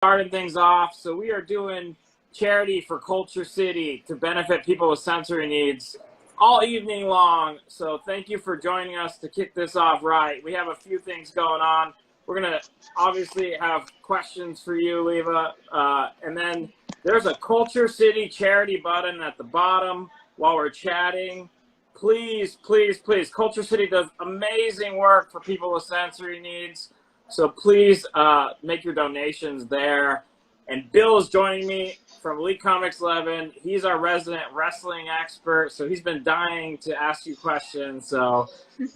starting things off. So we are doing charity for Culture City to benefit people with sensory needs all evening long. So thank you for joining us to kick this off right. We have a few things going on. We're going to obviously have questions for you, Leva. And then there's a Culture City charity button at the bottom while we're chatting. Please, please, please. Culture City does amazing work for people with sensory needs. So please make your donations there. And Bill is joining me from Elite Comics 11. He's our resident wrestling expert, so he's been dying to ask you questions. So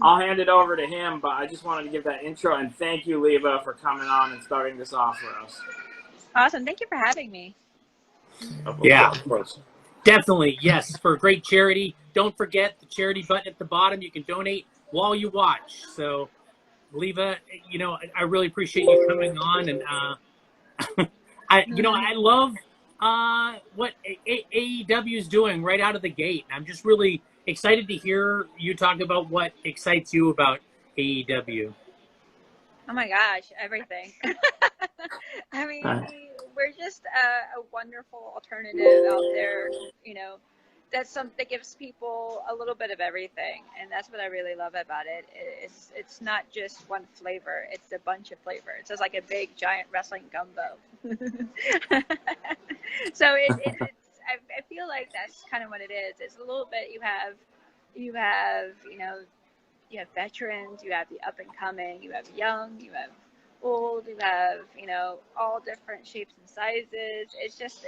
I'll hand it over to him, but I just wanted to give that intro and thank you, Leva, for coming on and starting this off for us. Awesome. Thank you for having me. Yeah, definitely. Yes, for a great charity. Don't forget the charity button at the bottom. You can donate while you watch. So, Leva, you know, I really appreciate you coming on, and I love what AEW is doing right out of the gate. I'm just really excited to hear you talk about what excites you about AEW. Oh my gosh, everything. I mean, we're just a wonderful alternative out there, you know, that gives people a little bit of everything, and that's what I really love about it. It's not just one flavor; it's a bunch of flavors. It's just like a big giant wrestling gumbo. So I feel like that's kind of what it is. It's a little bit you have you have veterans, you have the up and coming, you have young, you have old, you have all different shapes and sizes. It's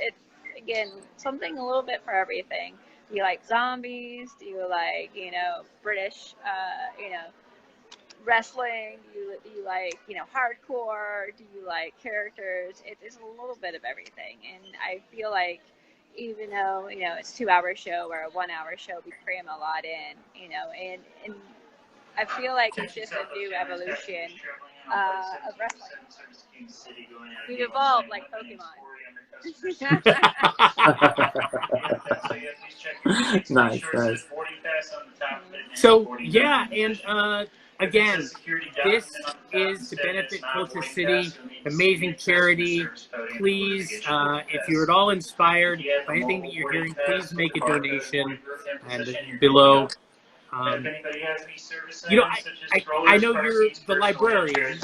again something a little bit for everything. Do you like zombies? Do you like, British, wrestling? Do you like, hardcore? Do you like characters? It's a little bit of everything. And I feel like even though, it's a 2-hour show or a 1-hour show, we cram a lot in, and I feel like it's just a new evolution of wrestling. We've evolved like Pokemon. Nice. So yeah, and again, this is to benefit Culture City, amazing charity. Please, if you're at all inspired by anything that you're hearing, please make a donation. And below, I know you're the librarian,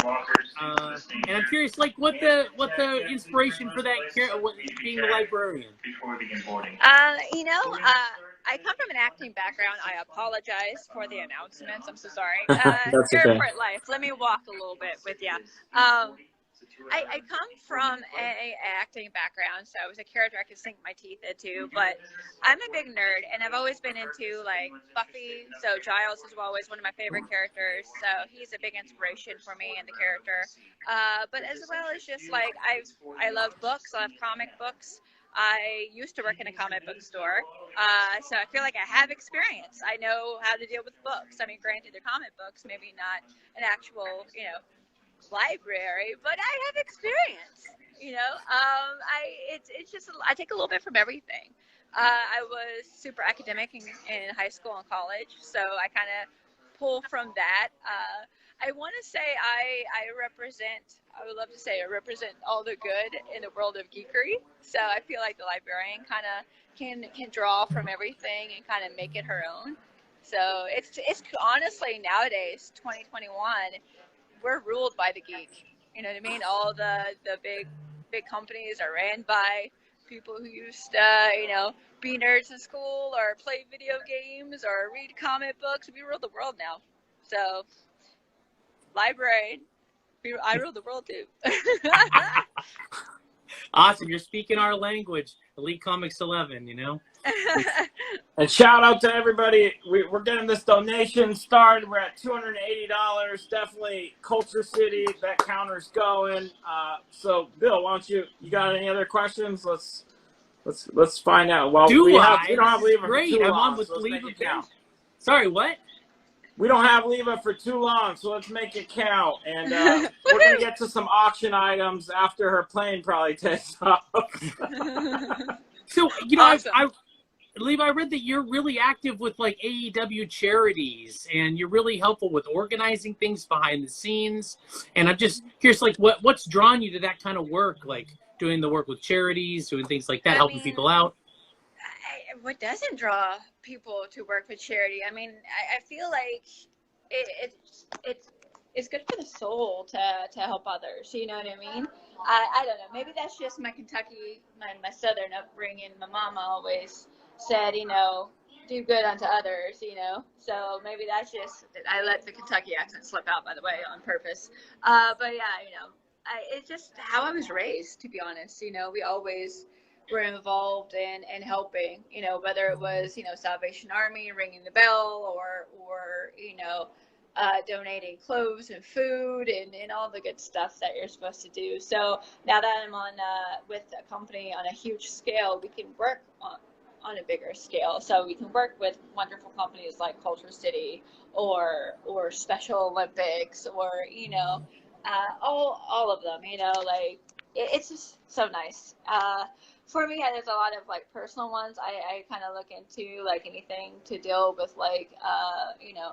and I'm curious, like, what the inspiration for that being the librarian. I come from an acting background. I apologize for the announcements. I'm so sorry. That's okay. Airport life. Let me walk a little bit with you. I come from an acting background, so I was a character I could sink my teeth into, but I'm a big nerd, and I've always been into, like, Buffy, so Giles is always one of my favorite characters, so he's a big inspiration for me and the character, but as well as just, like, I love books. I love comic books. I used to work in a comic book store, so I feel like I have experience. I know how to deal with books. I mean, granted, they're comic books, maybe not an actual, library, but I have experience. It's just I take a little bit from everything. I was super academic in high school and college, so I kind of pull from that. I want to say I would love to say I represent all the good in the world of geekery. So I feel like the librarian kind of can draw from everything and kind of make it her own. So it's honestly nowadays, 2021, we're ruled by the geek. You know what I mean? All the big companies are ran by people who used to, be nerds in school or play video games or read comic books. We rule the world now. So, librarian, I rule the world too. Awesome. You're speaking our language, Elite Comics 11, And shout out to everybody. We're getting this donation started. We're at $280. Definitely Culture City. That counter's going. So, Bill, why don't you got any other questions? Let's find out. Well, we don't have Leva for too long, so let's make it count. Sorry, what? We don't have Leva for too long, so let's make it count. And we're going to get to some auction items after her plane probably takes off. So, awesome. Leva, I read that you're really active with, like, AEW charities, and you're really helpful with organizing things behind the scenes. And I'm just curious, like, what's drawn you to that kind of work? Like, doing the work with charities, doing things like that, I helping mean, people out? what doesn't draw people to work with charity? I mean, I feel like it's good for the soul to help others. You know what I mean? I don't know. Maybe that's just my Kentucky, my Southern upbringing. My mama always said, you know, do good unto others, you know. So maybe that's just, I let the Kentucky accent slip out, by the way, on purpose. But yeah, you know, it's just how I was raised, to be honest. You know, we always were involved in helping, you know, whether it was, you know, Salvation Army, ringing the bell, or you know, donating clothes and food and all the good stuff that you're supposed to do. So now that I'm on with a company on a huge scale, we can work on a bigger scale. So we can work with wonderful companies like Culture City or Special Olympics, or you know, all of them. You know, like it's just so nice. For me, there's a lot of like personal ones. I kind of look into like anything to deal with like you know,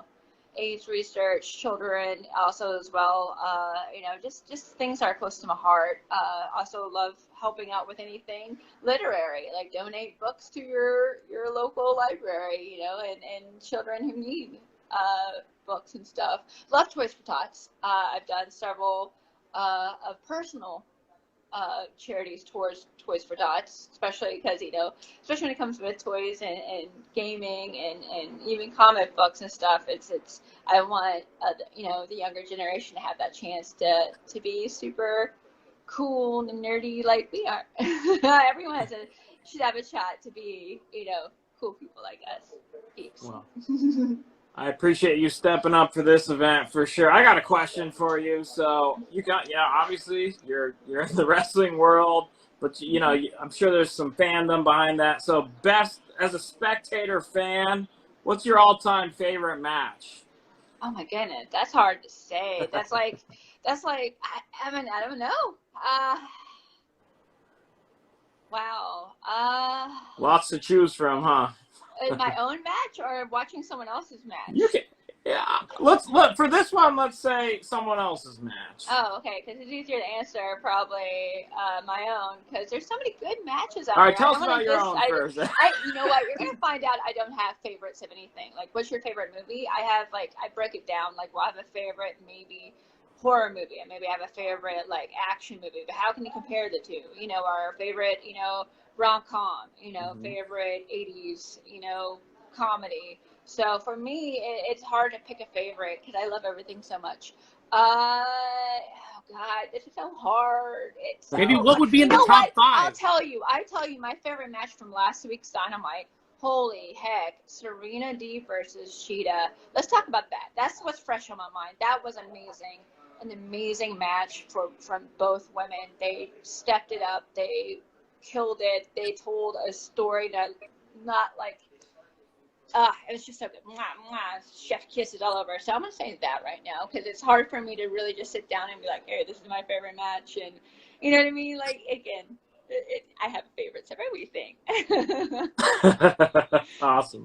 AIDS research, children also as well. You know, just things that are close to my heart. Also love helping out with anything literary, like donate books to your local library, you know, and children who need books and stuff. Love Toys for Tots. I've done several of personal charities towards Toys for Tots, especially because, you know, especially when it comes with toys and gaming and even comic books and stuff, it's I want you know, the younger generation to have that chance to be super cool and nerdy like we are. Everyone should have a shot to be, you know, cool people like us. Peeps. Well, I appreciate you stepping up for this event for sure. I got a question for you. So you got, yeah, obviously you're in the wrestling world, but you know, I'm sure there's some fandom behind that. So best as a spectator fan, what's your all-time favorite match? Oh my goodness, that's hard to say. That's like I mean, I don't know. Wow. Lots to choose from, huh? In my own match or watching someone else's match? You can, yeah. Let's look for this one. Let's say someone else's match. Oh, okay, because it's easier to answer probably my own, because there's so many good matches out All right, there. tell us about your own first. You know what? You're gonna find out I don't have favorites of anything. Like, what's your favorite movie? I have like, I break it down. Like, well, I have a favorite maybe horror movie, and maybe I have a favorite like action movie. But how can you compare the two? You know, our favorite, you know, rom-com, you know, favorite 80s, you know, comedy. So for me, it's hard to pick a favorite because I love everything so much. Oh God, this is so hard. It's so Maybe what would be in the You know top what? five? I tell you my favorite match from last week's Dynamite. Holy heck, Serena D versus Sheeta. Let's talk about that. That's what's fresh on my mind. That was amazing. An amazing match from both women. They stepped it up. They killed it. They told a story that not like it was just so good. Mwah, mwah, chef kisses all over. So I'm gonna say that right now because it's hard for me to really just sit down and be like, hey, this is my favorite match, and you know what I mean. Like again, I have favorites. What do you think? Awesome.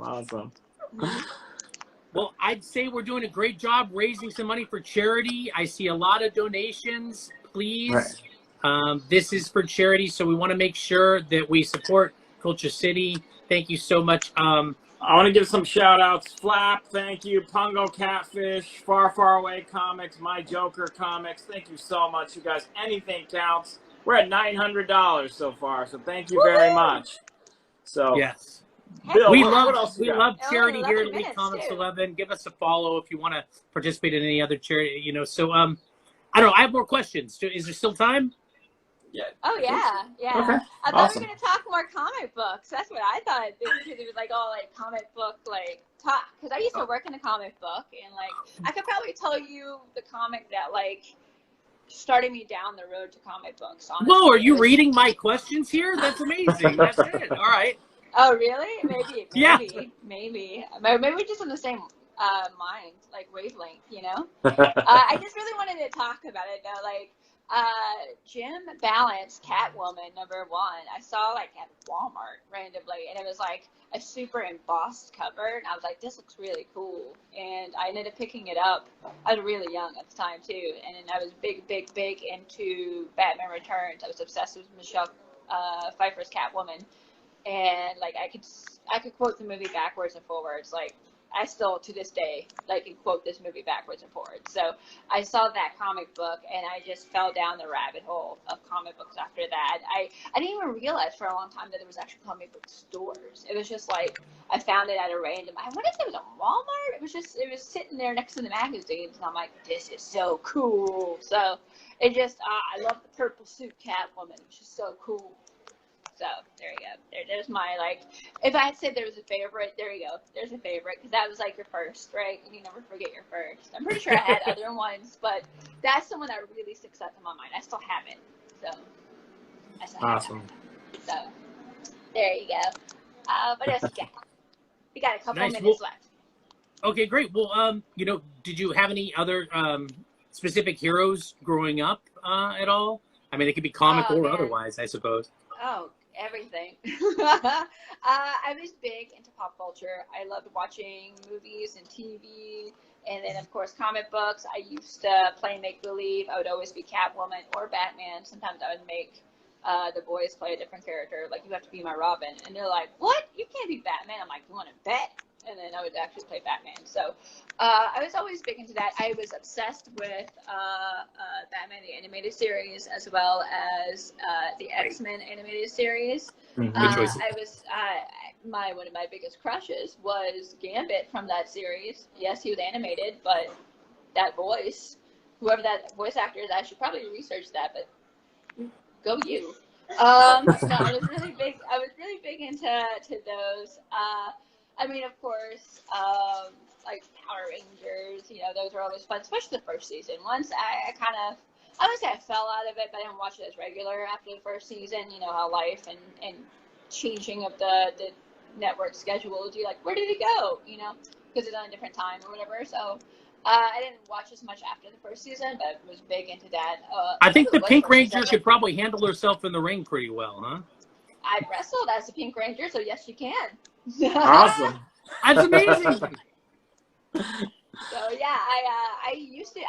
Well, I'd say we're doing a great job raising some money for charity. I see a lot of donations. Please. Right. This is for charity, so we want to make sure that we support Culture City. Thank you so much. I want to give some shout outs. Flap, thank you. Pungo Catfish, Far Far Away Comics, My Joker Comics. Thank you so much, you guys. Anything counts. We're at $900 so far, so thank you very much. So yes. Bill, We what else you got? love charity here at 11 Elite minutes, Comics too. 11. Give us a follow if you want to participate in any other charity. You know, so I don't know. I have more questions. Is there still time? Yeah. Oh yeah. Okay. I thought Awesome. we were gonna talk more comic books. That's what I thought, because it was like all like comic book like talk. Because I used to work in a comic book, and like I could probably tell you the comic that like started me down the road to comic books. Honestly. Whoa, are It you was- reading my questions here? That's amazing. That's it. All right. Oh really? Maybe. Yeah. Maybe we're just on the same mind, like wavelength. You know. I just really wanted to talk about it though, like. Jim Balance, Catwoman #1. I saw like at Walmart randomly, and it was like a super embossed cover, and I was like, this looks really cool. And I ended up picking it up. I was really young at the time too, and I was big into Batman Returns. I was obsessed with Michelle Pfeiffer's Catwoman, and like I could quote the movie backwards and forwards. Like I still to this day like can quote this movie backwards and forwards. So I saw that comic book and I just fell down the rabbit hole of comic books after that. I didn't even realize for a long time that there was actually comic book stores. It was just like I found it at a random. I wonder if it was a Walmart. It was sitting there next to the magazines, and I'm like, this is so cool. So it just I love the purple suit Catwoman. She's so cool. So there you go. There's my like. If I had said there was a favorite, there you go. There's a favorite because that was like your first, right? And you never forget your first. I'm pretty sure I had other ones, but that's the one that really sticks out to my mind. I still have it. So I still have Awesome. it. So there you go. What else you got? We got a couple Nice. minutes left. Okay, great. Well, did you have any other specific heroes growing up at all? I mean, they could be comic or man. otherwise, I suppose. Oh, everything. I was big into pop culture. I loved watching movies and TV, and then of course comic books. I used to play make believe. I would always be Catwoman or Batman. Sometimes I would make the boys play a different character. Like, you have to be my Robin, and they're like, "What? You can't be Batman." I'm like, "You want to bet?" And then I would actually play Batman. So I was always big into that. I was obsessed with Batman the animated series as well as the X-Men animated series. Good choice. I was one of my biggest crushes was Gambit from that series. Yes, he was animated, but that voice, whoever that voice actor is, I should probably research that. But go you. No, I was really big into those. I mean, of course, like Power Rangers, those are always fun, especially the first season. Once I wouldn't say I fell out of it, but I didn't watch it as regular after the first season. You know how life and changing of the network schedule, you're like, where did it go? Because it's on a different time or whatever. So I didn't watch as much after the first season, but was big into that. I think the Pink Ranger season. could probably handle herself in the ring pretty well, huh? I wrestled as a Pink Ranger, so yes, you can. Awesome. That's amazing. So yeah, I used to.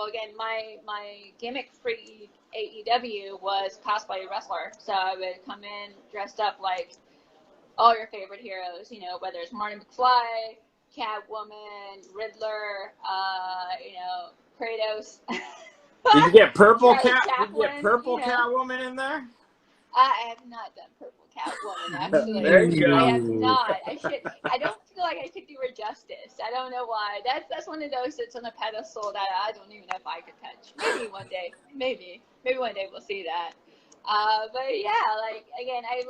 Again, my gimmick for AEW was cosplay wrestler. So I would come in dressed up like all your favorite heroes. Whether it's Marty McFly, Catwoman, Riddler, Kratos. Did you get purple Charlie cat? Did you get Chaplin, purple Catwoman in there? I have not done purple Catwoman, actually. There you go. I have not. I don't feel like I could do her justice. I don't know why. That's one of those that's on a pedestal that I don't even know if I could touch. Maybe one day. Maybe one day we'll see that. But yeah, like, again, I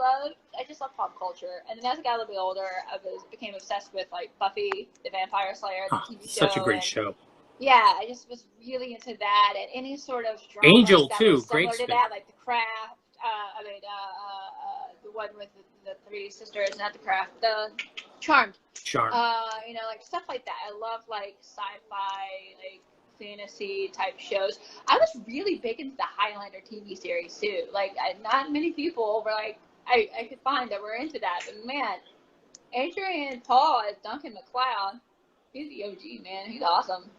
just love pop culture. And then as I got a little bit older, I became obsessed with like Buffy the Vampire Slayer, the TV show. Such a great show. Yeah, I just was really into that, and any sort of drama Angel that too, was similar great to spin. that, like The Craft. The one with the three sisters, not The Craft, the Charmed. Charmed. Like stuff like that. I love like sci-fi, like fantasy type shows. I was really big into the Highlander TV series too. Like, not many people were like I could find that were into that, but man, Adrian Paul as Duncan MacLeod, he's the OG, man. He's awesome.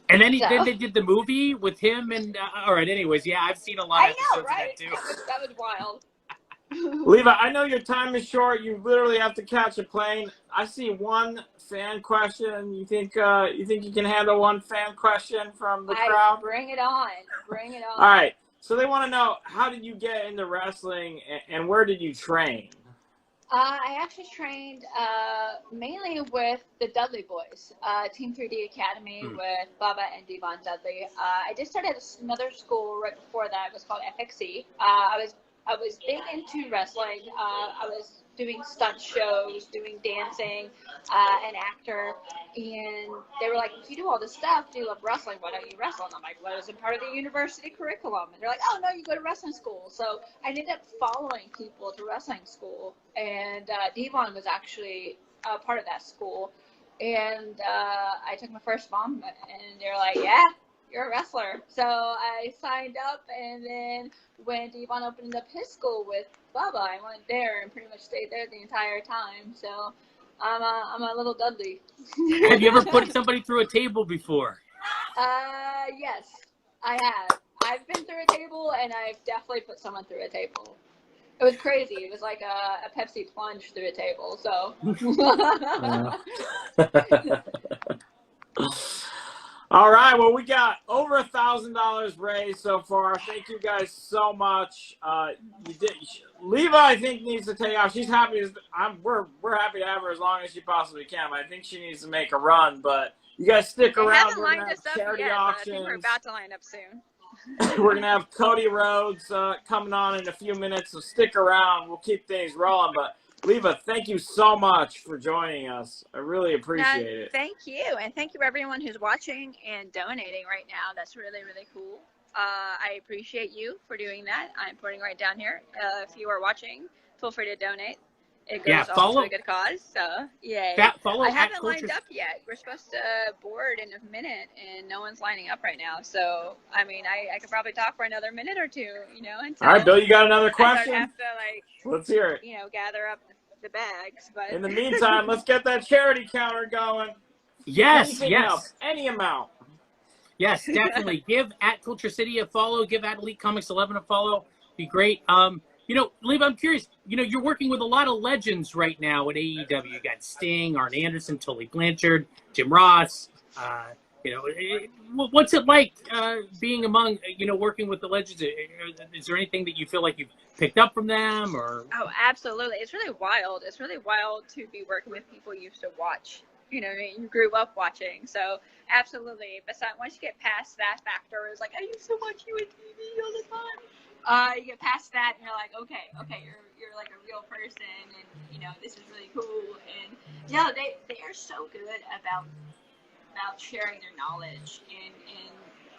And then they did the movie with him and all right. Anyways, yeah, I've seen a lot of episodes right? of that too. That was wild. Levi, I know your time is short. You literally have to catch a plane. I see one fan question. You think you can handle one fan question from the crowd? Bring it on. Bring it on. All right. So they want to know, how did you get into wrestling and where did you train? I actually trained mainly with the Dudley Boys, Team 3D Academy with Bubba and Devon Dudley. I did start at another school right before that. It was called FXC. I was big into wrestling. I was doing stunt shows, doing dancing, an actor, and they were like, if you do all this stuff, do you love wrestling? Why don't you wrestle? And I'm like, well, it's a part of the university curriculum. And they're like, oh, no, you go to wrestling school. So I ended up following people to wrestling school, and Devon was actually part of that school. And I took my first bump, and they're like, yeah, you're a wrestler. So I signed up, and then when Devon opened up his school with Bubba, I went there and pretty much stayed there the entire time. So I'm a little Dudley. Have you ever put somebody through a table before? Yes, I have. I've been through a table, and I've definitely put someone through a table. It was crazy. It was like a Pepsi plunge through a table. So. All right. Well, we got over $1,000 raised so far. Thank you guys so much. You did. Leva, I think, needs to take off. She's happy. We're happy to have her as long as she possibly can. But I think she needs to make a run. But you guys stick around. Haven't We're gonna lined have us up charity yet, auctions. but I think we're about to line up soon. We're gonna have Cody Rhodes coming on in a few minutes. So stick around. We'll keep things rolling. But Leva, thank you so much for joining us. I really appreciate it. Thank you. And thank you everyone who's watching and donating right now. That's really, really cool. I appreciate you for doing that. I'm putting right down here. If you are watching, feel free to donate. It goes all to a good cause. So, yay. I haven't lined up yet. We're supposed to board in a minute, and no one's lining up right now. So, I mean, I could probably talk for another minute or two, you know. Until all right, Bill, you got another question? I have to, like, let's hear it. You know, gather up the bags. But in the meantime, let's get that charity counter going. Yes, any amount. Yes, definitely. Give at Culture City a follow. Give at Elite Comics 11 a follow. Be great. You know, Leva, I'm curious. You know, you're working with a lot of legends right now at AEW. You got Sting, Arn Anderson, Tully Blanchard, Jim Ross. You know, what's it like being among, you know, working with the legends? Is there anything that you feel like you've picked up from them? Or Oh, absolutely. It's really wild. It's really wild to be working with people you used to watch. You know what I mean? You grew up watching. So, absolutely. But once you get past that factor, it's like, I used to watch you on TV all the time. You get past that, and you're like, okay, you're like a real person, and you know this is really cool. And yeah, they are so good about sharing their knowledge and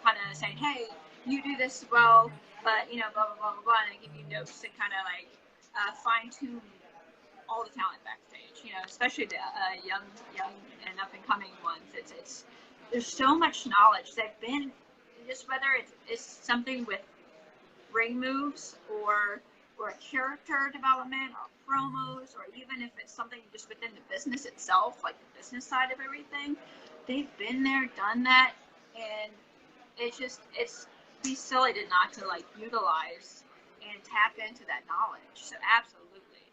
kind of saying, hey, you do this well, but you know, blah blah blah blah blah, and they give you notes to kind of like fine tune all the talent backstage. You know, especially the young and up and coming ones. It's there's so much knowledge. They've been just whether it's something with ring moves or a character development or promos, or even if it's something just within the business itself, like the business side of everything, they've been there, done that, and it's be silly to not to like utilize and tap into that knowledge. So absolutely.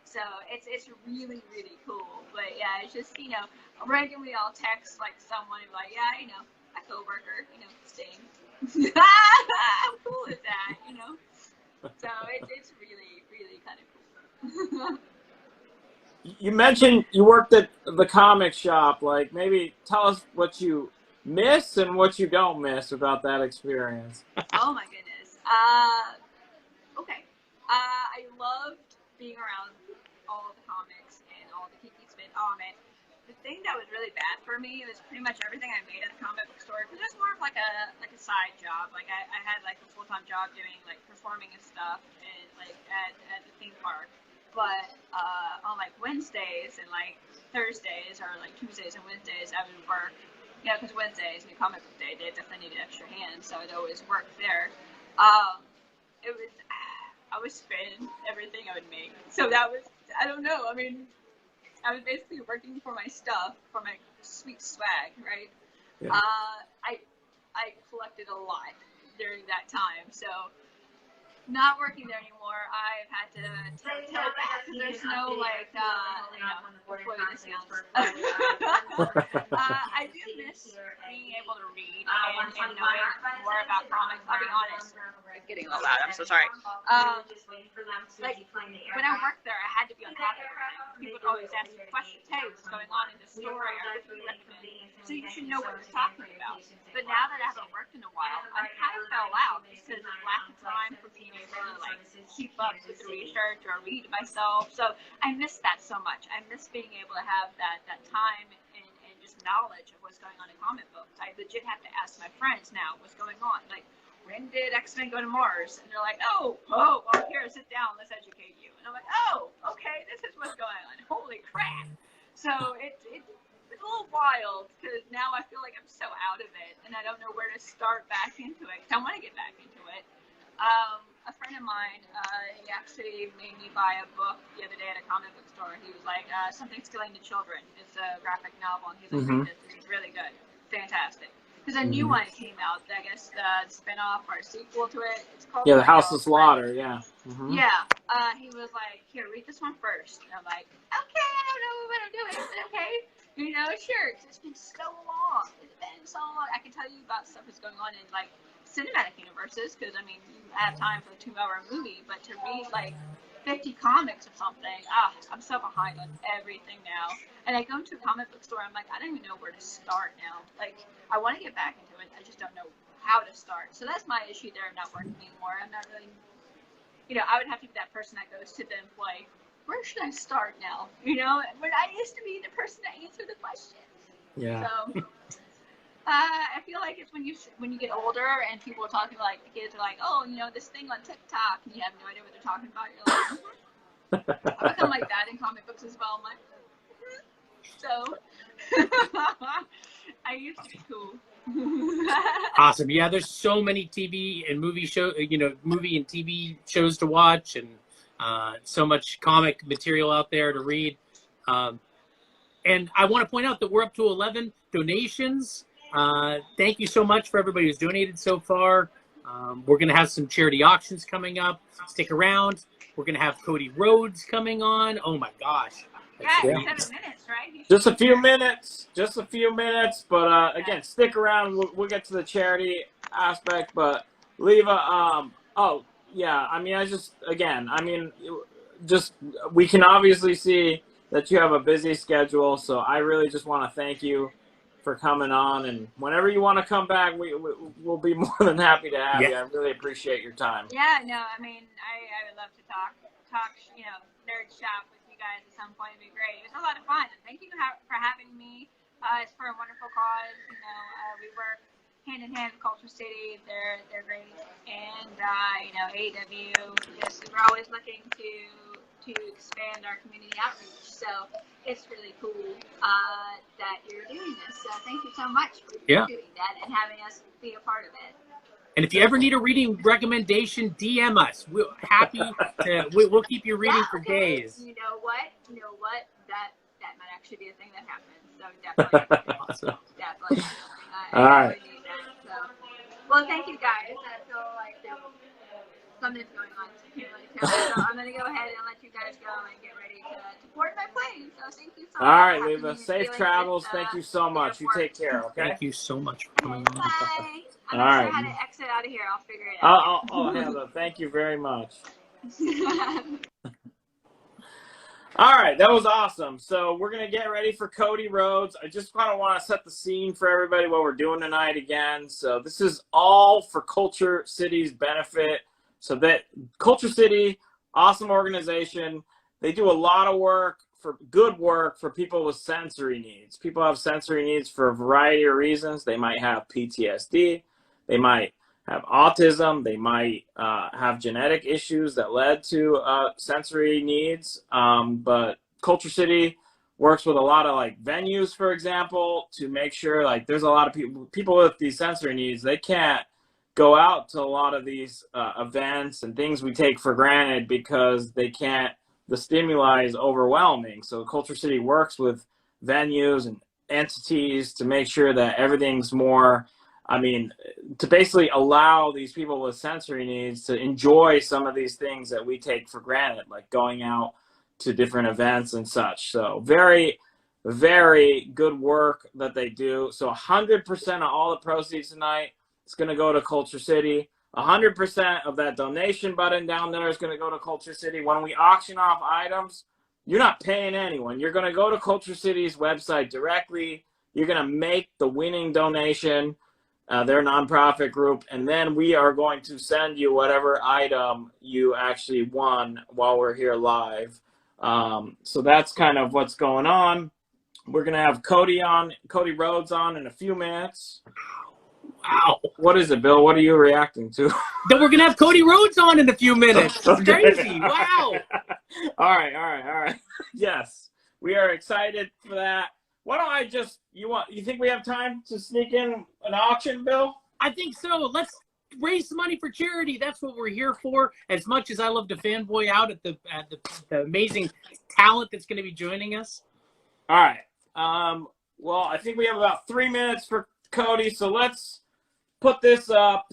So it's really, really cool. But yeah, it's just, you know, regularly I'll text like someone like, yeah, you know, my coworker, you know, Sting. How cool is that, you know? So it's really, really kind of cool. You mentioned you worked at the comic shop. Like, maybe tell us what you miss and what you don't miss about that experience. Oh my goodness. Okay. I loved being around all of the comics and all the Kiki Spin. Oh man. The thing that was really bad for me was pretty much everything I made at the comic book store, because it was more of like a side job. Like I had like a full-time job doing like performing and stuff, and like at the theme park. But on like Wednesdays and like Thursdays or like Tuesdays and Wednesdays, I would work. You know, because Wednesdays, new comic book day, they definitely needed extra hands, so I'd always work there. I would spend everything I would make. So that was, I don't know. I mean, I was basically working for my stuff, for my sweet swag, right? Yeah. I collected a lot during that time, so not working there anymore. I've had to tell back because there's no like, you know, employee discounts. I do miss being able to read and knowing more about comics. I'll be honest. It's getting a little loud. I'm so sorry. Like when I worked there, I had to be on top of everything. People would always ask me questions. Hey, what's going on in the story? Or what do you recommend? So you should know what you're talking about. But now that I haven't worked in a while, I kind of fell out because of lack of time for being able to like keep up with the research or read myself. So I miss that so much. I miss being able to have that time and just knowledge of what's going on in comic books. I legit have to ask my friends now what's going on. Like, when did X-Men go to Mars? And they're like, well, here, sit down, let's educate you. And I'm like, oh, okay, this is what's going on. Holy crap. So it's it's a little wild because now I feel like I'm so out of it and I don't know where to start back into it. 'Cause I want to get back into it. A friend of mine, he actually made me buy a book the other day at a comic book store. He was like, Something's Killing the Children. It's a graphic novel, and he's like, read this. It's really good. Fantastic. There's a new one came out, I guess, the spinoff or sequel to it. It's called Yeah, the House of Slaughter, yeah. Yeah. He was like, here, read this one first. And I'm like, okay, I don't know what I'm doing, but okay. You know, sure. It's been so long. It's been so long. I can tell you about stuff that's going on in, like, cinematic universes, because, I mean, you have time for a 2-hour movie, but to read, like, 50 comics or something, I'm so behind on everything now. And I go into a comic book store, I'm like, I don't even know where to start now. Like, I want to get back into it, I just don't know how to start. So that's my issue there, not working anymore. I'm not really, you know, I would have to be that person that goes to the employee, where should I start now? You know, when I used to be the person that answered the questions. Yeah. So, I feel like it's when you get older and people are talking, like, the kids are like, oh, you know, this thing on TikTok, and you have no idea what they're talking about. You're like, I become like that in comic books as well. I'm like, so I used to be cool. Awesome. Yeah, there's so many TV and movie movie and TV shows to watch, and so much comic material out there to read. And I want to point out that we're up to 11 donations. Thank you so much for everybody who's donated so far. We're going to have some charity auctions coming up. Stick around. We're going to have Cody Rhodes coming on. Oh my gosh. Yeah, 7 minutes, right? Just a few minutes. Just a few minutes. But again, stick around. We'll get to the charity aspect. But Leva, oh yeah. I mean, we can obviously see that you have a busy schedule. So I really just want to thank you for coming on, and whenever you want to come back, we'll be more than happy to have you. I really appreciate your time. Yeah, no, I mean, I would love to talk, you know, nerd shop with you guys at some point. It'd be great. It was a lot of fun. Thank you for having me. It's for a wonderful cause. You know, we work hand in hand with Culture City. They're great, and you know, AEW. We're always looking to expand our community outreach. So it's really cool that you're doing this. So thank you so much for doing that and having us be a part of it. And if you ever need a reading recommendation, DM us. We're happy to. We'll keep you reading for days. You know what? That might actually be a thing that happens. So definitely. Awesome. Definitely. All right. Need that, so. Well, thank you guys. I feel like something's going on. So I'm going to go ahead and let you guys go and get ready to board my plane. So thank you so much. All right, Leva. Safe travels. Thank you so much. You take care, okay? Thank you so much for coming on. Bye. I'm All going right. to know how to exit out of here. I'll figure it out. Oh, Heather, thank you very much. All right, that was awesome. So we're going to get ready for Cody Rhodes. I just kind of want to set the scene for everybody what we're doing tonight again. So this is all for Culture City's benefit. So that Culture City, awesome organization. They do a lot of good work for people with sensory needs. People have sensory needs for a variety of reasons. They might have PTSD. They might have autism. They might have genetic issues that led to sensory needs. But Culture City works with a lot of like venues, for example, to make sure like there's a lot of people with these sensory needs. They can't go out to a lot of these events and things we take for granted because the stimuli is overwhelming. So Culture City works with venues and entities to make sure that everything's more, to basically allow these people with sensory needs to enjoy some of these things that we take for granted, like going out to different events and such. So very, very good work that they do. So 100% of all the proceeds tonight, it's going to go to Culture City. 100% of that donation button down there is going to go to Culture City. When we auction off items, you're not paying anyone. You're going to go to Culture City's website directly. You're going to make the winning donation, their nonprofit group, and then we are going to send you whatever item you actually won while we're here live. So that's kind of what's going on. We're going to have Cody Rhodes on in a few minutes. Wow. What is it, Bill? What are you reacting to? That we're going to have Cody Rhodes on in a few minutes. It's crazy. Wow. All right. Yes. We are excited for that. why don't I just you think we have time to sneak in an auction, Bill? I think so. Let's raise some money for charity. That's what we're here for. As much as I love to fanboy out at the amazing talent that's going to be joining us. All right. Well, I think we have about 3 minutes for Cody, so let's put this up.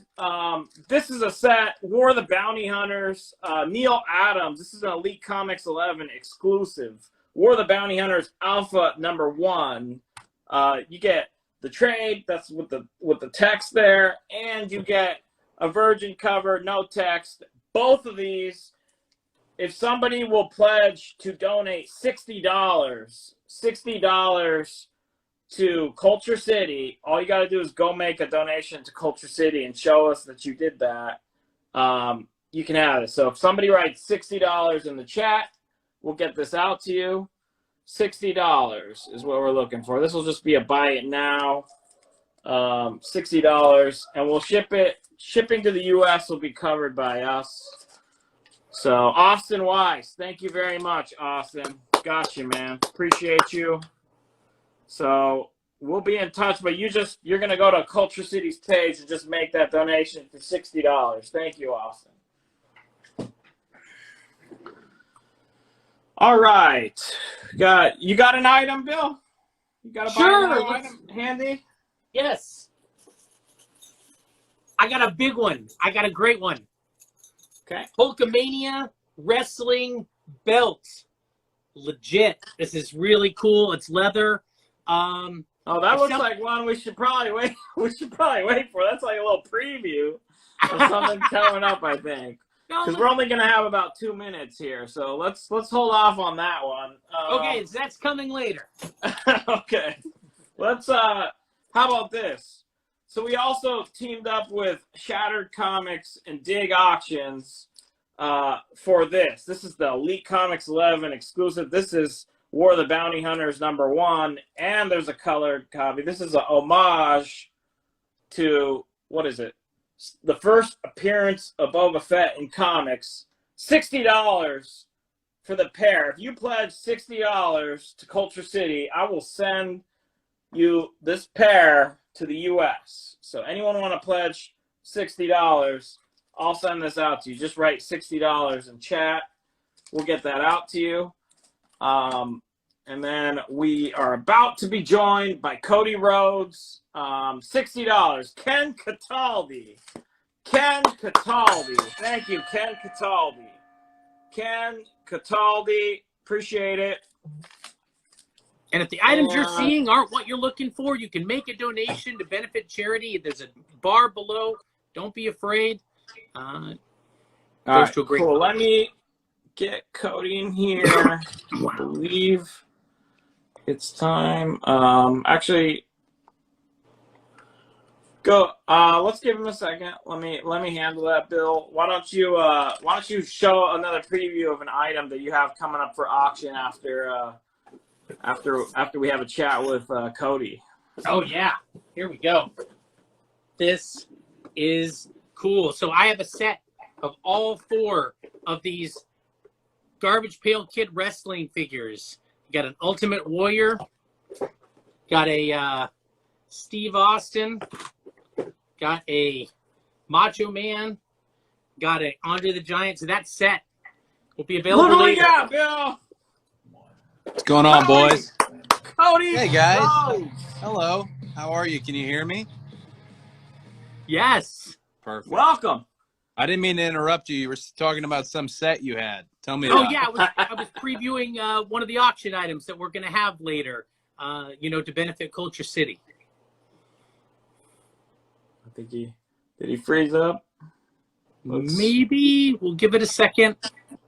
This is a set, War of the Bounty Hunters, Neil Adams. This is an Elite Comics 11 exclusive. War of the Bounty Hunters Alpha #1. You get the trade, that's with the text there, and you get a virgin cover, no text. Both of these, if somebody will pledge to donate $60 to Culture City, all you got to do is go make a donation to Culture City and show us that you did that. You can have it. So if somebody writes $60 in the chat, we'll get this out to you. $60 is what we're looking for. This will just be a buy it now. $60, and we'll ship it. Shipping to the U.S. will be covered by us. So Austin Weiss, thank you very much, Austin. Got you, man. Appreciate you. So we'll be in touch, but you're gonna go to Culture City's page and just make that donation for $60. Thank you, Austin. All right. You got an item, Bill? You got a buy item handy? Yes. I got a big one. I got a great one. Okay. Hulkamania wrestling belt. Legit. This is really cool. It's leather. Oh, that looks like one we should probably wait. We should probably wait for. That's like a little preview of something coming up, I think. Because we're only gonna have about 2 minutes here, so let's hold off on that one. Okay, that's coming later. Okay. Let's. How about this? So we also teamed up with Shattered Comics and Dig Auctions for this. This is the Elite Comics 11 exclusive. This is War of the Bounty Hunters #1, and there's a colored copy. This is a homage to, what is it? The first appearance of Boba Fett in comics. $60 for the pair. If you pledge $60 to Culture City, I will send you this pair to the U.S. So anyone want to pledge $60, I'll send this out to you. Just write $60 in chat. We'll get that out to you. And then we are about to be joined by Cody Rhodes. $60. Ken Cataldi. Ken Cataldi. Thank you, Ken Cataldi. Ken Cataldi. Appreciate it. And if the items you're seeing aren't what you're looking for, you can make a donation to benefit charity. There's a bar below. Don't be afraid. All right, cool. Let me get Cody in here. I believe it's time. Actually, go. Let's give him a second. Let me handle that, Bill. Why don't you show another preview of an item that you have coming up for auction after we have a chat with Cody. Oh yeah, here we go. This is cool. So I have a set of all 4 of these Garbage Pail Kid wrestling figures. Got an Ultimate Warrior, got a Steve Austin, got a Macho Man, got a Andre the Giant. So that set will be available later. What do we got, Bill? What's going on, boys? Cody. Hey, guys. Rhodes. Hello. How are you? Can you hear me? Yes. Perfect. Welcome. I didn't mean to interrupt you. You were talking about some set you had. Tell me Oh about yeah, I was previewing one of the auction items that we're going to have later, to benefit Culture City. I think did he freeze up? Maybe we'll give it a second.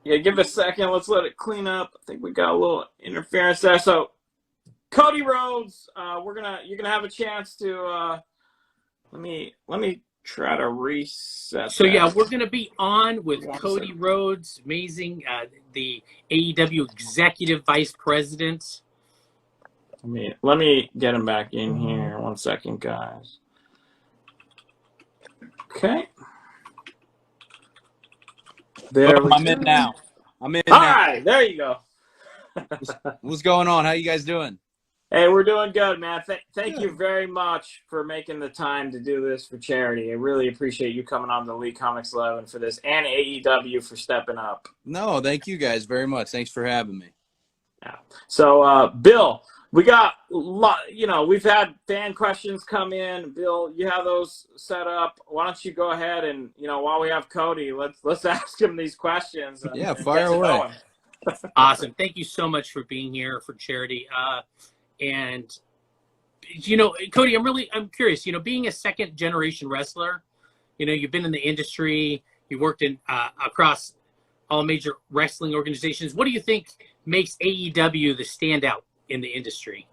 Yeah, give it a second. Let's let it clean up. I think we got a little interference there. So, Cody Rhodes, you're gonna have a chance to. Let me try to reset. So that. yeah, we're going to be on with Cody Rhodes, amazing, the AEW Executive Vice President. Let me get him back in here. 1 second, guys. Okay. There we I'm go. in now. I'm in All now. right, there you go. What's going on? How you guys doing? Hey, we're doing good, man. Thank Good. you very much for making the time to do this for charity. I really appreciate you coming on the League Comics 11 for this, and AEW for stepping up. No, thank you guys very much. Thanks for having me. Yeah. So, Bill, we got, we've had fan questions come in. Bill, you have those set up. Why don't you go ahead and, while we have Cody, let's ask him these questions. Yeah, and fire get to know away. him. Awesome. Thank you so much for being here for charity. And Cody, I'm curious, being a second generation wrestler, you've been in the industry, you worked in across all major wrestling organizations. What do you think makes AEW the standout in the industry?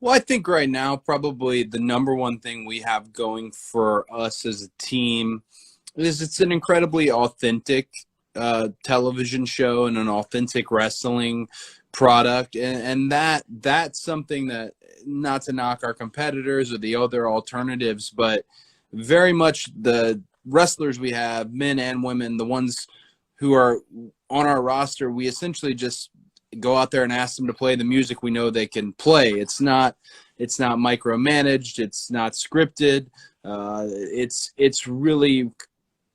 Well, I think right now probably the number one thing we have going for us as a team is it's an incredibly authentic television show and an authentic wrestling product, and that's something that, not to knock our competitors or the other alternatives, but very much the wrestlers we have, men and women, the ones who are on our roster, we essentially just go out there and ask them to play the music we know they can play. It's not micromanaged, it's not scripted. It's really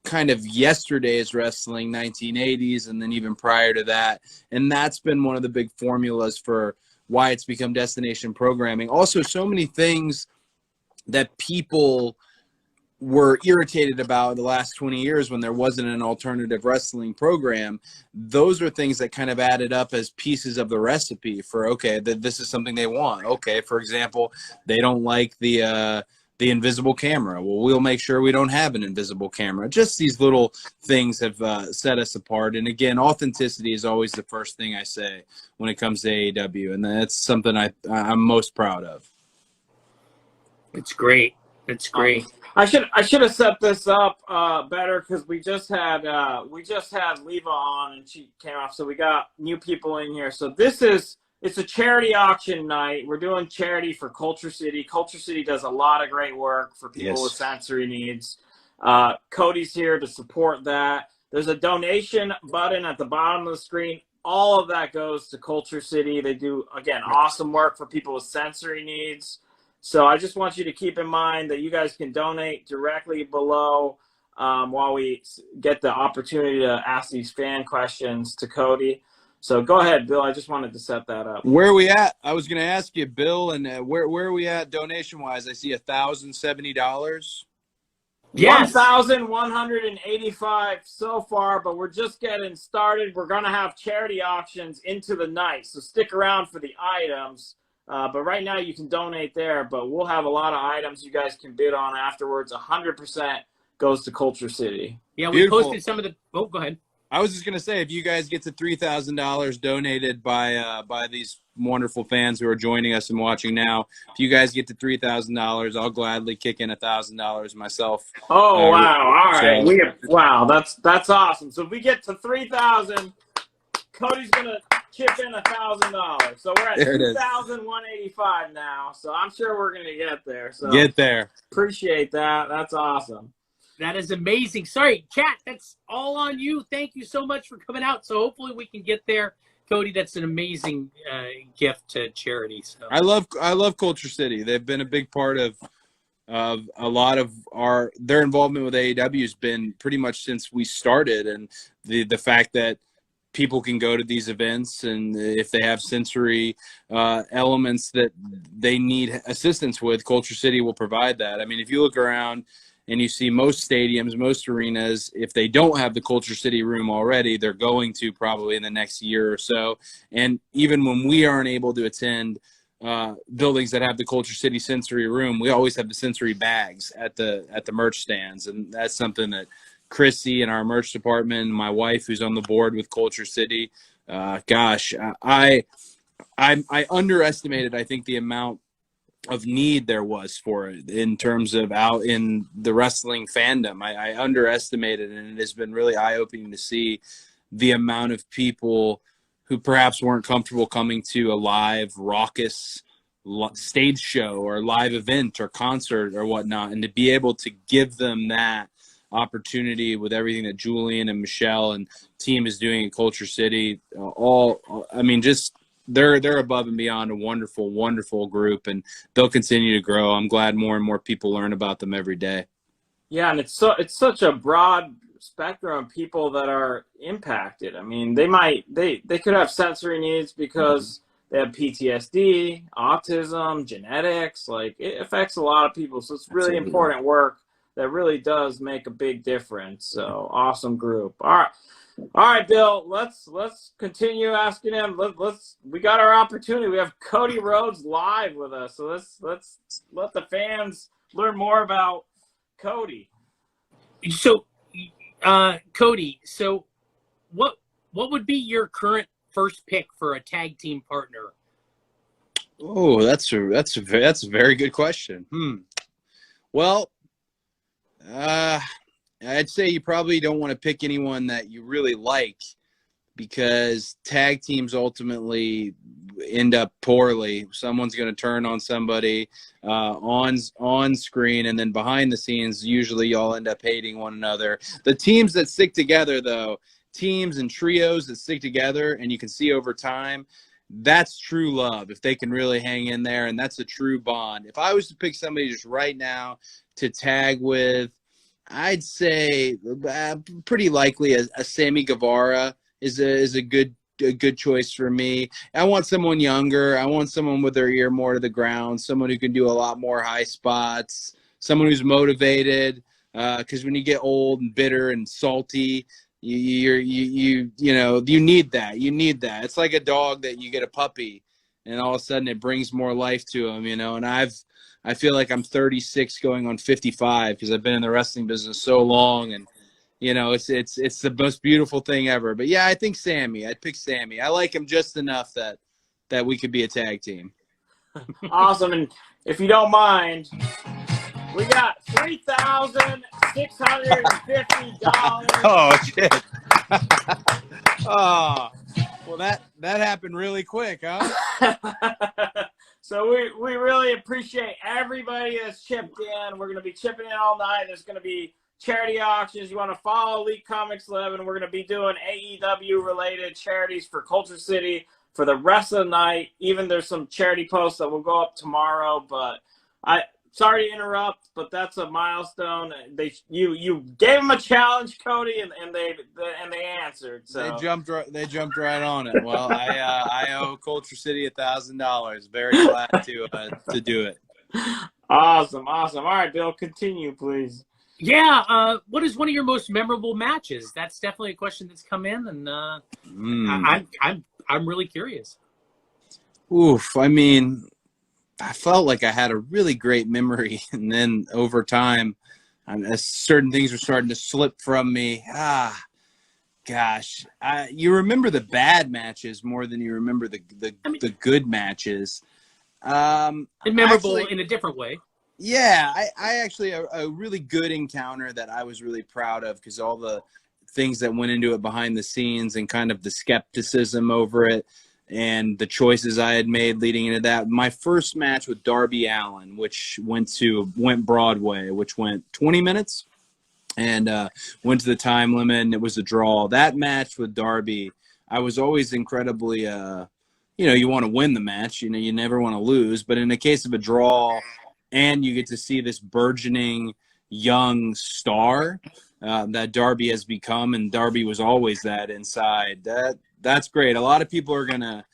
kind of yesterday's wrestling, 1980s, and then even prior to that. And that's been one of the big formulas for why it's become destination programming. Also, so many things that people were irritated about the last 20 years when there wasn't an alternative wrestling program, those are things that kind of added up as pieces of the recipe for, okay, this is something they want. Okay, for example, they don't like the invisible camera. Well, we'll make sure we don't have an invisible camera. Just these little things have set us apart. And again, authenticity is always the first thing I say when it comes to AEW, and that's something I'm most proud of. It's great. It's great. I should have set this up better, because we just had Leva on and she came off, so we got new people in here. So it's a charity auction night. We're doing charity for Culture City. Culture City does a lot of great work for people with sensory needs. Cody's here to support that. There's a donation button at the bottom of the screen. All of that goes to Culture City. They do, again, awesome work for people with sensory needs. So I just want you to keep in mind that you guys can donate directly below while we get the opportunity to ask these fan questions to Cody. So go ahead, Bill. I just wanted to set that up. Where are we at? I was going to ask you, Bill, and where are we at donation-wise? I see $1,070. Yes. 1,185 so far, but we're just getting started. We're going to have charity auctions into the night, so stick around for the items. But right now you can donate there, but we'll have a lot of items you guys can bid on afterwards. 100% goes to Culture City. Yeah, we Beautiful. posted some of the – oh, go ahead. I was just going to say, if you guys get to $3,000 donated by these wonderful fans who are joining us and watching now, if you guys get to $3,000, I'll gladly kick in $1,000 myself. Oh, wow. All right. So, wow, that's awesome. So if we get to 3,000, Cody's going to chip in $1,000. So we're at 2,185 now. So I'm sure we're going to get there. So get there. Appreciate that. That's awesome. That is amazing. Sorry, chat, that's all on you. Thank you so much for coming out. So hopefully we can get there. Cody, that's an amazing gift to charity. So I love Culture City. They've been a big part of a lot of their involvement with AEW has been pretty much since we started, and the fact that people can go to these events, and if they have sensory elements that they need assistance with, Culture City will provide that. I mean, if you look around and you see most stadiums, most arenas, if they don't have the Culture City room already, they're going to probably in the next year or so. And even when we aren't able to attend buildings that have the Culture City sensory room, we always have the sensory bags at the merch stands. And that's something that Chrissy and our merch department, and my wife who's on the board with Culture City, I underestimated, I think, the amount of need there was for it in terms of out in the wrestling fandom. I underestimated it, and it has been really eye-opening to see the amount of people who perhaps weren't comfortable coming to a live, raucous stage show or live event or concert or whatnot, and to be able to give them that opportunity with everything that Julian and Michelle and team is doing in Culture City, just they're above and beyond a wonderful, wonderful group, and they'll continue to grow. I'm glad more and more people learn about them every day. Yeah, and it's such a broad spectrum of people that are impacted. I mean, they could have sensory needs because they have PTSD, autism, genetics. Like, it affects a lot of people. So it's really Absolutely. important work that really does make a big difference. So awesome group. All right, Bill. Let's continue asking him. We got our opportunity. We have Cody Rhodes live with us. So let's let the fans learn more about Cody. So, Cody, so what would be your current first pick for a tag team partner? Oh, that's a very good question. Well, I'd say you probably don't want to pick anyone that you really like, because tag teams ultimately end up poorly. Someone's going to turn on somebody on screen, and then behind the scenes, usually y'all end up hating one another. The teams that stick together, though, teams and trios that stick together, and you can see over time, that's true love. If they can really hang in there, and that's a true bond. If I was to pick somebody just right now to tag with, I'd say pretty likely a Sammy Guevara is a good choice for me. I want someone younger. I want someone with their ear more to the ground, someone who can do a lot more high spots, someone who's motivated. Because when you get old and bitter and salty, you need that. You need that. It's like a dog that you get a puppy, and all of a sudden it brings more life to him. And I feel like I'm 36 going on 55 because I've been in the wrestling business so long, and it's the most beautiful thing ever. But yeah, I think Sammy. I'd pick Sammy. I like him just enough that we could be a tag team. Awesome. And if you don't mind, we got $3,650. Oh shit. Oh, well that happened really quick, huh? So we really appreciate everybody that's chipped in. We're going to be chipping in all night. There's going to be charity auctions. You want to follow Elite Comics 11. We're going to be doing AEW related charities for Culture City for the rest of the night. Even there's some charity posts that will go up tomorrow, but sorry to interrupt, but that's a milestone. You gave them a challenge, Cody, and they answered. So they jumped right on it. Well, I owe Culture City $1,000. Very glad to do it. Awesome. All right, Bill, continue, please. Yeah. What is one of your most memorable matches? That's definitely a question that's come in, and I'm really curious. Oof. I mean, I felt like I had a really great memory, and then over time, as certain things were starting to slip from me. Gosh, you remember the bad matches more than you remember the good matches. And memorable in a different way. Yeah, I actually a really good encounter that I was really proud of, because all the things that went into it behind the scenes and kind of the skepticism over it, and the choices I had made leading into that. My first match with Darby Allin, which went Broadway, which went 20 minutes and went to the time limit, and it was a draw. That match with Darby, I was always incredibly, you want to win the match. You never want to lose. But in the case of a draw, and you get to see this burgeoning young star that Darby has become, and Darby was always that inside. That's great. A lot of people are going to,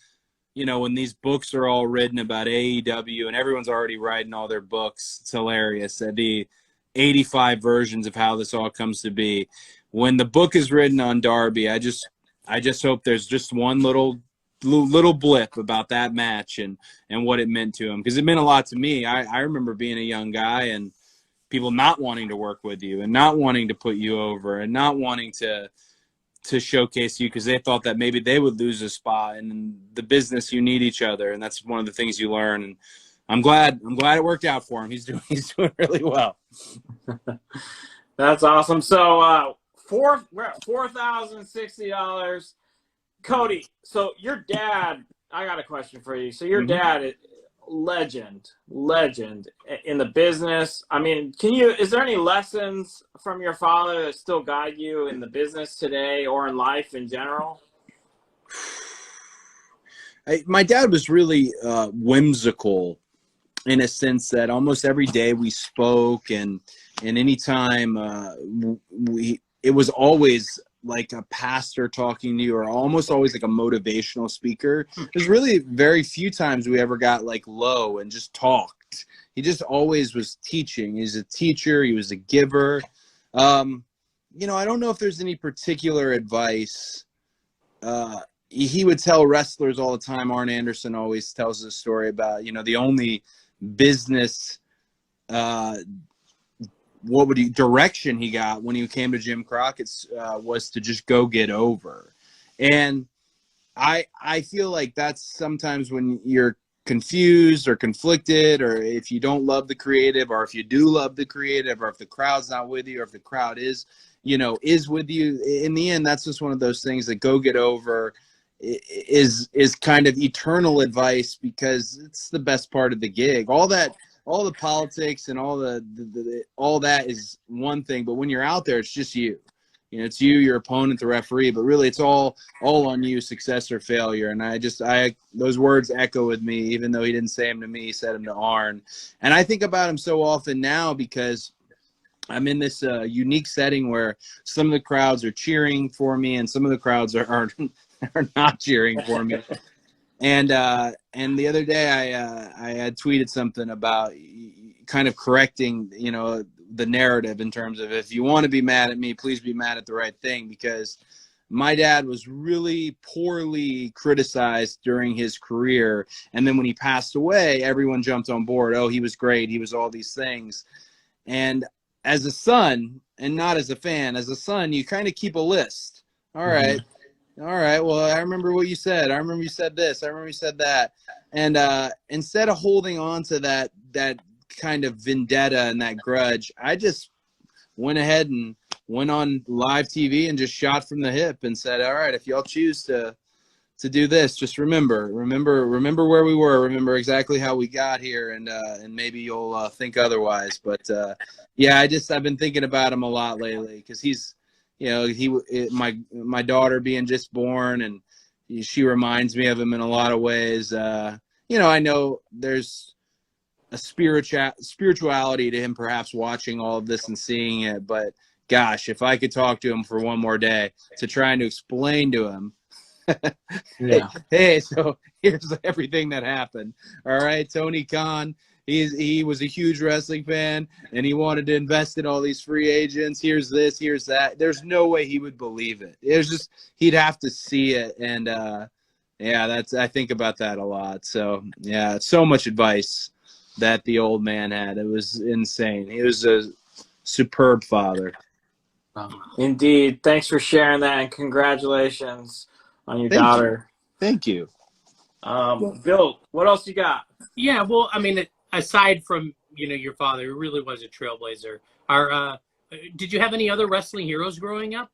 when these books are all written about AEW and everyone's already writing all their books, it's hilarious. That'd be 85 versions of how this all comes to be. When the book is written on Darby, I just hope there's just one little blip about that match and what it meant to him, because it meant a lot to me. I remember being a young guy and people not wanting to work with you and not wanting to put you over and not wanting to showcase you because they thought that maybe they would lose a spot. And in the business, you need each other, and that's one of the things you learn. And I'm glad it worked out for him. He's doing really well. That's awesome. So we're at $4,060. Cody, so your dad, I got a question for you. So your dad, legend in the business. I mean, is there any lessons from your father that still guide you in the business today or in life in general? my dad was really whimsical in a sense that almost every day we spoke, and anytime it was always like a pastor talking to you, or almost always like a motivational speaker. There's really very few times we ever got like low and just talked. He just always was teaching. He's a teacher. He was a giver. You know, I don't know if there's any particular advice. He would tell wrestlers all the time. Arn Anderson always tells this story about, you know, the only business direction he got when he came to Jim Crockett's was to just go get over. And I feel like that's sometimes when you're confused or conflicted, or if you don't love the creative, or if you do love the creative, or if the crowd's not with you, or if the crowd is, you know, is with you. In the end, that's just one of those things that go get over is kind of eternal advice, because it's the best part of the gig. All the politics and all all that is one thing, but when you're out there, it's just you. You know, it's you, your opponent, the referee, but really it's all on you, success or failure. And those words echo with me, even though he didn't say them to me, he said them to Arn. And I think about him so often now, because I'm in this unique setting where some of the crowds are cheering for me and some of the crowds are not cheering for me. And the other day I had tweeted something about kind of correcting, you know, the narrative in terms of, if you want to be mad at me, please be mad at the right thing, because my dad was really poorly criticized during his career. And then when he passed away, everyone jumped on board. Oh, he was great. He was all these things. And as a son, and not as a fan, as a son, you kind of keep a list. All right. All right. Well, I remember what you said. I remember you said this. I remember you said that. And instead of holding on to that kind of vendetta and that grudge, I just went ahead and went on live TV and just shot from the hip and said, all right, if y'all choose to do this, just remember where we were, remember exactly how we got here, and maybe you'll think otherwise. But yeah, I've been thinking about him a lot lately, because he's, you know, my daughter being just born, and she reminds me of him in a lot of ways. You know, I know there's a spirituality to him perhaps watching all of this and seeing it, but gosh, if I could talk to him for one more day to trying to explain to him, Yeah. hey, so here's everything that happened. All right, Tony Khan, he was a huge wrestling fan, and he wanted to invest in all these free agents. Here's this, here's that. There's no way he would believe it. It was just, he'd have to see it. And yeah, I think about that a lot. So yeah, so much advice that the old man had. It was insane. He was a superb father. Indeed. Thanks for sharing that, and congratulations on your daughter. Thank you. Bill, what else you got? Yeah, well, I mean, aside from, you know, your father, who really was a trailblazer, did you have any other wrestling heroes growing up?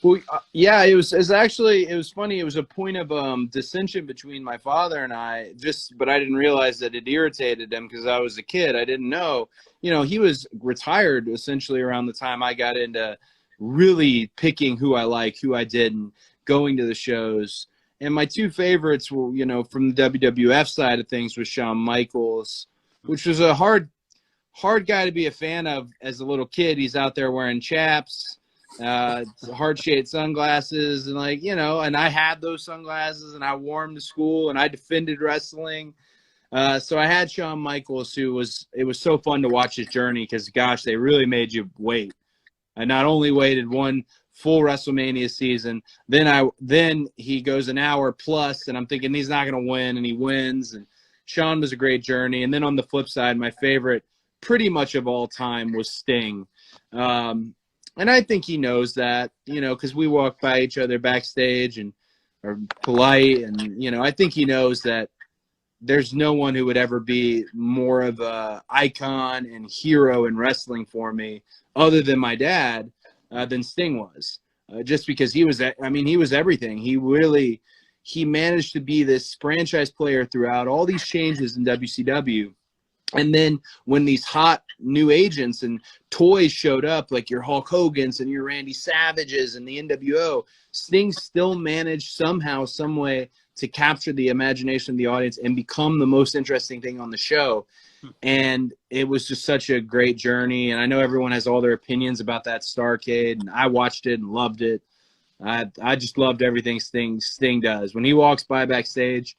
Well, yeah, it was funny. It was a point of dissension between my father and I, but I didn't realize that it irritated him, because I was a kid. I didn't know. You know, he was retired essentially around the time I got into really picking who I like, who I didn't, going to the shows. And my two favorites were, you know, from the WWF side of things, was Shawn Michaels, which was a hard guy to be a fan of as a little kid. He's out there wearing chaps, heart-shaped sunglasses, and, like, you know, and I had those sunglasses, and I wore them to school, and I defended wrestling. So I had Shawn Michaels, it was so fun to watch his journey, because gosh, they really made you wait. I not only waited one full WrestleMania season, then he goes an hour plus, and I'm thinking he's not going to win, and he wins. And Shawn was a great journey. And then on the flip side, my favorite pretty much of all time was Sting. And I think he knows that, you know, because we walk by each other backstage and are polite, and, you know, I think he knows that there's no one who would ever be more of a icon and hero in wrestling for me, other than my dad, than Sting was. Just because he was everything. He managed to be this franchise player throughout all these changes in WCW. And then when these hot new agents and toys showed up, like your Hulk Hogan's and your Randy Savages and the NWO, Sting still managed somehow, some way to capture the imagination of the audience and become the most interesting thing on the show. And it was just such a great journey. And I know everyone has all their opinions about that Starrcade, and I watched it and loved it. I just loved everything Sting does. When he walks by backstage,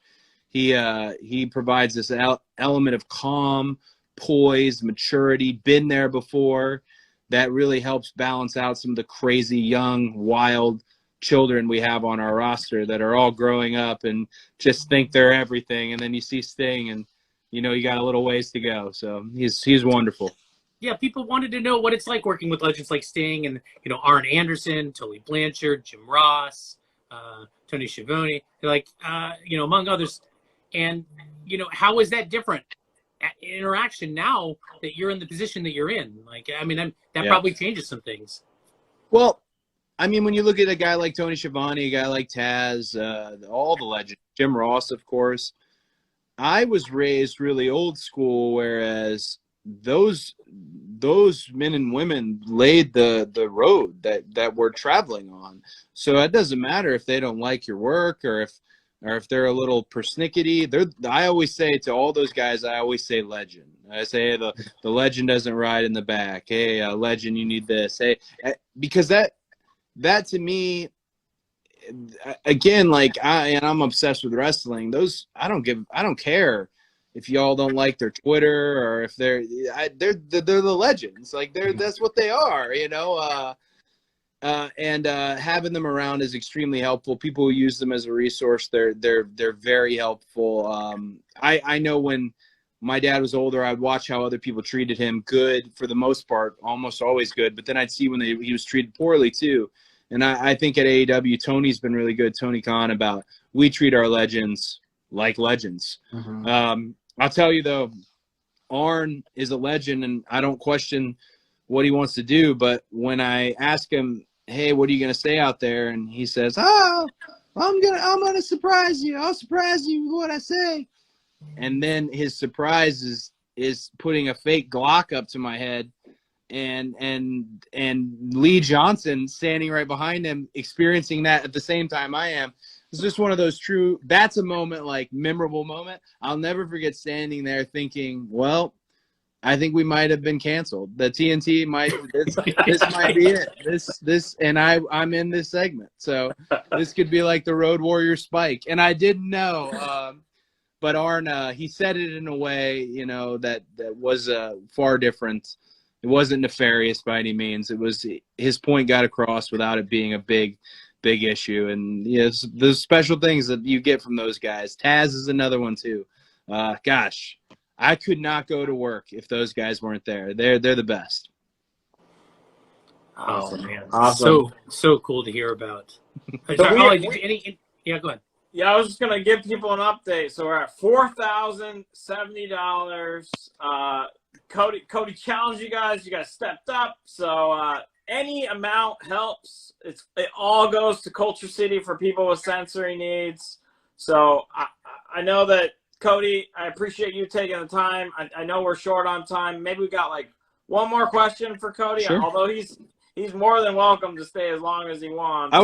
he provides this element of calm, poise, maturity, been there before, that really helps balance out some of the crazy, young, wild children we have on our roster that are all growing up and just think they're everything. And then you see Sting and, you know, you got a little ways to go. So he's wonderful. Yeah, people wanted to know what it's like working with legends like Sting and, you know, Arn Anderson, Tully Blanchard, Jim Ross, Tony Schiavone, like, you know, among others. And, you know, how is that different interaction now that you're in the position that you're in? Like, I mean, that probably changes some things. Well, I mean, when you look at a guy like Tony Schiavone, a guy like Taz, all the legends, Jim Ross, of course, I was raised really old school, whereas those men and women laid the road that we're traveling on. So it doesn't matter if they don't like your work or if they're a little persnickety. I always say to all those guys, I always say legend. I say, hey, the legend doesn't ride in the back. Hey, legend, you need this. Hey, because that to me, again, like I'm obsessed with wrestling. I don't care if y'all don't like their Twitter or if they're the legends. Like that's what they are, you know. And having them around is extremely helpful. People who use them as a resource, they're very helpful. I know when my dad was older, I'd watch how other people treated him. Good for the most part, almost always good. But then I'd see when he was treated poorly too. And I think at AEW, Tony's been really good, Tony Khan, about we treat our legends like legends. Mm-hmm. I'll tell you, though, Arn is a legend, and I don't question what he wants to do. But when I ask him, hey, what are you going to say out there? And he says, oh, I'm gonna surprise you. I'll surprise you with what I say. And then his surprise is putting a fake Glock up to my head. And Lee Johnson standing right behind him, experiencing that at the same time I am. It's just one of those that's a moment, like memorable moment. I'll never forget standing there thinking, well, I think we might have been canceled. The TNT this might be it. This and I'm in this segment. So this could be like the Road Warrior Spike. And I didn't know. But Arn, he said it in a way, you know, that was far different. It wasn't nefarious by any means. It was his point got across without it being a big issue. And yes, the special things that you get from those guys. Taz is another one too. Gosh, I could not go to work if those guys weren't there. They're the best. Oh man, awesome. So cool to hear about. Yeah, go ahead. Yeah, I was just gonna give people an update. So we're at $4,070. Cody challenged you guys. You guys stepped up. So any amount helps. It all goes to Culture City for people with sensory needs. So I know that, Cody, I appreciate you taking the time. I know we're short on time. Maybe we got like one more question for Cody. Sure. Although he's more than welcome to stay as long as he wants. I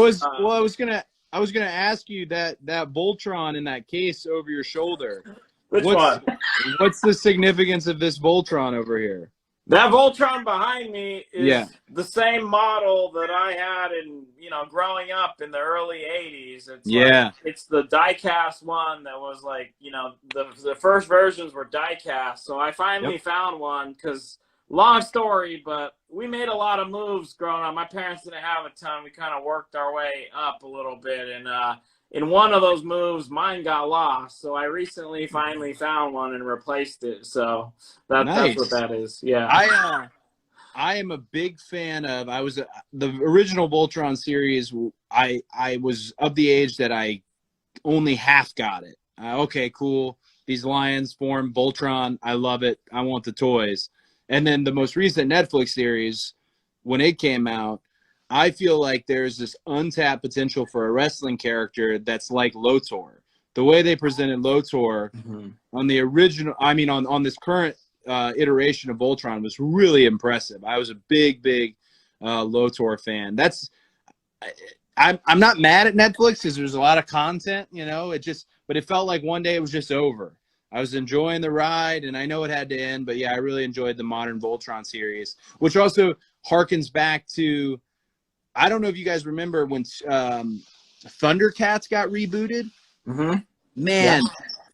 was gonna ask you that Voltron in that case over your shoulder. Which one? What's the significance of this Voltron over here? That Voltron behind me is the same model that I had in, growing up in the early 80s. It's the die-cast one that was like, the first versions were die-cast. So I finally found one because, long story, but we made a lot of moves growing up. My parents didn't have a ton. We kind of worked our way up a little bit. And in one of those moves, mine got lost. So I recently finally found one and replaced it. So that's what that is. Yeah. I am a big fan of. The original Voltron series. I was of the age that I only half got it. Okay, cool. These lions form Voltron. I love it. I want the toys. And then the most recent Netflix series, when it came out, I feel like there's this untapped potential for a wrestling character that's like Lotor. The way they presented Lotor on the original, on this current iteration of Voltron was really impressive. I was a big Lotor fan. I'm not mad at Netflix because there's a lot of content, but it felt like one day it was just over. I was enjoying the ride, and I know it had to end, but yeah, I really enjoyed the modern Voltron series, which also harkens back to, I don't know if you guys remember when Thundercats got rebooted. Mm-hmm. Man, yeah.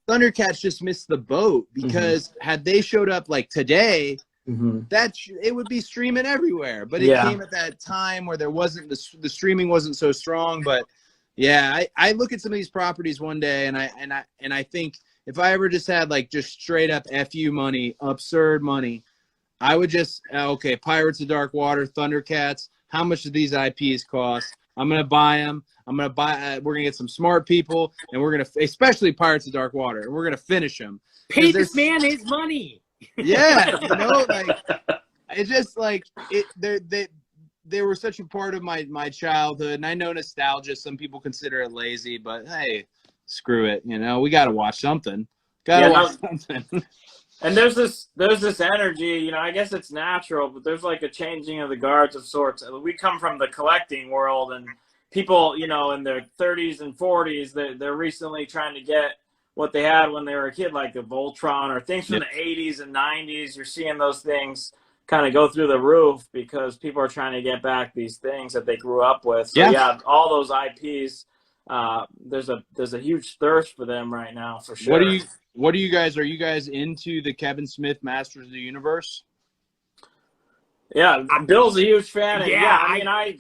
Thundercats just missed the boat because had they showed up like today, it would be streaming everywhere. But it came at that time where there wasn't the streaming wasn't so strong. But yeah, I look at some of these properties one day, and I think if I ever just had like just straight up FU money, absurd money, I would just Pirates of Dark Water, Thundercats. How much do these IPs cost? I'm gonna buy them. We're gonna get some smart people, and we're gonna, especially Pirates of Dark Water, and we're gonna finish them. Pay this man his money. Yeah, like it's just like they were such a part of my childhood, and I know nostalgia. Some people consider it lazy, but hey, screw it. We gotta watch something. Watch something. And there's this energy, I guess it's natural, but there's like a changing of the guards of sorts. We come from the collecting world, and people, in their 30s and 40s, they're recently trying to get what they had when they were a kid, like the Voltron or things from the 80s and 90s. You're seeing those things kind of go through the roof because people are trying to get back these things that they grew up with. So yeah, all those IPs, there's a huge thirst for them right now, for sure. Are you guys into the Kevin Smith Masters of the Universe? Yeah, Bill's a huge fan. And yeah, I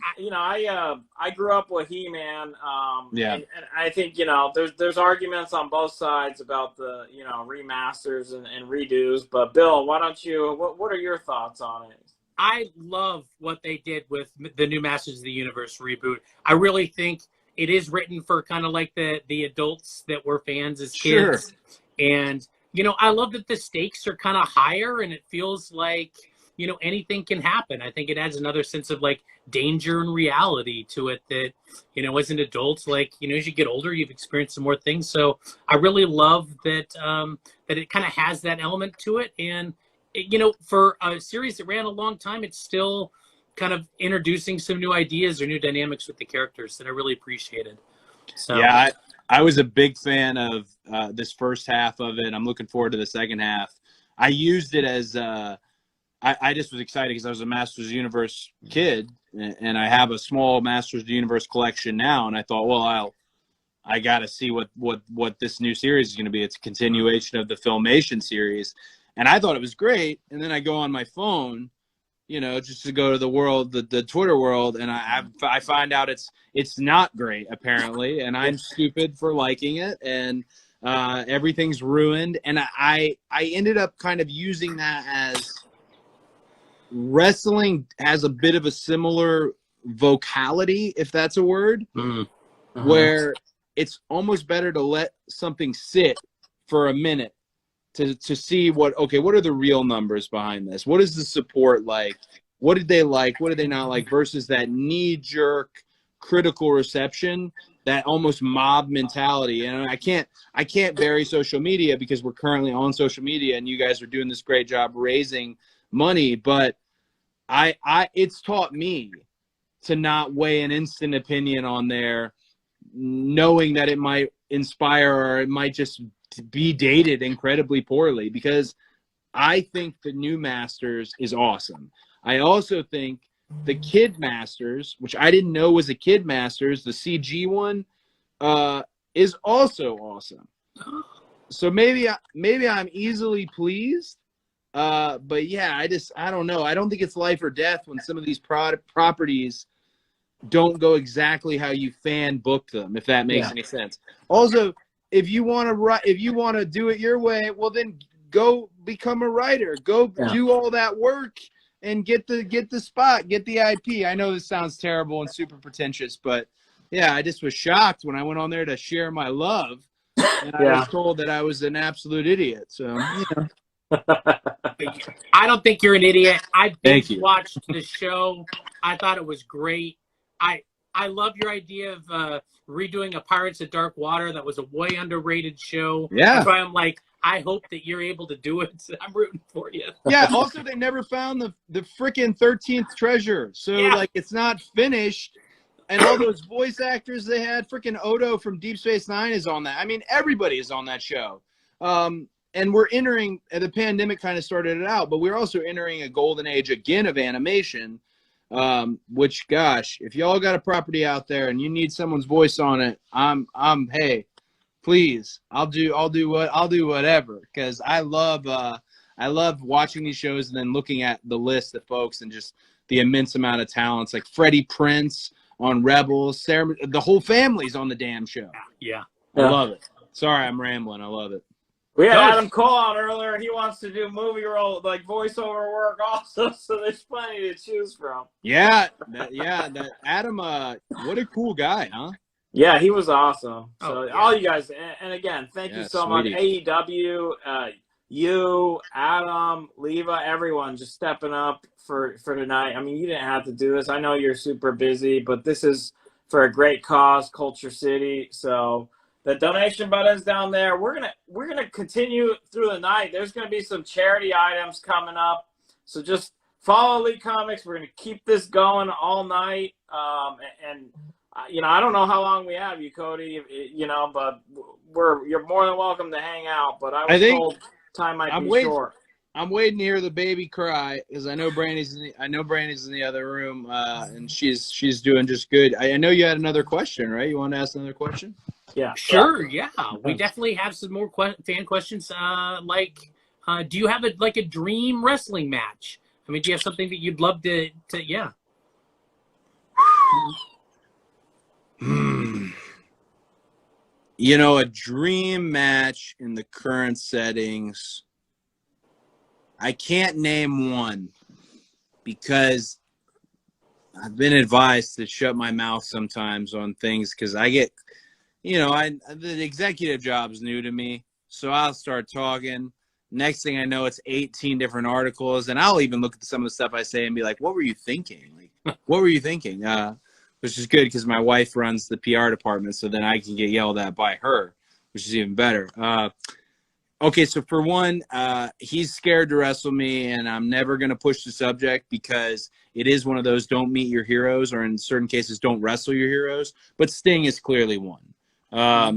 grew up with He-Man. And I think there's arguments on both sides about the remasters and redos. But Bill, why don't you? What are your thoughts on it? I love what they did with the new Masters of the Universe reboot. I really think it is written for kind of like the adults that were fans as kids. Sure. And, I love that the stakes are kind of higher, and it feels like, anything can happen. I think it adds another sense of like danger and reality to it that, as an adult, like, as you get older, you've experienced some more things. So I really love that, that it kind of has that element to it. And, for a series that ran a long time, it's still kind of introducing some new ideas or new dynamics with the characters that I really appreciated. So yeah, I was a big fan of this first half of it. I'm looking forward to the second half. I used it as I just was excited because I was a Masters of the Universe kid, and I have a small Masters of the Universe collection now. And I thought, well, I got to see what this new series is going to be. It's a continuation of the Filmation series, and I thought it was great. And then I go on my phone, just to go to the world, the Twitter world, and I find out it's not great apparently, and I'm stupid for liking it, and everything's ruined. And I ended up kind of using that as wrestling has a bit of a similar vocality, if that's a word, where it's almost better to let something sit for a minute to see what are the real numbers behind this? What is the support like? What did they like? What did they not like? Versus that knee-jerk critical reception, that almost mob mentality. And I can't bury social media because we're currently on social media and you guys are doing this great job raising money, but it's taught me to not weigh an instant opinion on there, knowing that it might inspire or it might just be dated incredibly poorly, because I think the new Masters is awesome. I also think the Kid Masters, which I didn't know was a Kid Masters, the CG one, is also awesome. So maybe I'm easily pleased. But yeah, I don't know. I don't think it's life or death when some of these properties don't go exactly how you fan book them, if that makes any sense. Also, if you want to do it your way, well then go become a writer. Go do all that work and get the spot, get the IP. I know this sounds terrible and super pretentious, but yeah, I just was shocked when I went on there to share my love, and I was told that I was an absolute idiot. So I don't think you're an idiot. I watched the show. I thought it was great. I love your idea of redoing a Pirates of Dark Water. That was a way underrated show. Yeah. That's why I'm like, I hope that you're able to do it. I'm rooting for you. Yeah. Also, they never found the freaking 13th treasure, so Yeah. like it's not finished. And all those voice actors they had, freaking Odo from Deep Space Nine is on that. I mean, everybody is on that show. And we're entering, the pandemic kind of started it out, but we're also entering a golden age again of animation. Which, gosh, if y'all got a property out there and you need someone's voice on it, hey, please, I'll do whatever, because I love watching these shows and then looking at the list of folks and just the immense amount of talents, like Freddie Prinze on Rebels. Sarah, the whole family's on the damn show. Yeah. I love it. Sorry, I'm rambling. I love it. We had No. Adam Cole on earlier. He wants to do movie role, like voiceover work also, so there's plenty to choose from. Yeah, that Adam, what a cool guy, huh? Yeah, he was awesome. So Oh, yeah. all you guys, and again, thank you Yeah, so much. sweetie. AEW, you, Adam, Leva, everyone just stepping up for tonight. I mean, you didn't have to do this. I know you're super busy, but this is for a great cause, Culture City. So the donation button's down there. We're gonna continue through the night. There's gonna be some charity items coming up. So just follow Elite Comics. We're gonna keep this going all night. I don't know how long we have you, Cody. But you're more than welcome to hang out. But I was told time might be short. I'm waiting to hear the baby cry because I know Brandy's in the other room, and she's doing just good. I know you had another question, right? You want to ask another question? Yeah. Sure. Yeah. We definitely have some more fan questions. Do you have a dream wrestling match? I mean, do you have something that you'd love to yeah. A dream match in the current settings. I can't name one because I've been advised to shut my mouth sometimes on things because I get, the executive job's new to me. So I'll start talking. Next thing I know, it's 18 different articles. And I'll even look at some of the stuff I say and be like, what were you thinking? What were you thinking? Which is good because my wife runs the PR department. So then I can get yelled at by her, which is even better. Okay, so for one, he's scared to wrestle me, and I'm never going to push the subject because it is one of those don't meet your heroes, or in certain cases, don't wrestle your heroes. But Sting is clearly one. But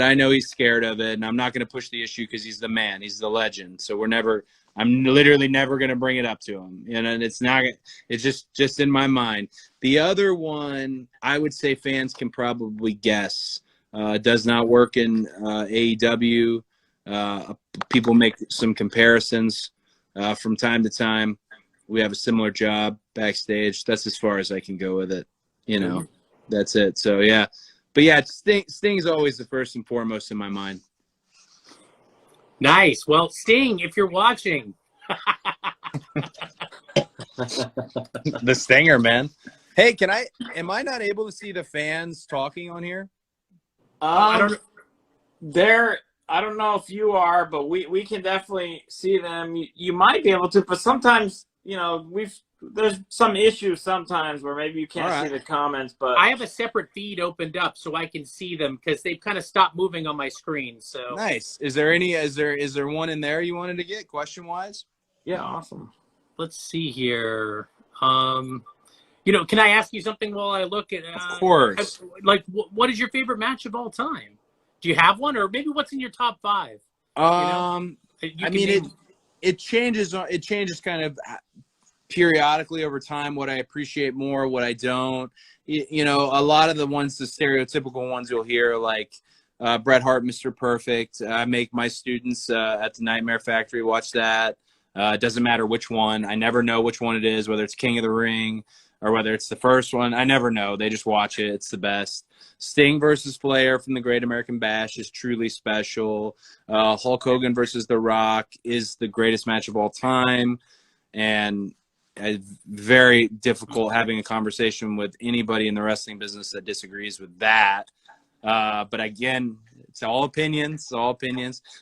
I know he's scared of it, and I'm not going to push the issue because he's the man, he's the legend. So I'm literally never going to bring it up to him, and it's just in my mind. The other one, I would say fans can probably guess. Does not work in AEW. People make some comparisons from time to time. We have a similar job backstage. That's as far as I can go with it. That's it. So, yeah. But, yeah, Sting's always the first and foremost in my mind. Nice. Well, Sting, if you're watching. The Stinger, man. Hey, am I not able to see the fans talking on here? I don't know if you are, but we can definitely see them. You might be able to, but sometimes, there's some issues sometimes where maybe you can't see the comments, but I have a separate feed opened up so I can see them because they've kind of stopped moving on my screen. So nice. Is there one in there you wanted to get question wise? Yeah, awesome. Let's see here. Can I ask you something while I look at? Of course. What is your favorite match of all time? Do you have one, or maybe what's in your top 5? It changes. It changes kind of periodically over time. What I appreciate more, what I don't. A lot of the ones, the stereotypical ones you'll hear, like Bret Hart, Mr. Perfect. I make my students at the Nightmare Factory watch that. It doesn't matter which one. I never know which one it is, whether it's King of the Ring or whether it's the first one. I never know. They just watch it. It's the best. Sting versus Flair from the Great American Bash is truly special. Hulk Hogan versus The Rock is the greatest match of all time. And very difficult having a conversation with anybody in the wrestling business that disagrees with that. But again, it's all opinions.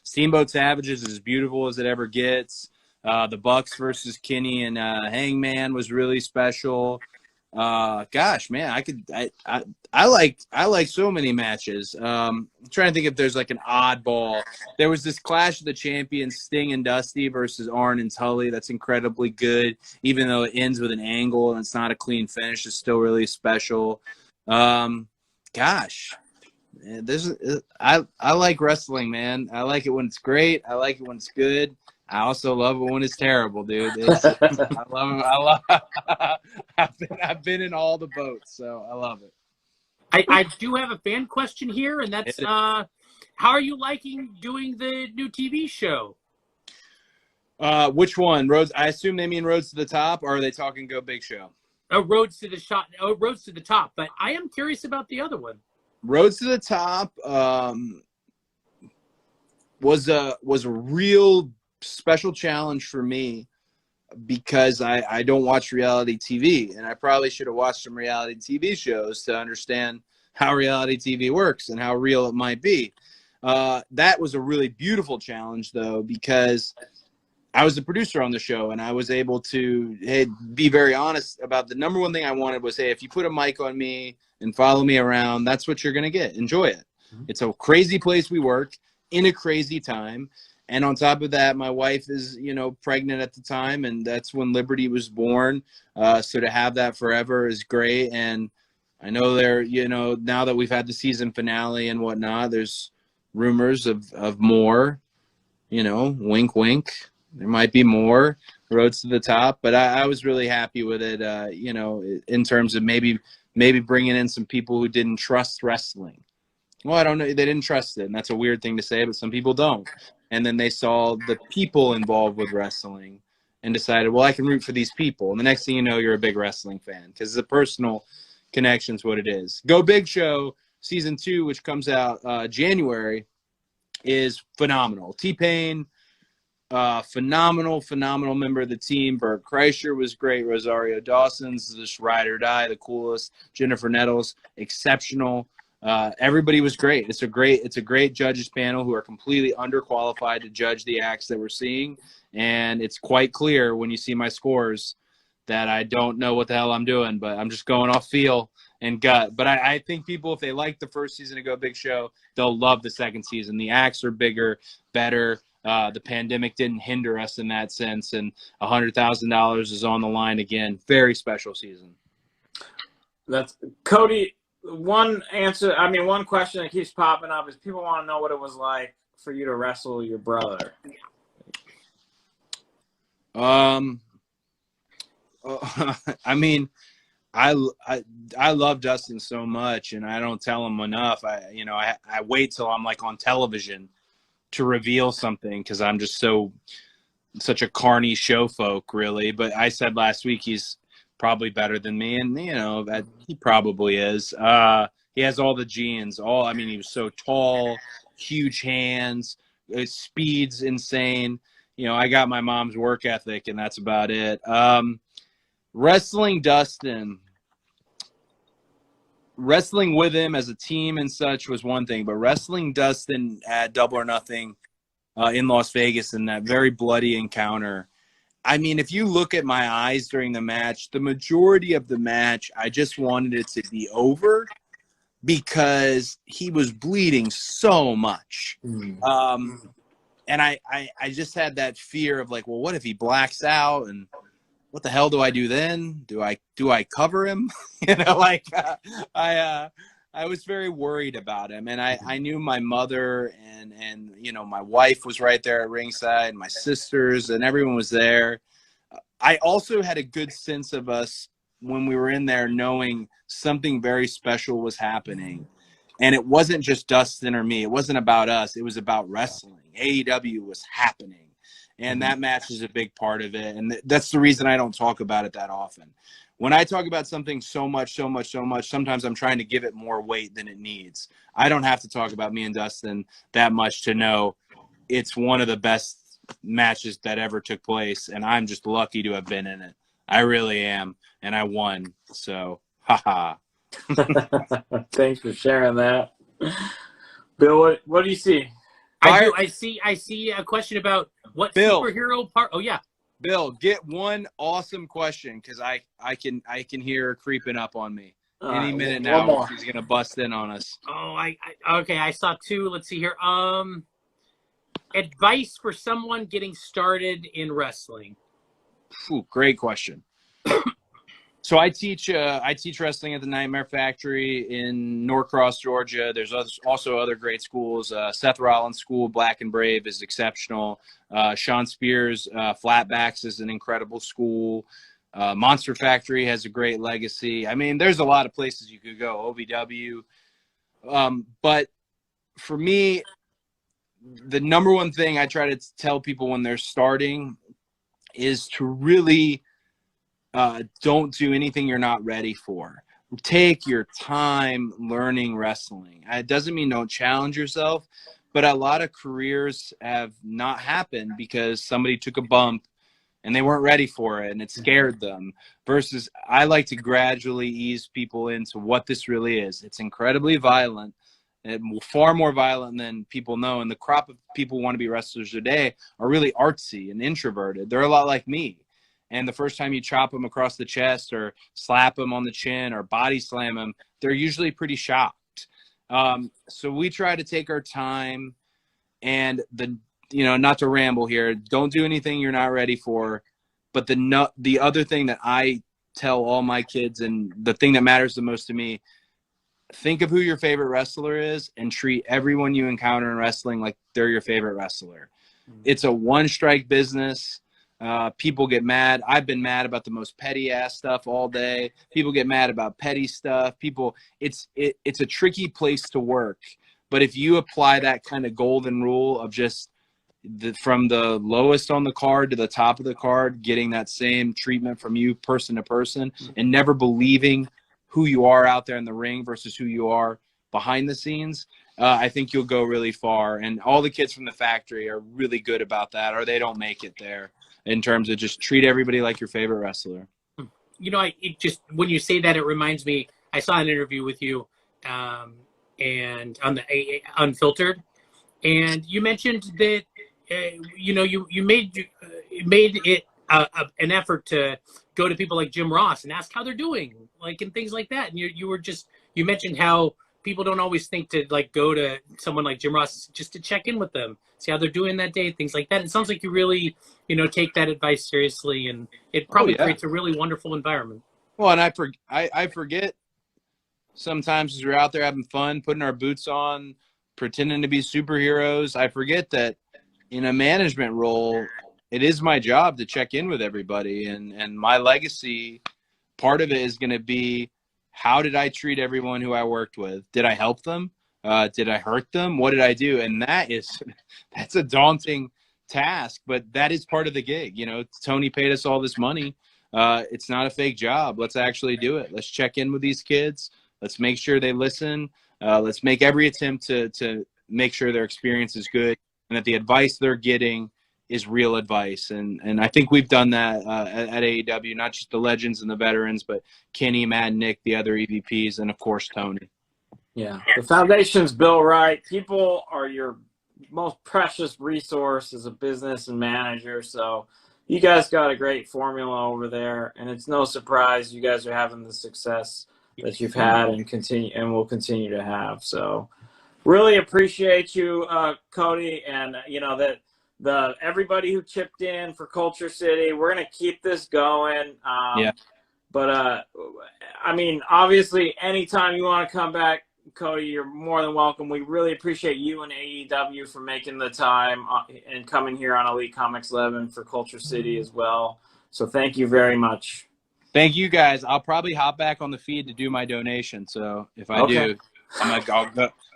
Steamboat Savage is as beautiful as it ever gets. The Bucks versus Kenny and Hangman was really special. Gosh, man, I like so many matches. I'm trying to think if there's like an oddball. There was this Clash of the Champions, Sting and Dusty versus Arn and Tully. That's incredibly good, even though it ends with an angle and it's not a clean finish. It's still really special. Gosh, man, I like wrestling, man. I like it when it's great. I like it when it's good. I also love it when it's terrible, dude. I love I've been in all the boats, so I love it. I do have a fan question here, and that's how are you liking doing the new TV show? Which one? Roads? I assume they mean Roads to the Top, or are they talking Go Big Show? Roads to the Top, but I am curious about the other one. Roads to the Top was a real special challenge for me because I don't watch reality TV, and I probably should have watched some reality TV shows to understand how reality TV works and how real it might be. That was a really beautiful challenge, though, because I was a producer on the show, and I was able to be very honest about the number one thing I wanted was, hey, if you put a mic on me and follow me around, that's what you're going to get. Enjoy it. Mm-hmm. It's a crazy place we work in a crazy time. And on top of that, my wife is, pregnant at the time, and that's when Liberty was born. So to have that forever is great. And I know now that we've had the season finale and whatnot, there's rumors of more, wink, wink. There might be more Roads to the Top, but I was really happy with it, in terms of maybe bringing in some people who didn't trust wrestling. Well, I don't know. They didn't trust it, and that's a weird thing to say, but some people don't. And then they saw the people involved with wrestling and decided, well, I can root for these people. And the next thing you know, you're a big wrestling fan because the personal connection's what it is. Go Big Show Season 2, which comes out January, is phenomenal. T-Pain, phenomenal member of the team. Bert Kreischer was great. Rosario Dawson's just ride or die, the coolest. Jennifer Nettles, exceptional. Everybody was great. It's a great judges panel who are completely underqualified to judge the acts that we're seeing. And it's quite clear when you see my scores that I don't know what the hell I'm doing, but I'm just going off feel and gut. But I think people, if they like the first season of Go Big Show, they'll love the second season. The acts are bigger, better. The pandemic didn't hinder us in that sense. And $100,000 is on the line again. Very special season. That's Cody. One question that keeps popping up is people want to know what it was like for you to wrestle your brother. I love Dustin so much, and I don't tell him enough. I wait till I'm like on television to reveal something because I'm just such a carny show folk, really. But I said last week he's probably better than me, and that he probably is. He has all the genes. He was so tall, huge hands, his speed's insane. I got my mom's work ethic, and that's about it. Wrestling Dustin, wrestling with him as a team and such was one thing, but wrestling Dustin at Double or Nothing in Las Vegas in that very bloody encounter. If you look at my eyes during the match, the majority of the match, I just wanted it to be over because he was bleeding so much. And I just had that fear of like, well, what if he blacks out and what the hell do I do then? Do I cover him? I was very worried about him, and I knew my mother and my wife was right there at ringside, my sisters, and everyone was there. I also had a good sense of us when we were in there knowing something very special was happening. And it wasn't just Dustin or me. It wasn't about us. It was about wrestling. AEW was happening. And that match is a big part of it. And that's the reason I don't talk about it that often. When I talk about something so much, sometimes I'm trying to give it more weight than it needs. I don't have to talk about me and Dustin that much to know it's one of the best matches that ever took place. And I'm just lucky to have been in it. I really am. And I won. So, haha. Thanks for sharing that. Bill, what do you see? I see a question about what Bill. superhero part. Oh, yeah. Bill, get one awesome question because I can hear her creeping up on me any minute one now. more. She's gonna bust in on us. Oh, okay. I saw two. Let's see here. Advice for someone getting started in wrestling. Ooh, great question. So I teach wrestling at the Nightmare Factory in Norcross, Georgia. There's also other great schools. Seth Rollins School, Black and Brave, is exceptional. Sean Spears Flatbacks is an incredible school. Monster Factory has a great legacy. I mean, there's a lot of places you could go. OVW, but for me, the number one thing I try to tell people when they're starting is to really don't do anything you're not ready for. Take your time learning wrestling. It doesn't mean don't challenge yourself, but a lot of careers have not happened because somebody took a bump and they weren't ready for it and it scared them. Versus I like to gradually ease people into what this really is. It's incredibly violent, and far more violent than people know. And the crop of people who want to be wrestlers today are really artsy and introverted. They're a lot like me. And the first time you chop them across the chest or slap them on the chin or body slam them, they're usually pretty shocked. So we try to take our time and not to ramble here, don't do anything you're not ready for. But the other thing that I tell all my kids, and the thing that matters the most to me, think of who your favorite wrestler is and treat everyone you encounter in wrestling like they're your favorite wrestler. It's a one-strike business. People get mad. I've been mad about the most petty ass stuff all day. People get mad about petty stuff. It's a tricky place to work. But if you apply that kind of golden rule of just from the lowest on the card to the top of the card, getting that same treatment from you person to person, and never believing who you are out there in the ring versus who you are behind the scenes, I think you'll go really far. And all the kids from the factory are really good about that, or they don't make it there, in terms of just treat everybody like your favorite wrestler. When you say that, it reminds me, I saw an interview with you and on the Unfiltered, and you mentioned that you made it an effort to go to people like Jim Ross and ask how they're doing, and things like that. And you mentioned how people don't always think to go to someone like Jim Ross just to check in with them, see how they're doing that day, things like that. It sounds like you really, take that advice seriously, and it probably creates a really wonderful environment. Well, and I forget sometimes as we're out there having fun, putting our boots on, pretending to be superheroes, I forget that in a management role, it is my job to check in with everybody. And my legacy, part of it is going to be, how did I treat everyone who I worked with? Did I help them? Did I hurt them? What did I do? And that's a daunting task, but that is part of the gig. Tony paid us all this money. It's not a fake job. Let's actually do it. Let's check in with these kids. Let's make sure they listen. Let's make every attempt to make sure their experience is good and that the advice they're getting is real advice. And I think we've done that at AEW, not just the legends and the veterans, but Kenny, Matt, Nick, the other EVPs, and of course, Tony. Yeah. The foundation's built right. People are your most precious resource as a business and manager. So you guys got a great formula over there, and it's no surprise you guys are having the success that you've had and will continue to have. So really appreciate you, Cody, and that everybody who chipped in for Culture City. We're going to keep this going. But obviously, anytime you want to come back, Cody, you're more than welcome. We really appreciate you and AEW for making the time and coming here on Elite Comics 11 for Culture City as well. So thank you very much. Thank you, guys. I'll probably hop back on the feed to do my donation. So if I do,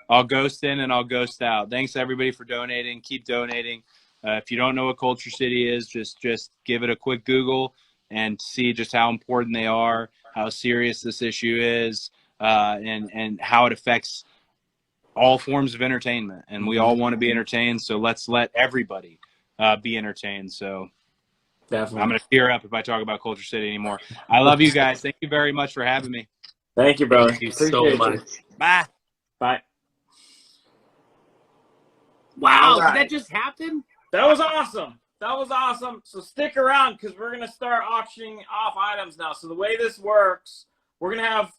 I'll ghost in and I'll ghost out. Thanks, everybody, for donating. Keep donating. If you don't know what Culture City is, just give it a quick Google and see just how important they are, how serious this issue is, and how it affects all forms of entertainment. And we all want to be entertained, so let's let everybody be entertained. So definitely, I'm going to tear up if I talk about Culture City anymore. I love you guys. Thank you very much for having me. Thank you, brother. Thank you so much. Bye. Bye. Wow, All right. Did that just happen? That was awesome. that was awesome. So stick around because we're going to start auctioning off items now. So the way this works, we're going to have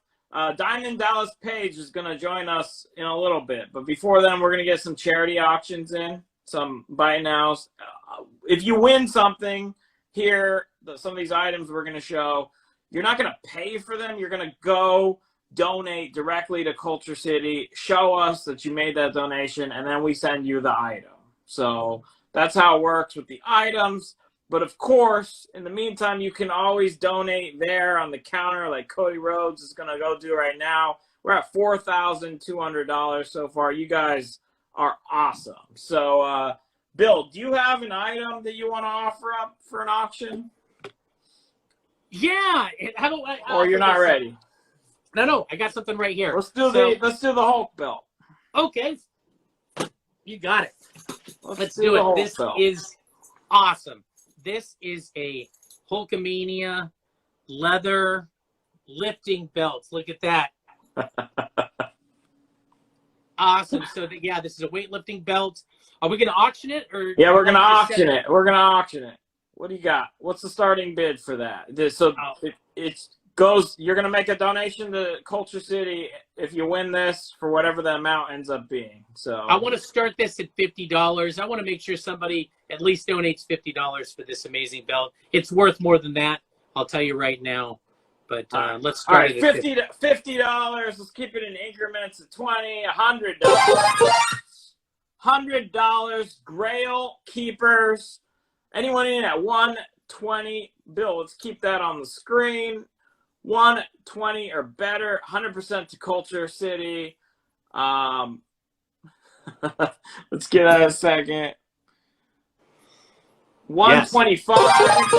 Diamond Dallas Page is going to join us in a little bit. But before then, we're going to get some charity auctions in, some buy nows. If you win something here, some of these items we're going to show, you're not going to pay for them. You're going to go donate directly to Culture City, show us that you made that donation, and then we send you the item. So that's how it works with the items. But of course, in the meantime, you can always donate there on the counter like Cody Rhodes is going to go do right now. We're at $4,200 so far. You guys are awesome. So, Bill, do you have an item that you want to offer up for an auction? Yeah. How do Or you're not ready? No, I got something right here. Let's do the Hulk belt. Okay. You got it. Let's do the it. Hulk This belt. is awesome. This is a Hulkamania leather lifting belt. Look at that. Awesome. So, yeah, this is a weightlifting belt. Are we going to auction it? Or Yeah, we're going to auction it. We're going to auction it. What do you got? What's the starting bid for that? You're going to make a donation to Culture City if you win this for whatever the amount ends up being. So I want to start this at $50. I want to make sure somebody at least donates $50 for this amazing belt. It's worth more than that, I'll tell you right now. But let's start all right, it at $50. Let's keep it in increments of $20, $100. $100. Grail Keepers. Anyone in at 120? Bill, let's keep that on the screen. 120 or better, 100% to Culture City. Let's get that a second. 125, yes.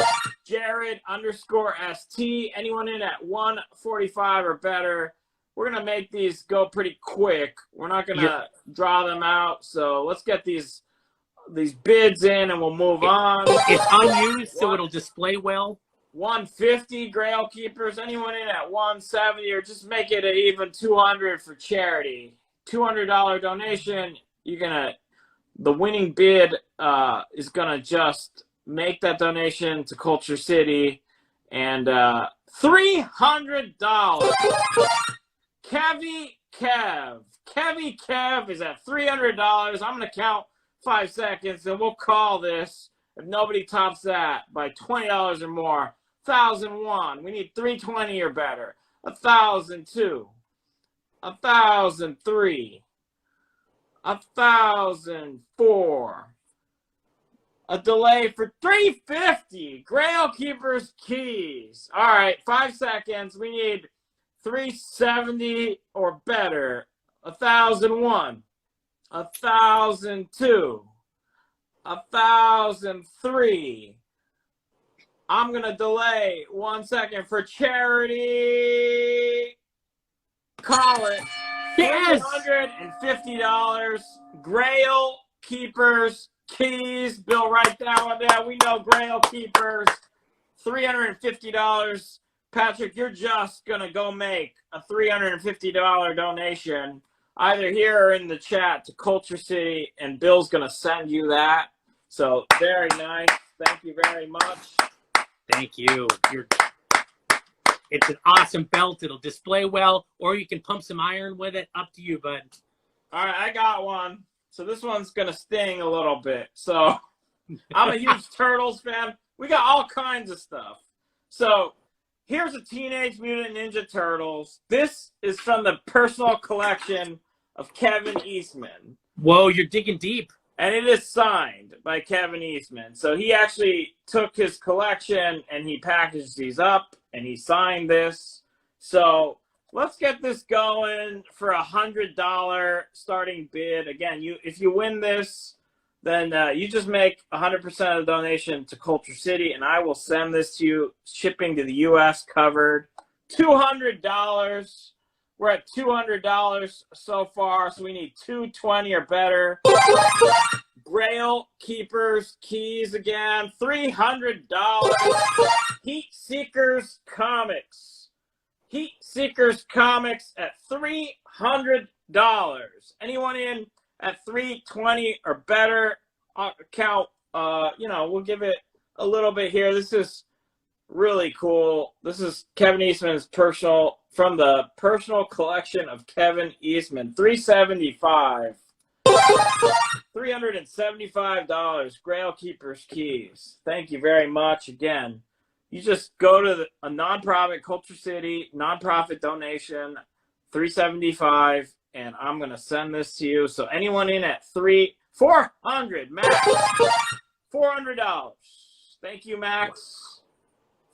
Jared _ST. Anyone in at 145 or better? We're going to make these go pretty quick. We're not going to draw them out. So let's get these bids in and we'll move on. It's unused, so it'll display well. 150 Grail Keepers. Anyone in at 170 or just make it an even 200 for charity. $200 donation. The winning bid is gonna just make that donation to Culture City, and $300. Kevy Kev is at $300. I'm gonna count 5 seconds and we'll call this if nobody tops that by $20 or more. 1,001. We need 320 or better. 1,002. 1,003. 1,004. A delay for 350. Grail Keepers keys. All right, 5 seconds. We need 370 or better. 1,001. 1,002. 1,003. I'm going to delay 1 second for charity. Call it. Yes! $150. Grail Keepers keys. Bill, write that one down. We know Grail Keepers. $350. Patrick, you're just going to go make a $350 donation either here or in the chat to Culture City, and Bill's going to send you that. So very nice. Thank you very much. Thank you. It's an awesome belt. It'll display well, or you can pump some iron with it. Up to you, bud. All right, I got one. So this one's going to sting a little bit. So I'm a huge Turtles fan. We got all kinds of stuff. So here's a Teenage Mutant Ninja Turtles. This is from the personal collection of Kevin Eastman. Whoa, you're digging deep. And it is signed by Kevin Eastman. So he actually took his collection and he packaged these up and he signed this. So let's get this going for $100 starting bid. Again, if you win this, then you just make 100% of the donation to Culture City, and I will send this to you, shipping to the U.S. covered. $200. We're at $200 so far, so we need 220 or better. Grail Keepers keys again, $300. Heat Seekers Comics. Heat Seekers Comics at $300. Anyone in at 320 or better, count we'll give it a little bit here. This is really cool. This is Kevin Eastman's from the personal collection of Kevin Eastman. $375. Grail Keepers Keys. Thank you very much again. You just go to a nonprofit, Culture City, nonprofit donation, $375, and I'm going to send this to you. So anyone in at $400, Max, $400. Thank you, Max.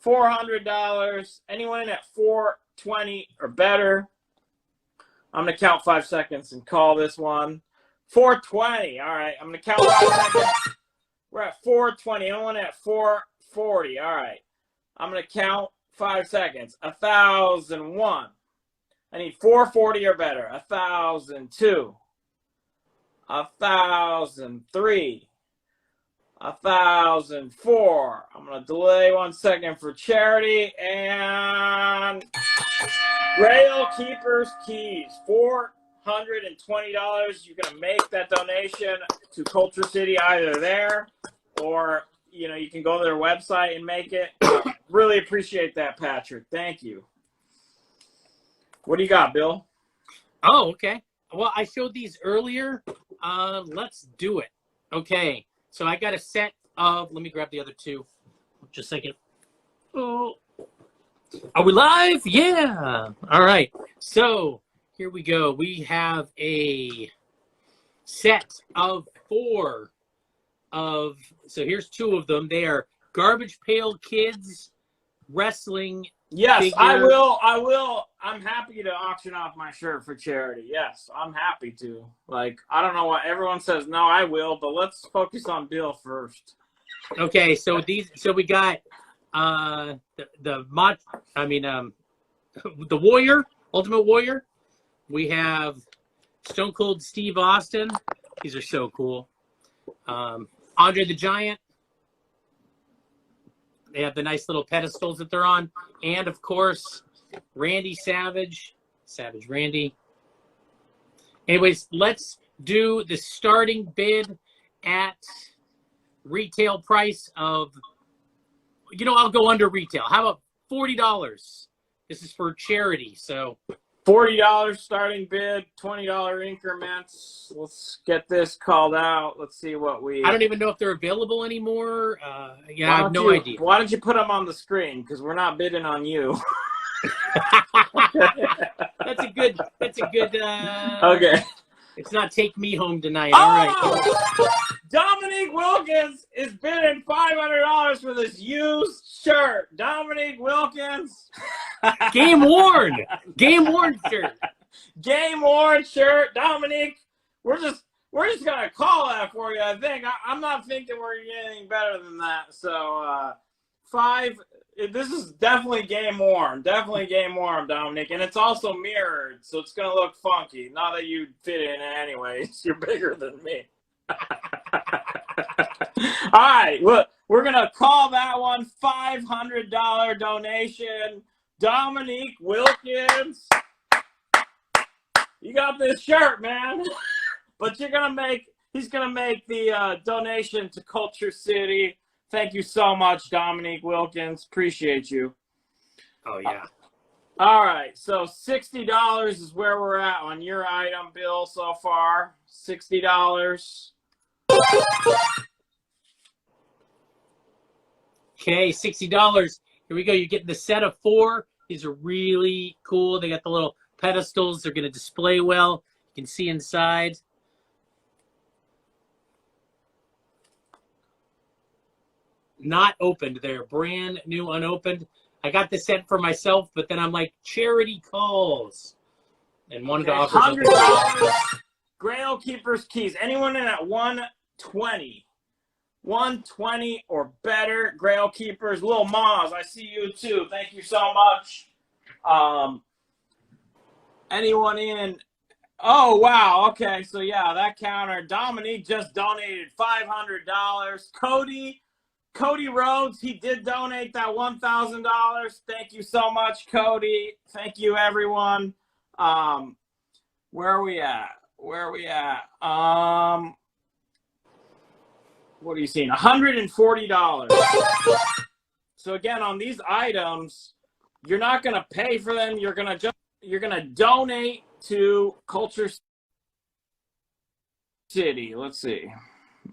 $400. Anyone in at $420 or better, I'm going to count 5 seconds and call this one. $420. All right, I'm going to count 5 seconds. We're at $420. Anyone at $440. All right. I'm going to count 5 seconds. 1,001. I need $440 or better. 1,002. 1,003. 1,004. I'm going to delay 1 second for charity. And Grail Keepers Keys. $420. You're going to make that donation to Culture City either there or you can go to their website and make it. Really appreciate that, Patrick. Thank you. What do you got, Bill? Oh, okay. Well, I showed these earlier. Let's do it. Okay. So I got a set of, let me grab the other two. Just a second. Oh. Are we live? Yeah. All right. So here we go. We have a set of 4 so here's 2 of them. They are Garbage Pail Kids wrestling. Yes, figure. I will. I'm happy to auction off my shirt for charity. Yes, I'm happy to. I don't know what everyone says. No, I will, but let's focus on Bill first. Okay, so we got the Warrior, Ultimate Warrior. We have Stone Cold Steve Austin. These are so cool. Andre the Giant. They have the nice little pedestals that they're on. And, of course, Randy Savage. Savage Randy. Anyways, let's do the starting bid at retail price of, I'll go under retail. How about $40? This is for charity, so. $40 starting bid, $20 increments. Let's get this called out. Let's see what we. I don't even know if they're available anymore. I have no idea. Why don't you put them on the screen? Because we're not bidding on you. That's a good. Okay. It's not Take Me Home Tonight. All right. Dominique Wilkins is bidding $500 for this used shirt. Dominique Wilkins. Game worn shirt. Game worn shirt. Dominique, we're just gonna call that for you. I think I'm not thinking we're getting better than that. So 5. This is definitely game worn. Definitely game worn, Dominic. And it's also mirrored, so it's going to look funky. Not that you fit in it anyways. You're bigger than me. All right. Look, we're going to call that one $500 donation. Dominique Wilkins. You got this shirt, man. But he's going to make the donation to Culture City. Thank you so much, Dominique Wilkins. Appreciate you. Oh, yeah. All right. So $60 is where we're at on your item, Bill, so far. $60. Okay, $60. Here we go. You're getting the set of 4. These are really cool. They got the little pedestals. They're going to display well. You can see inside. Not opened. They're brand new, unopened. I got this set for myself, but then I'm like, charity calls. And wanted to offer $100. Grail Keepers Keys. Anyone in at 120? 120 or better. Grail Keepers. Lil Maz, I see you too. Thank you so much. Anyone in? Oh, wow. Okay, so yeah, that counter. Dominique just donated $500. Cody Rhodes, he did donate that $1,000. Thank you so much, Cody. Thank you, everyone. Where are we at? what are you seeing? $140. So again, on these items, you're not going to pay for them. You're going to donate to Culture City. Let's see.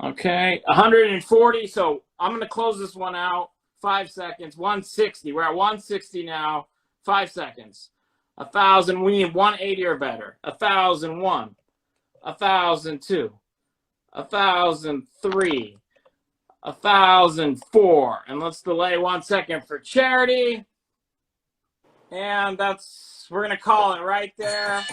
Okay, 140. So I'm going to close this one out. 5 seconds. 160. We're at 160 now. 5 seconds. 1,000. We need 180 or better. 1,001. 1,002. 1,003. 1,004. And let's delay 1 second for charity. And we're going to call it right there.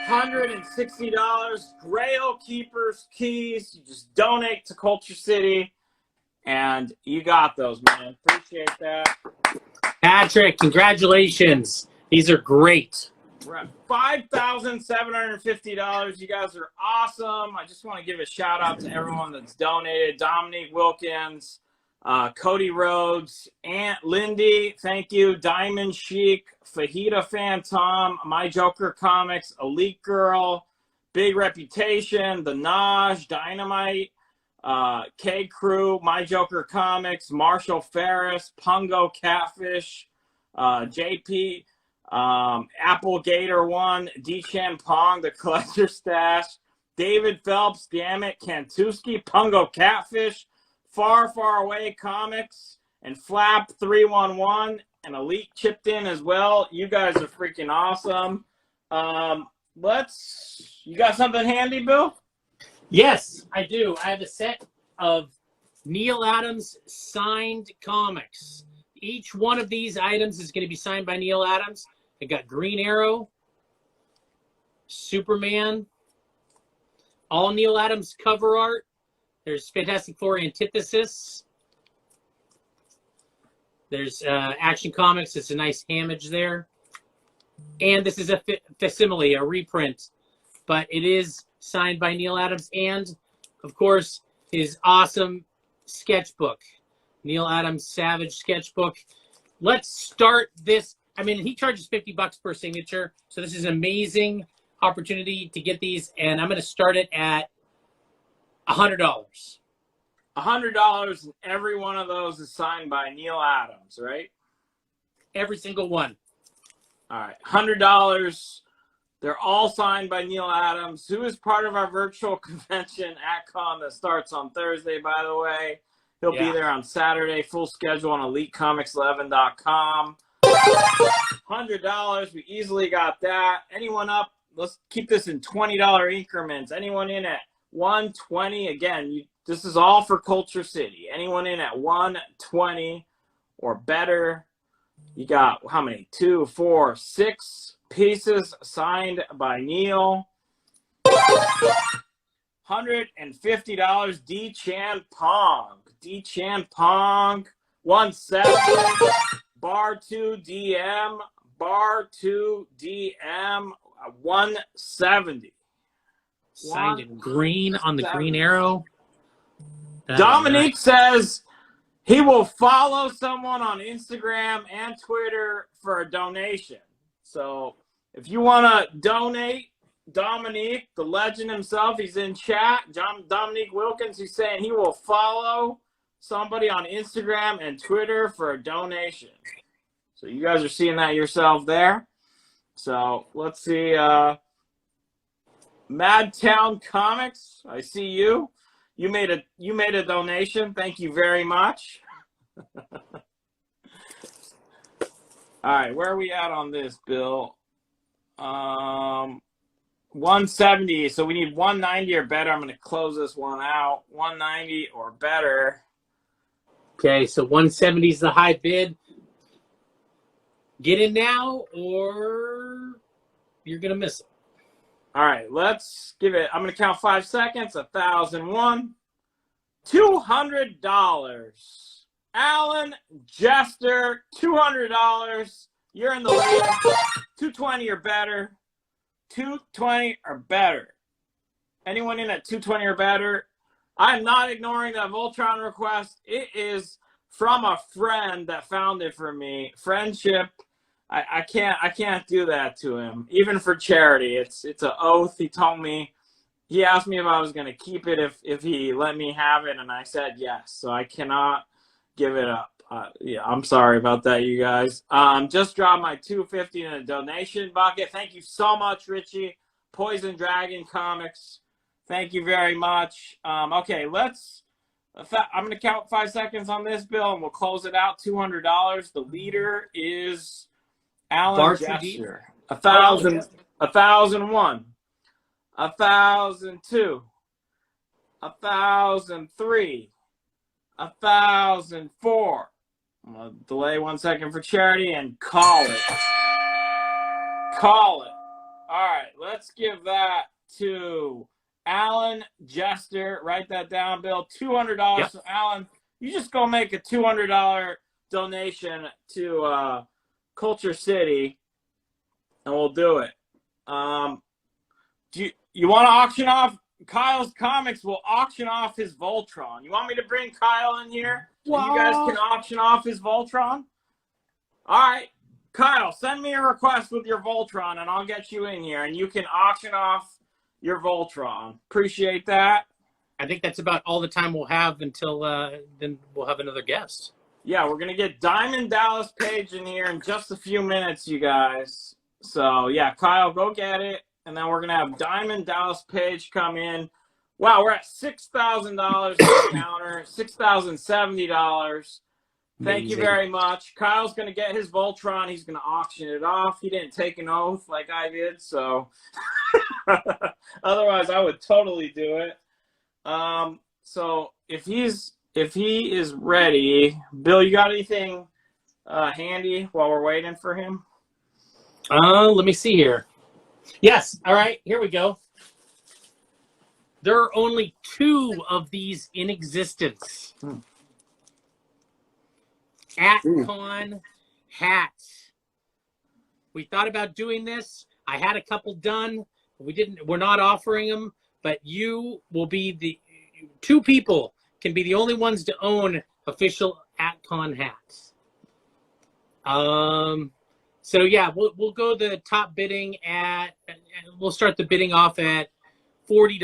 $160. Grail Keepers keys. You just donate to Culture City. And you got those, man. Appreciate that. Patrick, congratulations. These are great. We're at $5,750. You guys are awesome. I just want to give a shout out to everyone that's donated. Dominique Wilkins, Cody Rhodes, Aunt Lindy, thank you. Diamond Chic, Fajita Phantom, My Joker Comics, Elite Girl, Big Reputation, The Naj, Dynamite, K Crew, My Joker Comics, Marshall Ferris, Pungo Catfish, JP, Apple Gator One, D-Chan Pong, The Collector Stash, David Phelps, Dammit, Kantuski, Pungo Catfish, Far Far Away Comics, and Flap 311, and Elite chipped in as well. You guys are freaking awesome. You got something handy, Bill? Yes, I do. I have a set of Neil Adams signed comics. Each one of these items is going to be signed by Neil Adams. I got Green Arrow, Superman, all Neil Adams cover art. There's Fantastic Four Antithesis. There's Action Comics. It's a nice image there. And this is a facsimile, a reprint. But it is signed by Neil Adams. And, of course, his awesome sketchbook. Neil Adams Savage sketchbook. Let's start this. I mean, he charges $50 per signature. So this is an amazing opportunity to get these. And I'm going to start it at $100. $100, and every one of those is signed by Neil Adams, right? Every single one. All right, $100. They're all signed by Neil Adams, who is part of our virtual convention at Con that starts on Thursday, by the way. He'll be there on Saturday. Full schedule on EliteComics11.com. $100. We easily got that. Anyone up? Let's keep this in $20 increments. Anyone in at $120? Again, this is all for Culture City. Anyone in at $120 or better? You got how many? 2, 4, 6 pieces signed by Neil. $150. D-Chan Pong. D-Chan Pong. 170. Bar 2 DM. Bar 2 DM. 170. Signed in green on the Green Arrow. Dominique says he will follow someone on Instagram and Twitter for a donation. So if you want to donate, Dominique, the legend himself, he's in chat. Dominique Wilkins, he's saying he will follow somebody on Instagram and Twitter for a donation. So you guys are seeing that yourself there. So let's see. Madtown Comics, I see you. You made a donation. Thank you very much. All right, where are we at on this, Bill? 170. So we need 190 or better. I'm going to close this one out. 190 or better. Okay, so 170 is the high bid. Get in now, or you're going to miss it. All right, let's give it. I'm going to count 5 seconds. 1,001. $200. Alan Jester, $200. You're in the lead. 220 or better. 220 or better. Anyone in at 220 or better? I'm not ignoring that Voltron request. It is from a friend that found it for me. Friendship. I can't do that to him, even for charity. It's an oath. He told me he asked me if I was going to keep it if he let me have it, and I said yes. So I cannot give it up. Yeah, I'm sorry about that, you guys. Just dropped my $250 in a donation bucket. Thank you so much, Richie. Poison Dragon Comics. Thank you very much. Okay, I'm going to count 5 seconds on this, Bill, and we'll close it out. $200. The leader is Alan Jester. 1,000. 1,001. 1,002. 1,003. 1,004. I'm going to delay 1 second for charity and call it. Call it. All right, let's give that to Alan Jester. Write that down, Bill. $200. Yep. So, Alan, you just go make a $200 donation to Culture City, and we'll do it. Do you want to auction off? Kyle's Comics will auction off his Voltron. You want me to bring Kyle in here? And you guys can auction off his Voltron? All right. Kyle, send me a request with your Voltron, and I'll get you in here, and you can auction off your Voltron. Appreciate that. I think that's about all the time we'll have until then we'll have another guest. Yeah, we're going to get Diamond Dallas Page in here in just a few minutes, you guys. So, yeah, Kyle, go get it. And then we're going to have Diamond Dallas Page come in. Wow, we're at $6,000 on the counter, $6,070. Thank you very much. Kyle's going to get his Voltron. He's going to auction it off. He didn't take an oath like I did, so otherwise I would totally do it. So if he is ready, Bill, you got anything handy while we're waiting for him? Let me see here. Yes. All right. Here we go. There are only 2 of these in existence. AtCon hats. We thought about doing this. I had a couple done. We're not offering them, but you will be the 2 people can be the only ones to own official AtCon hats. So yeah, we'll go the top bidding we'll start the bidding off at $40.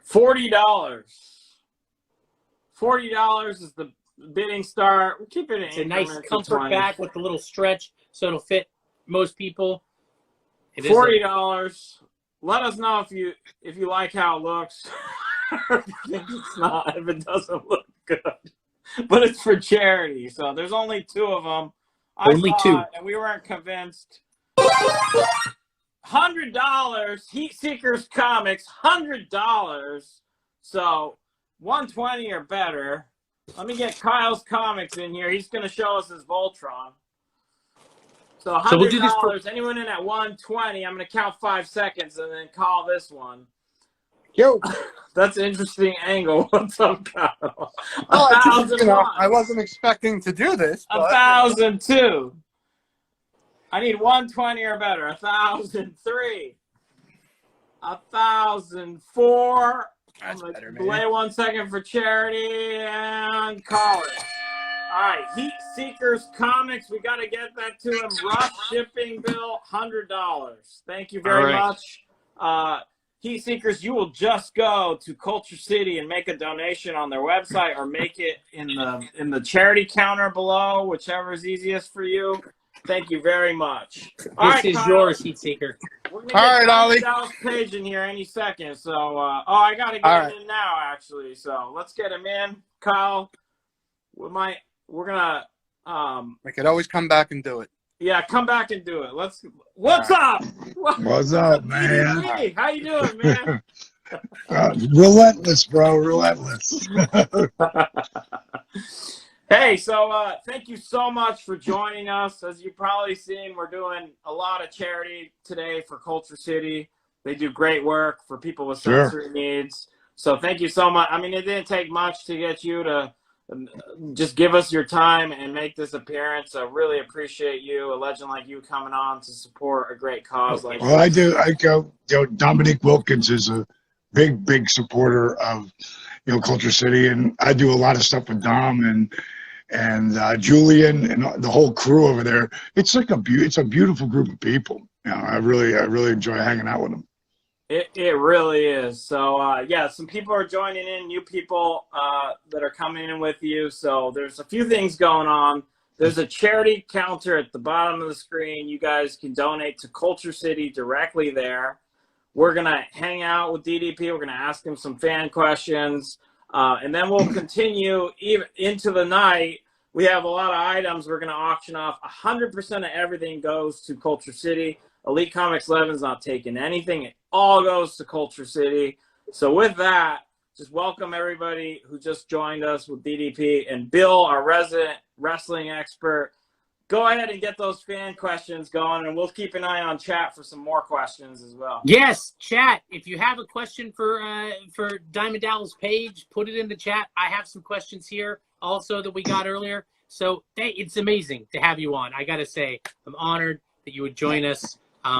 $40. $40 is the bidding start. We'll keep it in. It's a nice comfort back with a little stretch, so it'll fit most people. $40. Let us know if you like how it looks. Or if you think it's not, if it doesn't look good. But it's for charity, so there's only 2 of them. Only 2. And we weren't convinced. $100. Heat Seekers Comics. $100. So $120 or better. Let me get Kyle's Comics in here. He's going to show us his Voltron. So $100. We'll do this for anyone in at $120. I'm going to count 5 seconds and then call this one. Yo. That's an interesting angle. What's up, Kyle? I wasn't expecting to do this. 1,002. I need 120 or better. 1,003. 1,004. That's better, man. Delay 1 second for charity and call it. All right, Heat Seekers Comics. We got to get that to him. Rough shipping bill, $100. Thank you very much. Heat Seekers, you will just go to Culture City and make a donation on their website, or make it in the charity counter below, whichever is easiest for you. Thank you very much. This is Kyle, yours, Heat Seeker. We're gonna get Ollie. Dallas Page in here any second. So, I gotta get him in now, actually. So let's get him in, Kyle. We're gonna. I could always come back and do it. Yeah, come back and do it. What's up? What's up, man? Hey, how you doing, man? Relentless, bro. Relentless. Hey, so thank you so much for joining us. As you've probably seen, we're doing a lot of charity today for Culture City. They do great work for people with sensory needs. So thank you so much. I mean, it didn't take much to get you to just give us your time and make this appearance. I really appreciate you, a legend like you, coming on to support a great cause like well, I do. Dominique Wilkins is a big supporter of, Culture City, and I do a lot of stuff with Dom and Julian and the whole crew over there. It's like it's a beautiful group of people. I really enjoy hanging out with them. It really is. So yeah, some people are joining in, new people that are coming in with you. So there's a few things going on. There's a charity counter at the bottom of the screen. You guys can donate to Culture City directly there. We're gonna hang out with DDP. We're gonna ask him some fan questions, and then we'll continue even into the night. We have a lot of items we're gonna auction off. 100% of everything goes to Culture City. Elite Comics 11 is not taking anything. It all goes to Culture City. So with that, just welcome everybody who just joined us with DDP and Bill, our resident wrestling expert. Go ahead and get those fan questions going, and we'll keep an eye on chat for some more questions as well. Yes, chat. If you have a question for Diamond Dallas Page, put it in the chat. I have some questions here also that we got earlier. So hey, it's amazing to have you on. I got to say, I'm honored that you would join us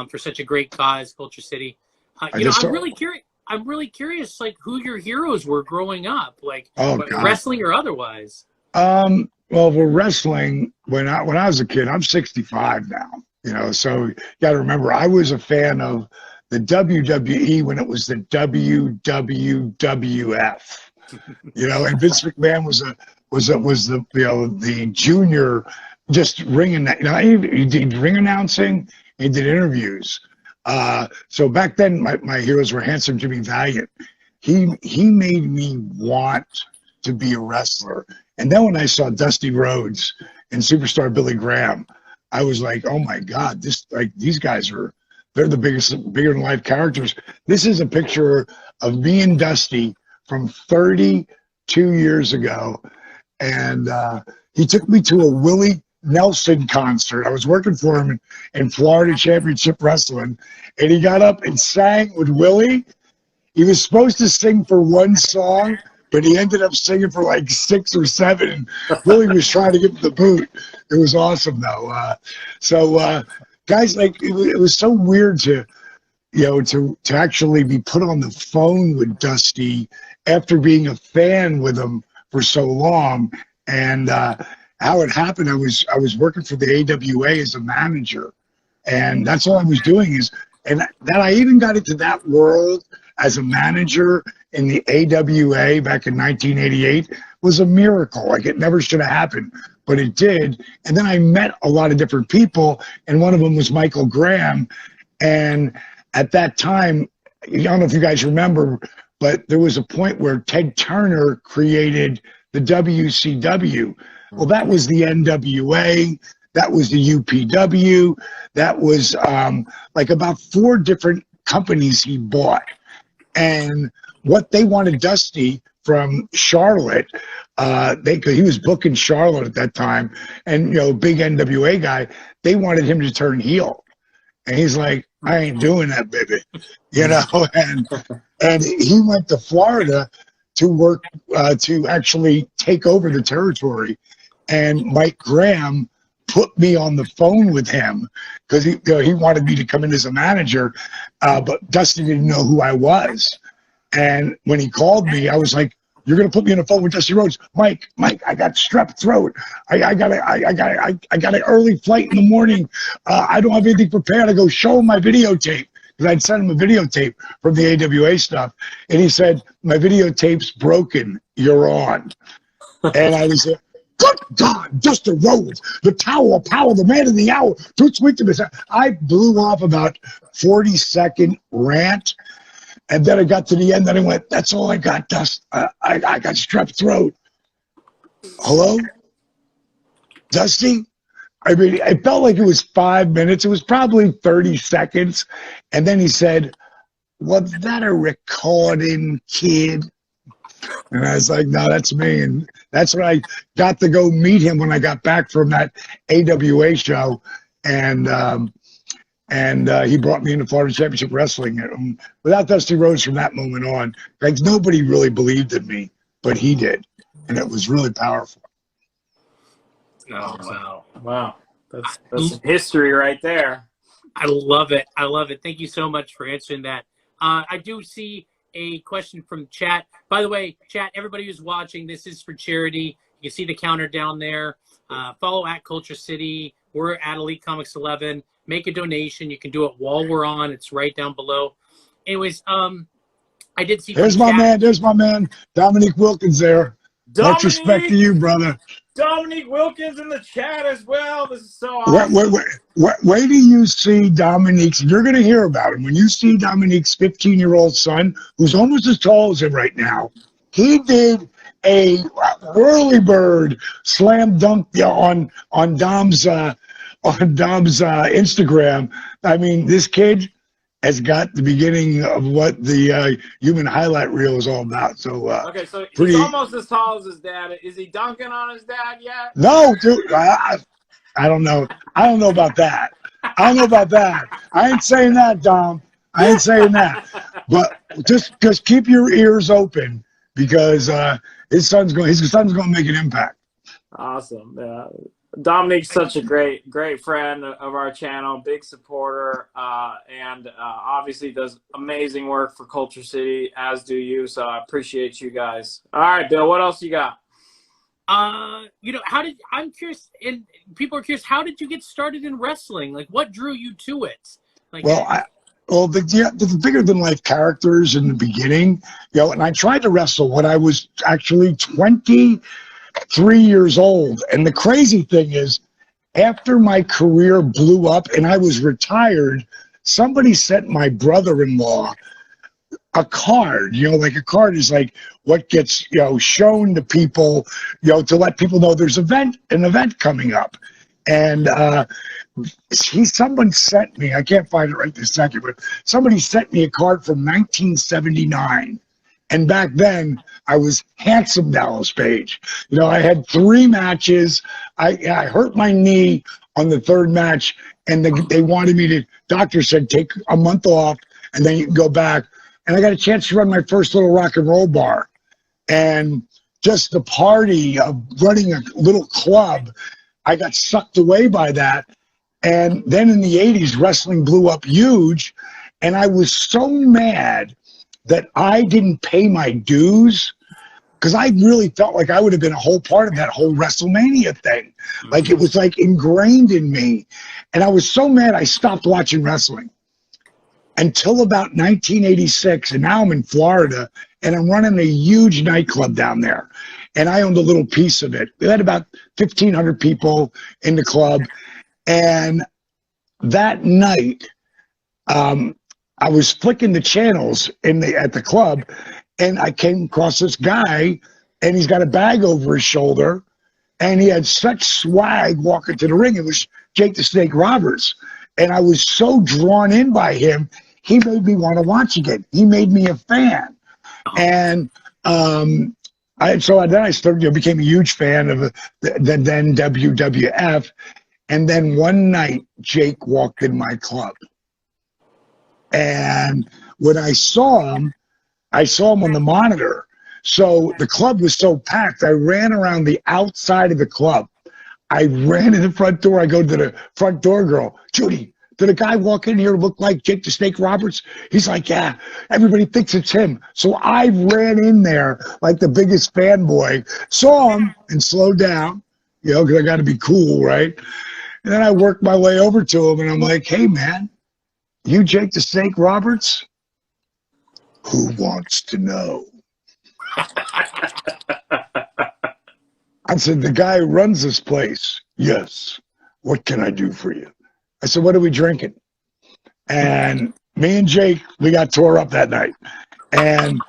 for such a great cause, Culture City. I'm really curious. I'm really curious, like who your heroes were growing up, like wrestling or otherwise. Well, for wrestling, when I was a kid, I'm 65 now, so you got to remember, I was a fan of the WWE when it was the WWWF, and Vince McMahon was the junior, just ringing that. He did ring announcing, he did interviews. So back then, my heroes were Handsome Jimmy Valiant. He made me want to be a wrestler. And then when I saw Dusty Rhodes and Superstar Billy Graham, I was like, oh my God, these guys they're the bigger than life characters. This is a picture of me and Dusty from 32 years ago. And he took me to a Willie Nelson concert. I was working for him in Florida Championship Wrestling, and he got up and sang with Willie. He was supposed to sing for one song, but he ended up singing for like 6 or 7. And Willie was trying to give him the boot. It was awesome, though. Guys, like it was so weird to actually be put on the phone with Dusty after being a fan with him for so long. And how it happened, I was working for the AWA as a manager, and that's all I was doing and that I even got into that world as a manager in the AWA back in 1988 was a miracle. Like it never should have happened, but it did. And then I met a lot of different people, and one of them was Michael Graham. And at that time, I don't know if you guys remember, but there was a point where Ted Turner created the WCW. Well, that was the NWA. That was the UPW. That was like about 4 different companies he bought. And what they wanted Dusty from Charlotte, he was booking Charlotte at that time, and big NWA guy, they wanted him to turn heel. And he's like, I ain't doing that, baby. And he went to Florida to work to actually take over the territory. And Mike Graham put me on the phone with him because he wanted me to come in as a manager, but Dusty didn't know who I was. And when he called me, I was like, "You're gonna put me on the phone with Dusty Rhodes, Mike. I got strep throat. I got an early flight in the morning. I don't have anything prepared." I go, "Show him my videotape." Because I'd sent him a videotape from the AWA stuff, and he said, "My videotape's broken. You're on." And I was like, "Good God, Dusty Rhodes, the Tower of Power, the man of the hour, too sweet to miss." I blew off about 40-second rant, and then I got to the end, and I went, "That's all I got, Dust. I got strep throat." Hello? Dusty? I mean, it felt like it was 5 minutes. It was probably 30 seconds. And then he said, "Was that a recording, kid?" And I was like, "No, that's me." And that's when I got to go meet him when I got back from that AWA show. And he brought me into Florida Championship Wrestling. And without Dusty Rhodes from that moment on, like nobody really believed in me, but he did. And it was really powerful. Oh, wow. Wow. That's history right there. I love it. I love it. Thank you so much for answering that. I do see a question from chat. By the way, chat, everybody who's watching, this is for charity. You can see the counter down there. Follow at Culture City. We're at Elite Comics 11. Make a donation. You can do it while we're on. It's right down below. anyways, I did see. There's my man. There's my man, Dominique Wilkins there. Much respect to you, brother. Dominique Wilkins in the chat as well. This is so awesome. Wait till you see Dominique's. You're going to hear about him. When you see Dominique's 15-year-old son, who's almost as tall as him right now, he did a whirly bird slam dunk on Dom's Instagram. I mean, this kid has got the beginning of what the human highlight reel is all about. So okay, so he's almost as tall as his dad. Is he dunking on his dad yet? No, dude. I don't know. I don't know about that. I don't know about that. I ain't saying that, Dom. I ain't saying that. But just keep your ears open because his son's going to make an impact. Awesome. Yeah. Dominique's such a great friend of our channel, big supporter, and obviously does amazing work for Culture City, as do you. So I appreciate you guys. All right, Bill, what else you got? I'm curious, and people are curious, how did you get started in wrestling? Like, what drew you to it? Like, the bigger than life characters in the beginning, and I tried to wrestle when I was actually 23 years old. And the crazy thing is, after my career blew up and I was retired, somebody sent my brother-in-law a card. Like a card is like what gets shown to people, to let people know there's an event coming up. And someone sent me, I can't find it right this second, but somebody sent me a card from 1979. And back then, I was handsome Dallas Page. I had 3 matches. I hurt my knee on the 3rd match, and they wanted me to, doctor said, take a month off, and then you can go back. And I got a chance to run my first little rock and roll bar. And just the party of running a little club, I got sucked away by that. And then in the 80s, wrestling blew up huge, and I was so mad that I didn't pay my dues, because I really felt like I would have been a whole part of that whole WrestleMania thing. Like it was like ingrained in me. And I was so mad I stopped watching wrestling until about 1986. And now I'm in Florida and I'm running a huge nightclub down there. And I owned a little piece of it. We had about 1,500 people in the club. And that night, I was flicking the channels at the club, and I came across this guy, and he's got a bag over his shoulder, and he had such swag walking to the ring. It was Jake the Snake Roberts, and I was so drawn in by him, he made me want to watch again. He made me a fan, and then I started, became a huge fan of the then WWF, and then one night Jake walked in my club. And when I saw him on the monitor. So the club was so packed, I ran around the outside of the club. I ran in the front door. I go to the front door girl, Judy, did a guy walk in here look like Jake the Snake Roberts? He's like, yeah, everybody thinks it's him. So I ran in there like the biggest fanboy, saw him and slowed down, because I got to be cool, right? And then I worked my way over to him and I'm like, hey, man, you Jake the Snake Roberts? Who wants to know? I said, the guy who runs this place. Yes. What can I do for you? I said, what are we drinking? And me and Jake, we got tore up that night. And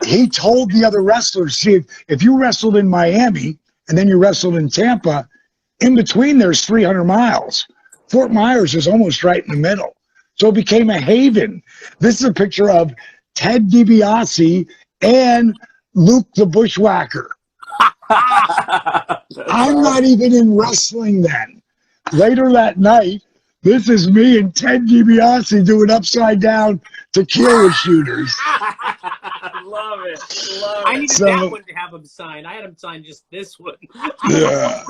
he told the other wrestlers, see, if you wrestled in Miami and then you wrestled in Tampa, in between there's 300 miles. Fort Myers is almost right in the middle. So it became a haven. This is a picture of Ted DiBiase and Luke the Bushwhacker. I'm not even in wrestling then. Later that night, this is me and Ted DiBiase doing upside down tequila shooters. Love it. I needed that one to have him sign. I had him sign just this one. Yeah.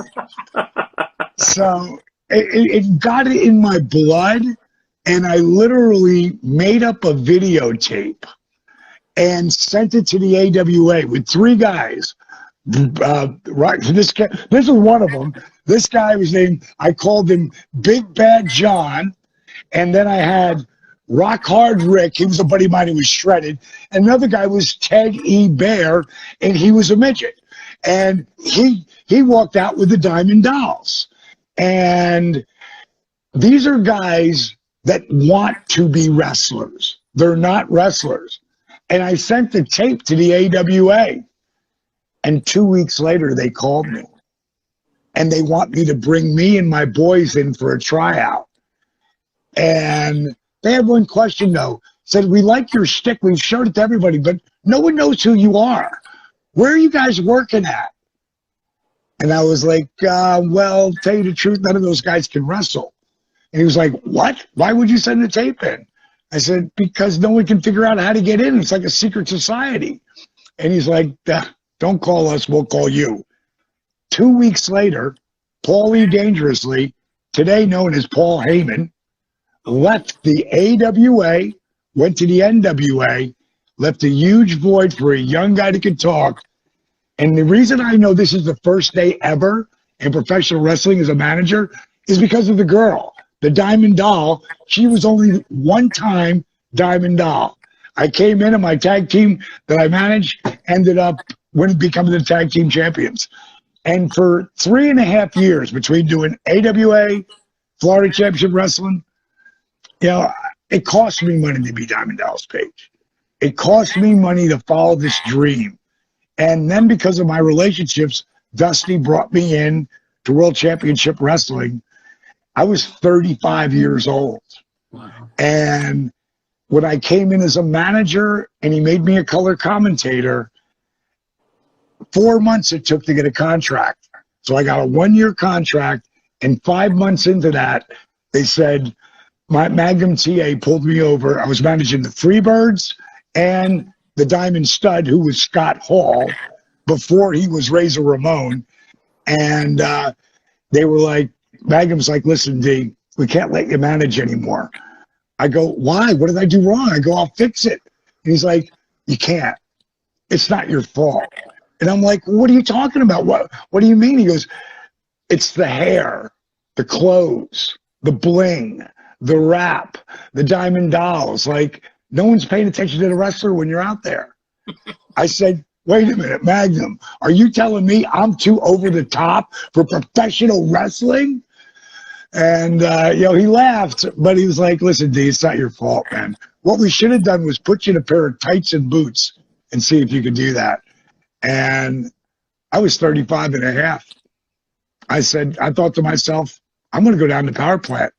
So it got it in my blood, and I literally made up a videotape and sent it to the AWA with 3 guys. Right, this is one of them. This guy was named, I called him Big Bad John, and then I had Rock Hard Rick, he was a buddy of mine who was shredded. And another guy was Ted E. Bear, and he was a midget. And he walked out with the Diamond Dolls. And these are guys that want to be wrestlers. They're not wrestlers. And I sent the tape to the AWA. And 2 weeks later, they called me. And they want me to bring me and my boys in for a tryout. And they had one question, though. Said, we like your shtick. We've showed it to everybody, but no one knows who you are. Where are you guys working at? And I was like, well, tell you the truth, none of those guys can wrestle. And he was like, what? Why would you send the tape in? I said, because no one can figure out how to get in. It's like a secret society. And he's like, don't call us, we'll call you. 2 weeks later, Paulie Dangerously, today known as Paul Heyman, left the AWA, went to the NWA, left a huge void for a young guy that could talk. And the reason I know this is the first day ever in professional wrestling as a manager is because of the girl, the Diamond Doll. She was only one time Diamond Doll. I came in and my tag team that I managed ended up becoming the tag team champions. And for 3.5 years between doing AWA, Florida Championship Wrestling, you know, it cost me money to be Diamond Dallas Page. It cost me money to follow this dream. And then because of my relationships, Dusty brought me in to World Championship Wrestling. I was 35 years old. Wow. And when I came in as a manager and he made me a color commentator, 4 months it took to get a contract. So I got a 1-year contract, and 5 months into that, they said, my Magnum TA pulled me over. I was managing the Freebirds and the Diamond Stud, who was Scott Hall before he was Razor Ramon. And they were like, Magnum's like, listen, D, we can't let you manage anymore. I go, why? What did I do wrong? I go, I'll fix it. And he's like, you can't. It's not your fault. And I'm like, what are you talking about? What do you mean? He goes, it's the hair, the clothes, the bling, the rap, the Diamond Dolls. Like, no one's paying attention to the wrestler when you're out there. I said, wait a minute, Magnum, are you telling me I'm too over the top for professional wrestling? And, you know, he laughed, but he was like, listen, D, it's not your fault, man. What we should have done was put you in a pair of tights and boots and see if you could do that. And I was 35 and a half. I thought to myself, I'm going to go down to power plant.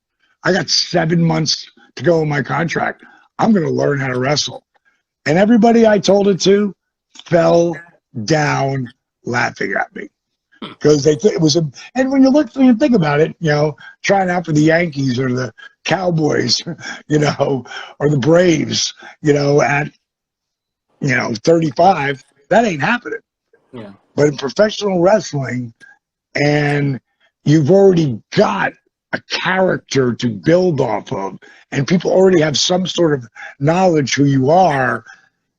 I got 7 months to go in my contract. I'm going to learn how to wrestle. And everybody I told it to fell down laughing at me because they think it was and when you think about it, you know, trying out for the Yankees or the Cowboys, you know, or the Braves, you know, at, you know, 35, that ain't happening. Yeah. But in professional wrestling, and you've already got a character to build off of, and people already have some sort of knowledge who you are,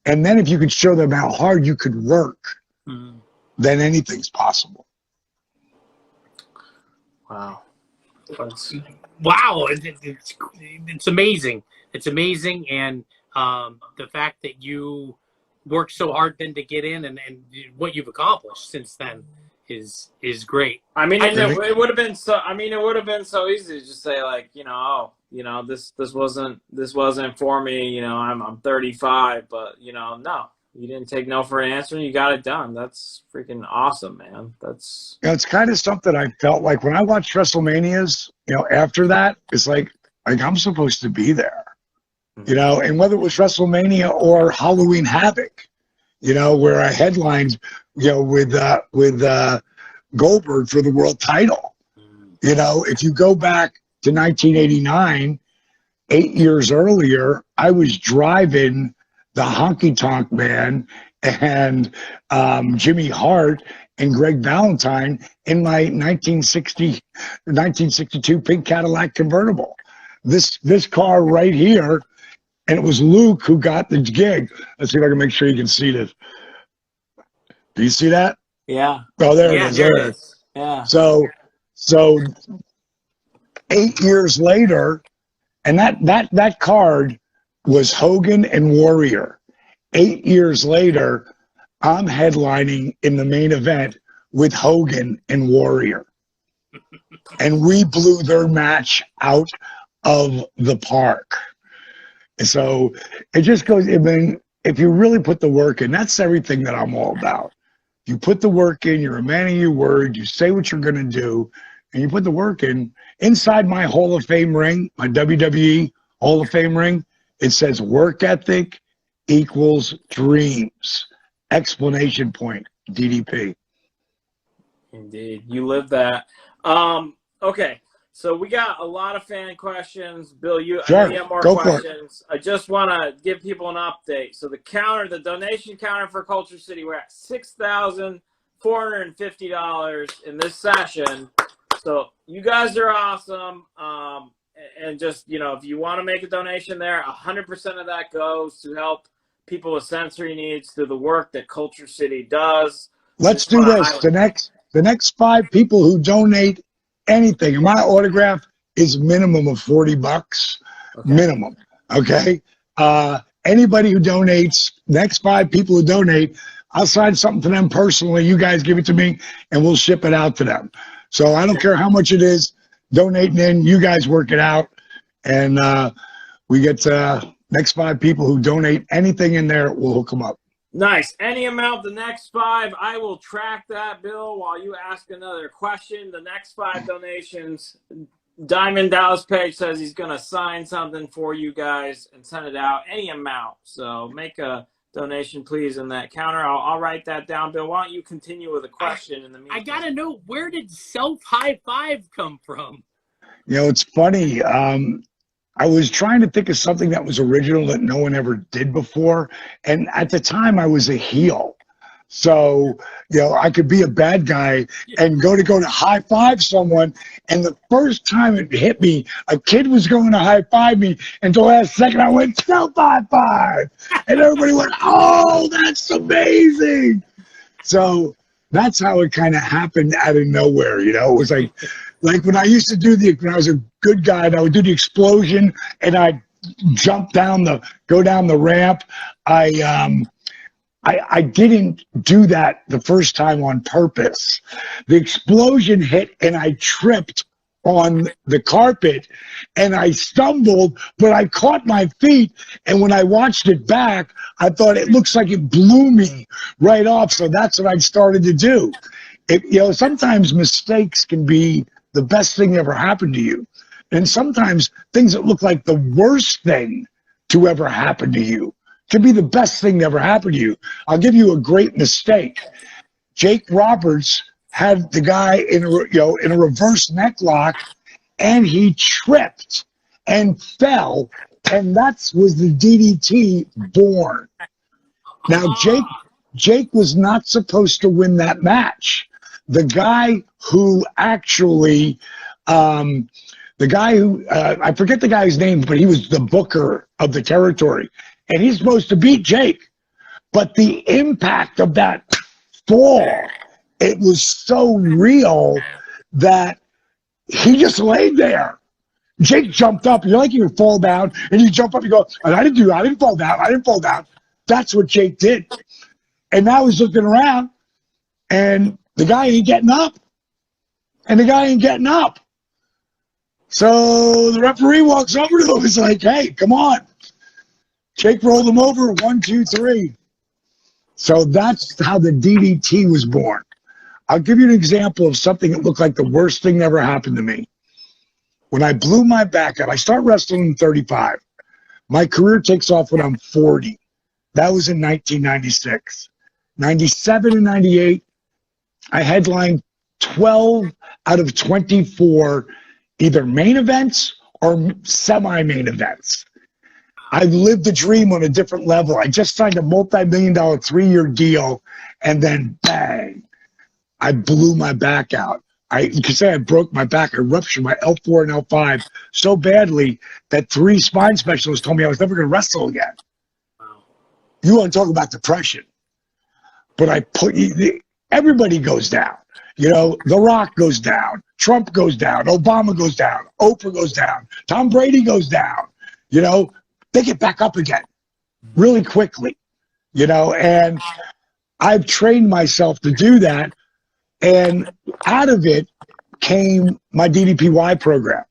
and then if you could show them how hard you could work, then anything's possible. Wow. Wow, it's amazing. It's amazing, and the fact that you worked so hard then to get in, and what you've accomplished since then is great. I mean, it would have been so. I mean, it would have been so easy to just say, like, you know, oh, you know, this wasn't for me. You know, I'm 35, but you know, no, you didn't take no for an answer, and you got it done. That's freaking awesome, man. That's. You know, it's kind of something I felt like when I watched WrestleManias. You know, after that, it's like I'm supposed to be there. You know, and whether it was WrestleMania or Halloween Havoc, you know, where I headlined, you know, with Goldberg for the world title. You know, if you go back to 1989, 8 years earlier, I was driving the Honky Tonk Man and Jimmy Hart and Greg Valentine in my 1962 pink Cadillac convertible. This car right here. And it was Luke who got the gig. Let's see if I can make sure you can see this. Do you see that? Yeah. Oh, there it is. There There it it is. is. Yeah. So 8 years later, and that card was Hogan and Warrior. 8 years later, I'm headlining in the main event with Hogan and Warrior. And we blew their match out of the park. And so it just goes, I mean, if you really put the work in, that's everything that I'm all about. You put the work in, you're a man of your word, you say what you're going to do, and you put the work in. Inside my Hall of Fame ring, my WWE Hall of Fame ring, it says work ethic equals dreams. Explanation point, DDP. Indeed, you live that. Okay, so we got a lot of fan questions. Bill, I know you have more questions. I just want to give people an update. So the donation counter for Culture City, we're at $6,450 in this session. So you guys are awesome. And just, if you want to make a donation there, 100% of that goes to help people with sensory needs through the work that Culture City does. Let's do this. The next 5 people who donate anything, and my autograph is minimum of $40, minimum. Okay. Anybody who donates, next 5 people who donate, I'll sign something for them personally. You guys give it to me, and we'll ship it out to them. So I don't care how much it is. Donating in, you guys work it out, and we get next 5 people who donate anything in there, we'll hook them up. Nice. Any amount, the next 5, I will track that, Bill, while you ask another question. The next 5 donations, Diamond Dallas Page says he's going to sign something for you guys and send it out. Any amount. So make a donation, please, in that counter. I'll write that down. Bill, why don't you continue with a question in the meantime? I got to know, where did self-high five come from? It's funny. I was trying to think of something that was original that no one ever did before. And at the time, I was a heel. So, I could be a bad guy and go to high five someone. And the first time it hit me, a kid was going to high five me. And the last second, I went, self high five. And everybody went, oh, that's amazing. So that's how it kind of happened out of nowhere. It was like when I used to when I was a good guy, and I would do the explosion and I'd go down the ramp. I didn't do that the first time on purpose. The explosion hit and I tripped on the carpet and I stumbled, but I caught my feet. And when I watched it back, I thought it looks like it blew me right off. So that's what I started to do. Sometimes mistakes can be the best thing that ever happened to you. And sometimes things that look like the worst thing to ever happen to you can be the best thing that ever happened to you. I'll give you a great mistake. Jake Roberts had the guy in a reverse neck lock, and he tripped and fell, and that was the DDT born. Now, Jake was not supposed to win that match. The guy who actually, I forget the guy's name, but he was the booker of the territory. And he's supposed to beat Jake. But the impact of that fall, it was so real that he just laid there. Jake jumped up. You would fall down, and you jump up, you go, I didn't fall down. That's what Jake did. And now he's looking around, and the guy ain't getting up. So the referee walks over to him. He's like, hey, come on. Jake rolled him over, 1, 2, 3. So that's how the DDT was born. I'll give you an example of something that looked like the worst thing that ever happened to me. When I blew my back out, I start wrestling in 35. My career takes off when I'm 40. That was in 1996. 97 and 98, I headlined 12 out of 24 either main events or semi-main events. I've lived the dream on a different level. I just signed a multi-million-dollar 3-year deal, and then bang, I blew my back out. You could say I broke my back. I ruptured my L4 and L5 so badly that 3 spine specialists told me I was never going to wrestle again. You want to talk about depression. But everybody goes down. The Rock goes down. Trump goes down. Obama goes down. Oprah goes down. Tom Brady goes down. they get back up again really quickly, you know, and I've trained myself to do that. And out of it came my DDPY program.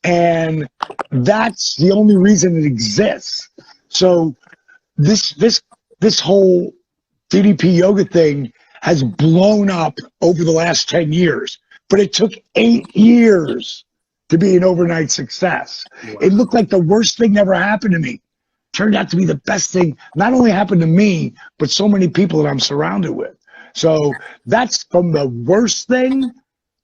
And that's the only reason it exists. So this whole DDP yoga thing has blown up over the last 10 years, but it took 8 years to be an overnight success. Wow. It looked like the worst thing ever happened to me. Turned out to be the best thing, not only happened to me, but so many people that I'm surrounded with. So that's from the worst thing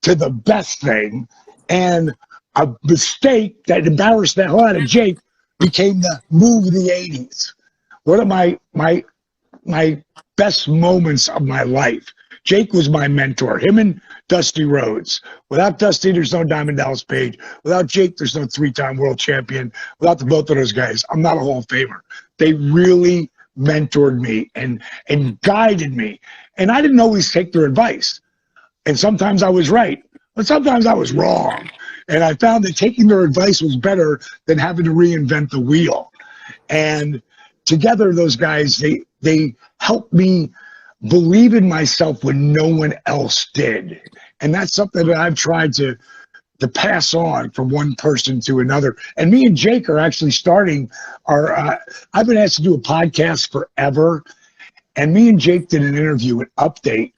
to the best thing. And a mistake that embarrassed the hell out of Jake became the move of the 80s. One of my best moments of my life. Jake was my mentor, him and Dusty Rhodes. Without Dusty, there's no Diamond Dallas Page. Without Jake, there's no 3-time world champion. Without the both of those guys, I'm not a Hall of Famer. They really mentored me and guided me. And I didn't always take their advice. And sometimes I was right, but sometimes I was wrong. And I found that taking their advice was better than having to reinvent the wheel. And together, those guys, they helped me believe in myself when no one else did. And that's something that I've tried to pass on from one person to another. And me and Jake are actually starting our, I've been asked to do a podcast forever. And me and Jake did an interview, an update.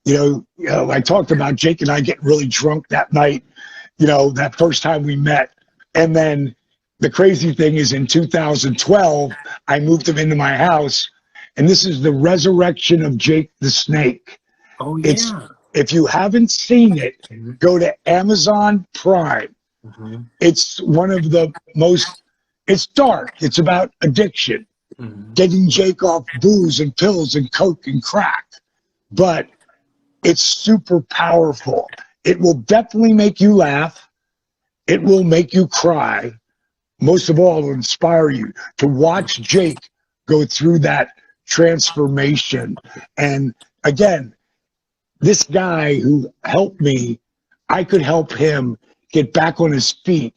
You know, I talked about Jake and I getting really drunk that night, you know, that first time we met. And then the crazy thing is in 2012, I moved him into my house. And this is the resurrection of Jake the Snake. Oh, yeah. If you haven't seen it, go to Amazon Prime. Mm-hmm. It's one of the most, it's dark. It's about addiction, getting Jake off booze and pills and coke and crack. But it's super powerful. It will definitely make you laugh. It will make you cry. Most of all, it'll inspire you to watch Jake go through that transformation. And again, this guy who helped me, I could help him get back on his feet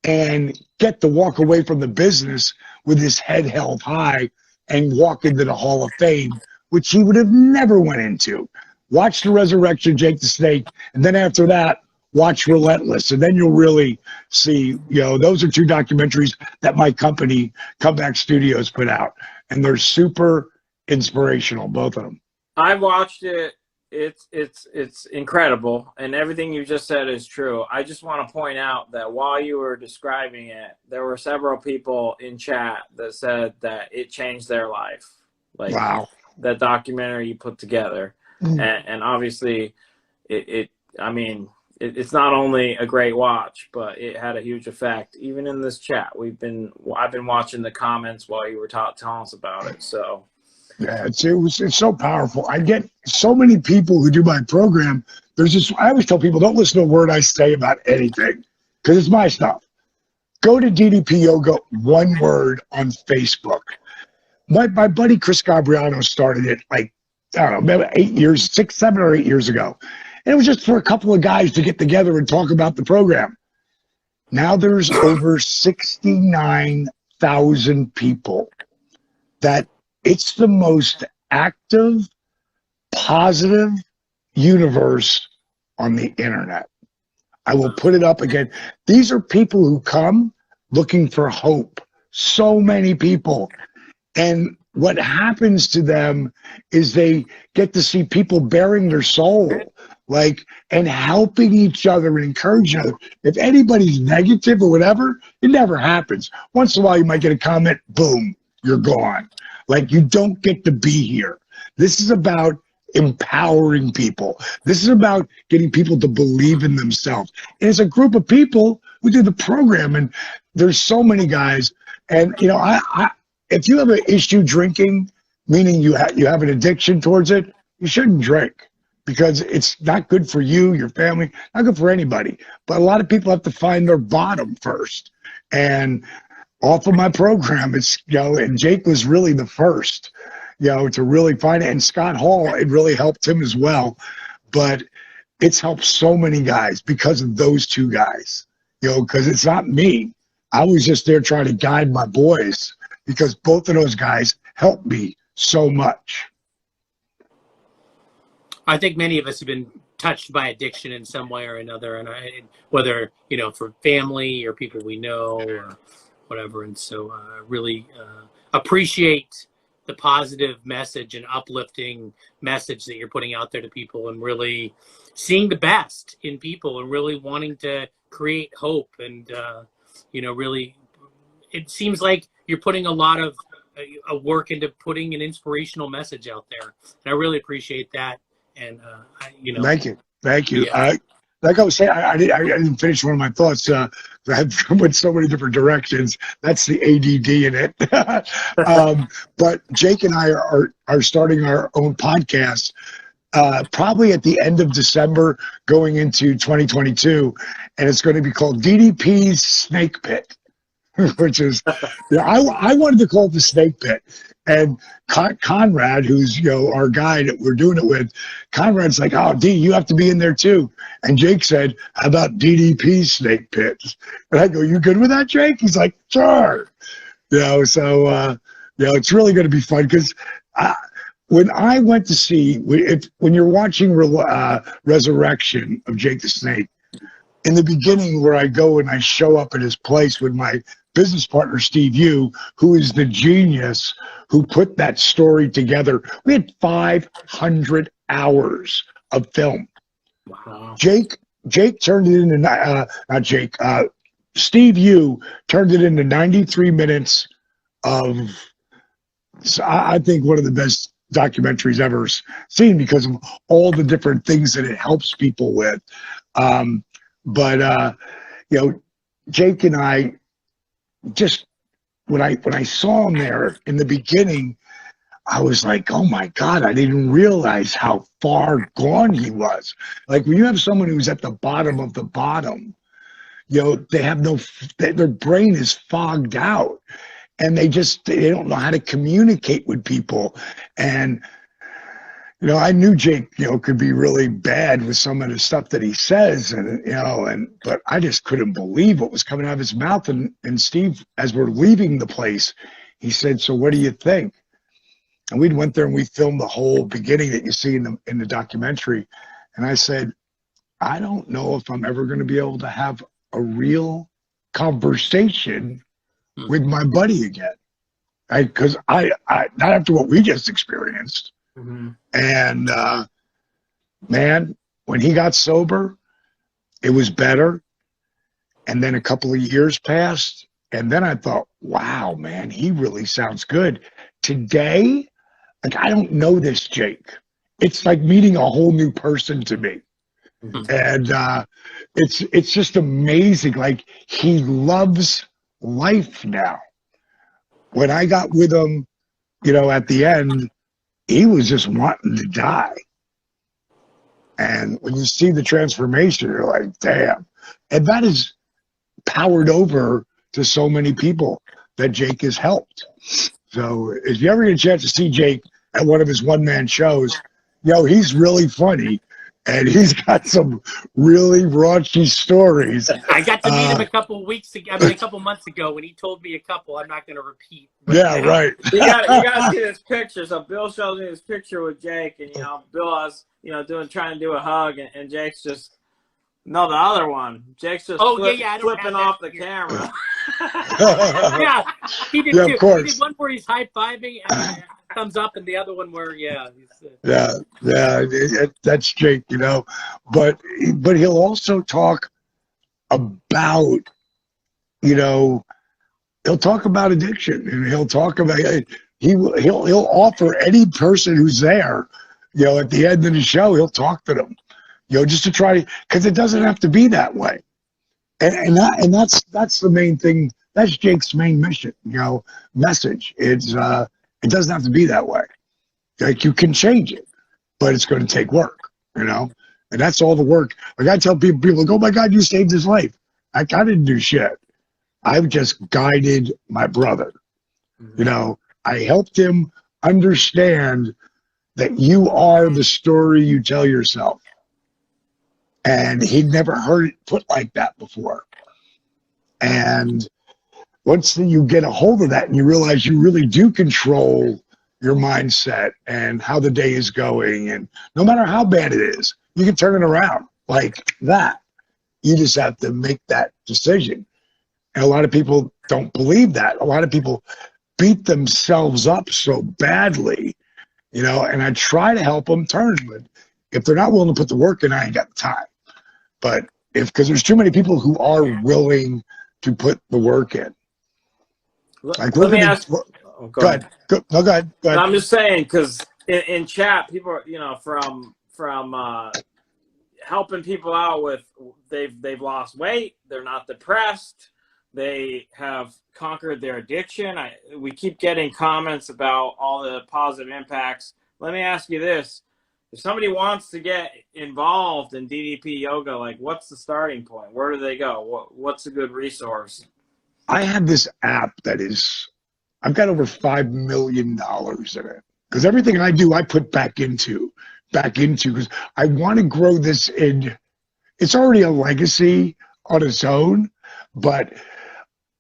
and get to walk away from the business with his head held high and walk into the Hall of Fame, which he would have never went into. Watch The Resurrection, Jake the Snake, and then after that, watch Relentless, and then you'll really see, you know, those are 2 documentaries that my company, Comeback Studios, put out. And they're super inspirational, both of them. I've watched it. It's incredible, and everything you just said is true. I just want to point out that while you were describing it, there were several people in chat that said that it changed their life. Like, wow, that documentary you put together, and obviously, it's not only a great watch, but it had a huge effect. Even in this chat, I've been watching the comments while you were telling us about it. So, yeah, it's so powerful. I get so many people who do my program. I always tell people, don't listen to a word I say about anything, because it's my stuff. Go to DDP Yoga, one word, on Facebook. My buddy Chris Gabriano started it, like, I don't know, maybe 7 or 8 years ago. And it was just for a couple of guys to get together and talk about the program. Now there's over 69,000 people. That it's the most active, positive universe on the internet. I will put it up again. These are people who come looking for hope. So many people. And what happens to them is they get to see people bearing their soul, like, and helping each other and encouraging each other. If anybody's negative or whatever, it never happens. Once in a while, you might get a comment, boom, you're gone. Like, you don't get to be here. This is about empowering people. This is about getting people to believe in themselves. And it's a group of people who do the program, and there's so many guys. And, you know, if you have an issue drinking, meaning you have an addiction towards it, you shouldn't drink, because it's not good for you, your family, not good for anybody. But a lot of people have to find their bottom first. And off of my program, it's, you know, and Jake was really the first, you know, to really find it. And Scott Hall, it really helped him as well. But it's helped so many guys because of those 2 guys, you know, because it's not me. I was just there trying to guide my boys because both of those guys helped me so much. I think many of us have been touched by addiction in some way or another, and whether for family or people we know or whatever. And so I really appreciate the positive message and uplifting message that you're putting out there to people, and really seeing the best in people and really wanting to create hope. And really, it seems like you're putting a lot of work into putting an inspirational message out there, and I really appreciate that. And Thank you. Yeah. Like I was saying, I didn't finish one of my thoughts. I went so many different directions. That's the ADD in it. But Jake and I are starting our own podcast probably at the end of December, going into 2022, and it's going to be called DDP's Snake Pit. Which is, I wanted to call it the Snake Pit. And Conrad, who's our guy that we're doing it with, Conrad's like, "Oh, D, you have to be in there too." And Jake said, "How about DDP's Snake Pit?" And I go, "You good with that, Jake?" He's like, "Sure." So it's really going to be fun because when I went to see, when you're watching Resurrection of Jake the Snake, in the beginning where I go and I show up at his place with my business partner, Steve Yu, who is the genius who put that story together. We had 500 hours of film. Wow. Jake turned it into, not Jake, Steve Yu turned it into 93 minutes of, I think, one of the best documentaries ever seen because of all the different things that it helps people with. But Jake and I, just when I saw him there in the beginning, I was like, oh my God, I didn't realize how far gone he was. Like when you have someone who's at the bottom of the bottom, they have their brain is fogged out and they don't know how to communicate with people. And I knew Jake, could be really bad with some of the stuff that he says, but I just couldn't believe what was coming out of his mouth. And Steve, as we're leaving the place, he said, "So what do you think?" And we went there and we filmed the whole beginning that you see in the documentary. And I said, "I don't know if I'm ever going to be able to have a real conversation with my buddy again, because I not after what we just experienced." Mm-hmm. And man, when he got sober, it was better. And then a couple of years passed, and then I thought, wow, man, he really sounds good. Today, like, I don't know this Jake. It's like meeting a whole new person to me. Mm-hmm. And it's just amazing. Like, he loves life now. When I got with him, at the end, he was just wanting to die. And when you see the transformation, you're like, damn. And that is powered over to so many people that Jake has helped. So if you ever get a chance to see Jake at one of his one-man shows, he's really funny. And he's got some really raunchy stories. I got to meet him a couple months ago when he told me a couple. I'm not going to repeat. Yeah, right. You got to see this picture. So Bill shows me this picture with Jake, and Bill was trying to do a hug, and Jake's just the other one. Jake's just flipping off the camera. Yeah, he did yeah, too. of course. He did one where he's high fiving, thumbs up, and the other one where that's Jake, but he'll also talk about he'll talk about addiction, and he'll talk about he'll offer any person who's there, at the end of the show, he'll talk to them, just to try, because it doesn't have to be that way, and that's the main thing. That's Jake's main mission, message. It's it doesn't have to be that way. Like, you can change it, but it's going to take work, and that's all the work. Like, I tell people like, "Oh my God, you saved his life." I didn't do shit. I've just guided my brother. Mm-hmm. I helped him understand that you are the story you tell yourself. And he'd never heard it put like that before. And once you get a hold of that and you realize you really do control your mindset and how the day is going, and no matter how bad it is, you can turn it around like that. You just have to make that decision. And a lot of people don't believe that. A lot of people beat themselves up so badly, you know, and I try to help them turn, but if they're not willing to put the work in, I ain't got the time. But because there's too many people who are willing to put the work in. Like, Let me ask. Oh, go ahead. Go ahead. No, I'm just saying, because in chat, people are, you know, from helping people out with they've lost weight, they're not depressed, they have conquered their addiction. We keep getting comments about all the positive impacts. Let me ask you this: if somebody wants to get involved in DDP yoga, like, what's the starting point? Where do they go? What's a good resource? I have this app that is, I've got over $5 million in it, because everything I do, I put back into, because I want to grow this in. It's already a legacy on its own, but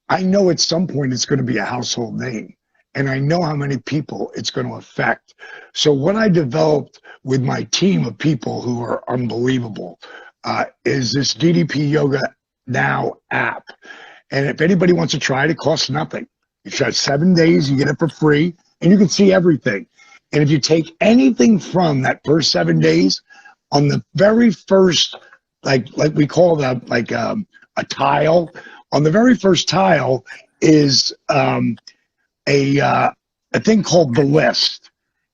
I know at some point it's going to be a household name, and I know how many people it's going to affect. So what I developed with my team of people who are unbelievable is this DDP Yoga Now app. And if anybody wants to try it, it costs nothing. You try 7 days, you get it for free, and you can see everything. And if you take anything from that first 7 days, on the very first, like we call that like a tile, on the very first tile is a thing called the list.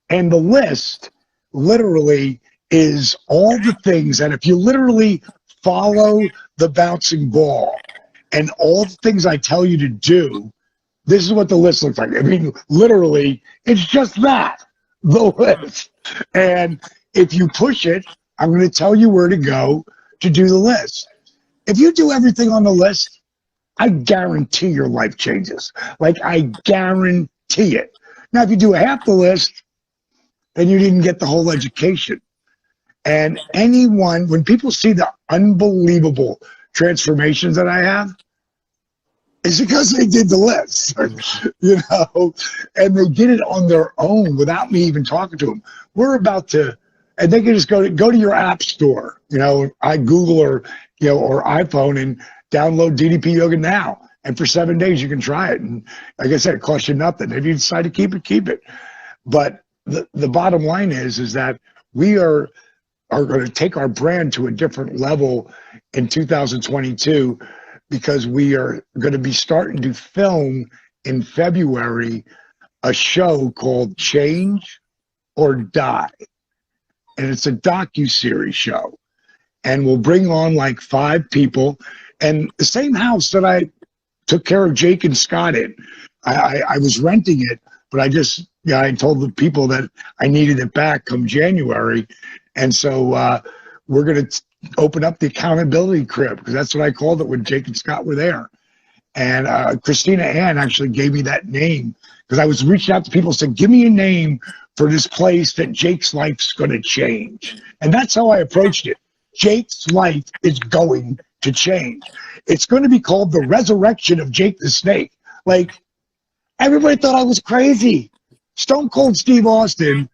And the list literally is all the things that if you literally follow the bouncing ball and all the things I tell you to do, this is what the list looks like. I mean, literally, it's just that, the list. And if you push it, I'm going to tell you where to go to do the list. If you do everything on the list, I guarantee your life changes. Like, I guarantee it. Now, if you do half the list, then you didn't get the whole education. And anyone, when people see the unbelievable transformations that I have, it's because they did the list, you know, and they did it on their own without me even talking to them. We're about to, and they can just go to your app store, you know, I Google or, you know, or iPhone and download DDP Yoga Now. And for 7 days, you can try it. And like I said, it costs you nothing. If you decide to keep it, keep it. But the bottom line is that we are going to take our brand to a different level in 2022, because we are going to be starting to film in February a show called Change or Die. And it's a docu-series show. And we'll bring on like 5 people. And the same house that I took care of Jake and Scott in, I was renting it, but I just, I told the people that I needed it back come January. And so we're going to open up the accountability crib, because that's what I called it when Jake and Scott were there. And Christina Ann actually gave me that name, because I was reaching out to people and said, give me a name for this place that Jake's life's going to change. And that's how I approached it. Jake's life is going to change. It's going to be called The Resurrection of Jake the Snake. Like, everybody thought I was crazy. Stone Cold Steve Austin,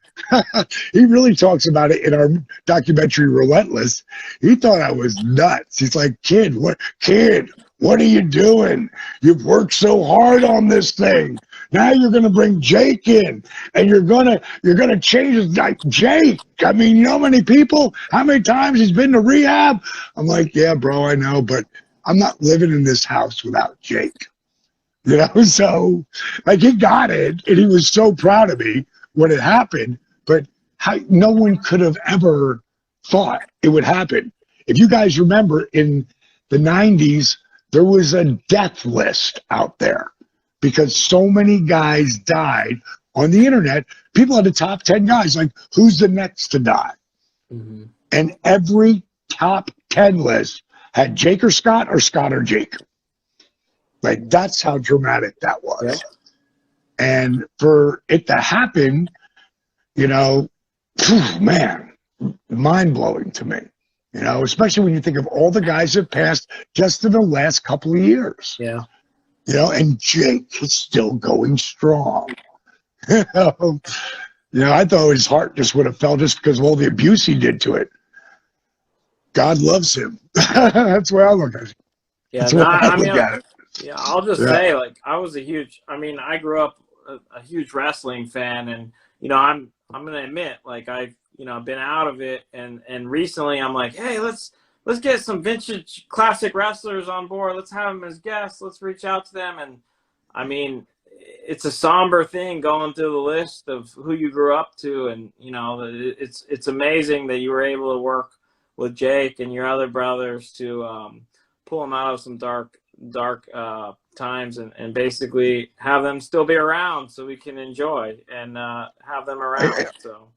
he really talks about it in our documentary Relentless. He thought I was nuts. He's like, kid, what are you doing? You've worked so hard on this thing. Now you're gonna bring Jake in, and you're gonna change his, like, Jake. I mean, you know how many people, how many times he's been to rehab? I'm like, yeah, bro, I know, but I'm not living in this house without Jake. You know, so like, he got it, and he was so proud of me when it happened. But no one could have ever thought it would happen. If you guys remember, in the 90s, there was a death list out there because so many guys died on the internet. People had the top 10 guys, like, who's the next to die? Mm-hmm. And every top 10 list had Jake or Scott or Jake. Like, that's how dramatic that was. Yep. And for it to happen, you know, man, mind-blowing to me, you know, especially when you think of all the guys that passed just in the last couple of years. Yeah. You know, and Jake is still going strong. You know, I thought his heart just would have fell just because of all the abuse he did to it. God loves him. That's the way I look at it. Yeah, That's the no, way I I look mean, at it. yeah, I'll just Yeah. say, like, I grew up a huge wrestling fan, and you know, I'm gonna admit, like, I've been out of it, and recently I'm like, hey, let's get some vintage classic wrestlers on board. Let's have them as guests. Let's reach out to them, and I mean, it's a somber thing going through the list of who you grew up to, and you know, it's amazing that you were able to work with Jake and your other brothers to pull them out of some dark times and basically have them still be around so we can enjoy and have them around. So,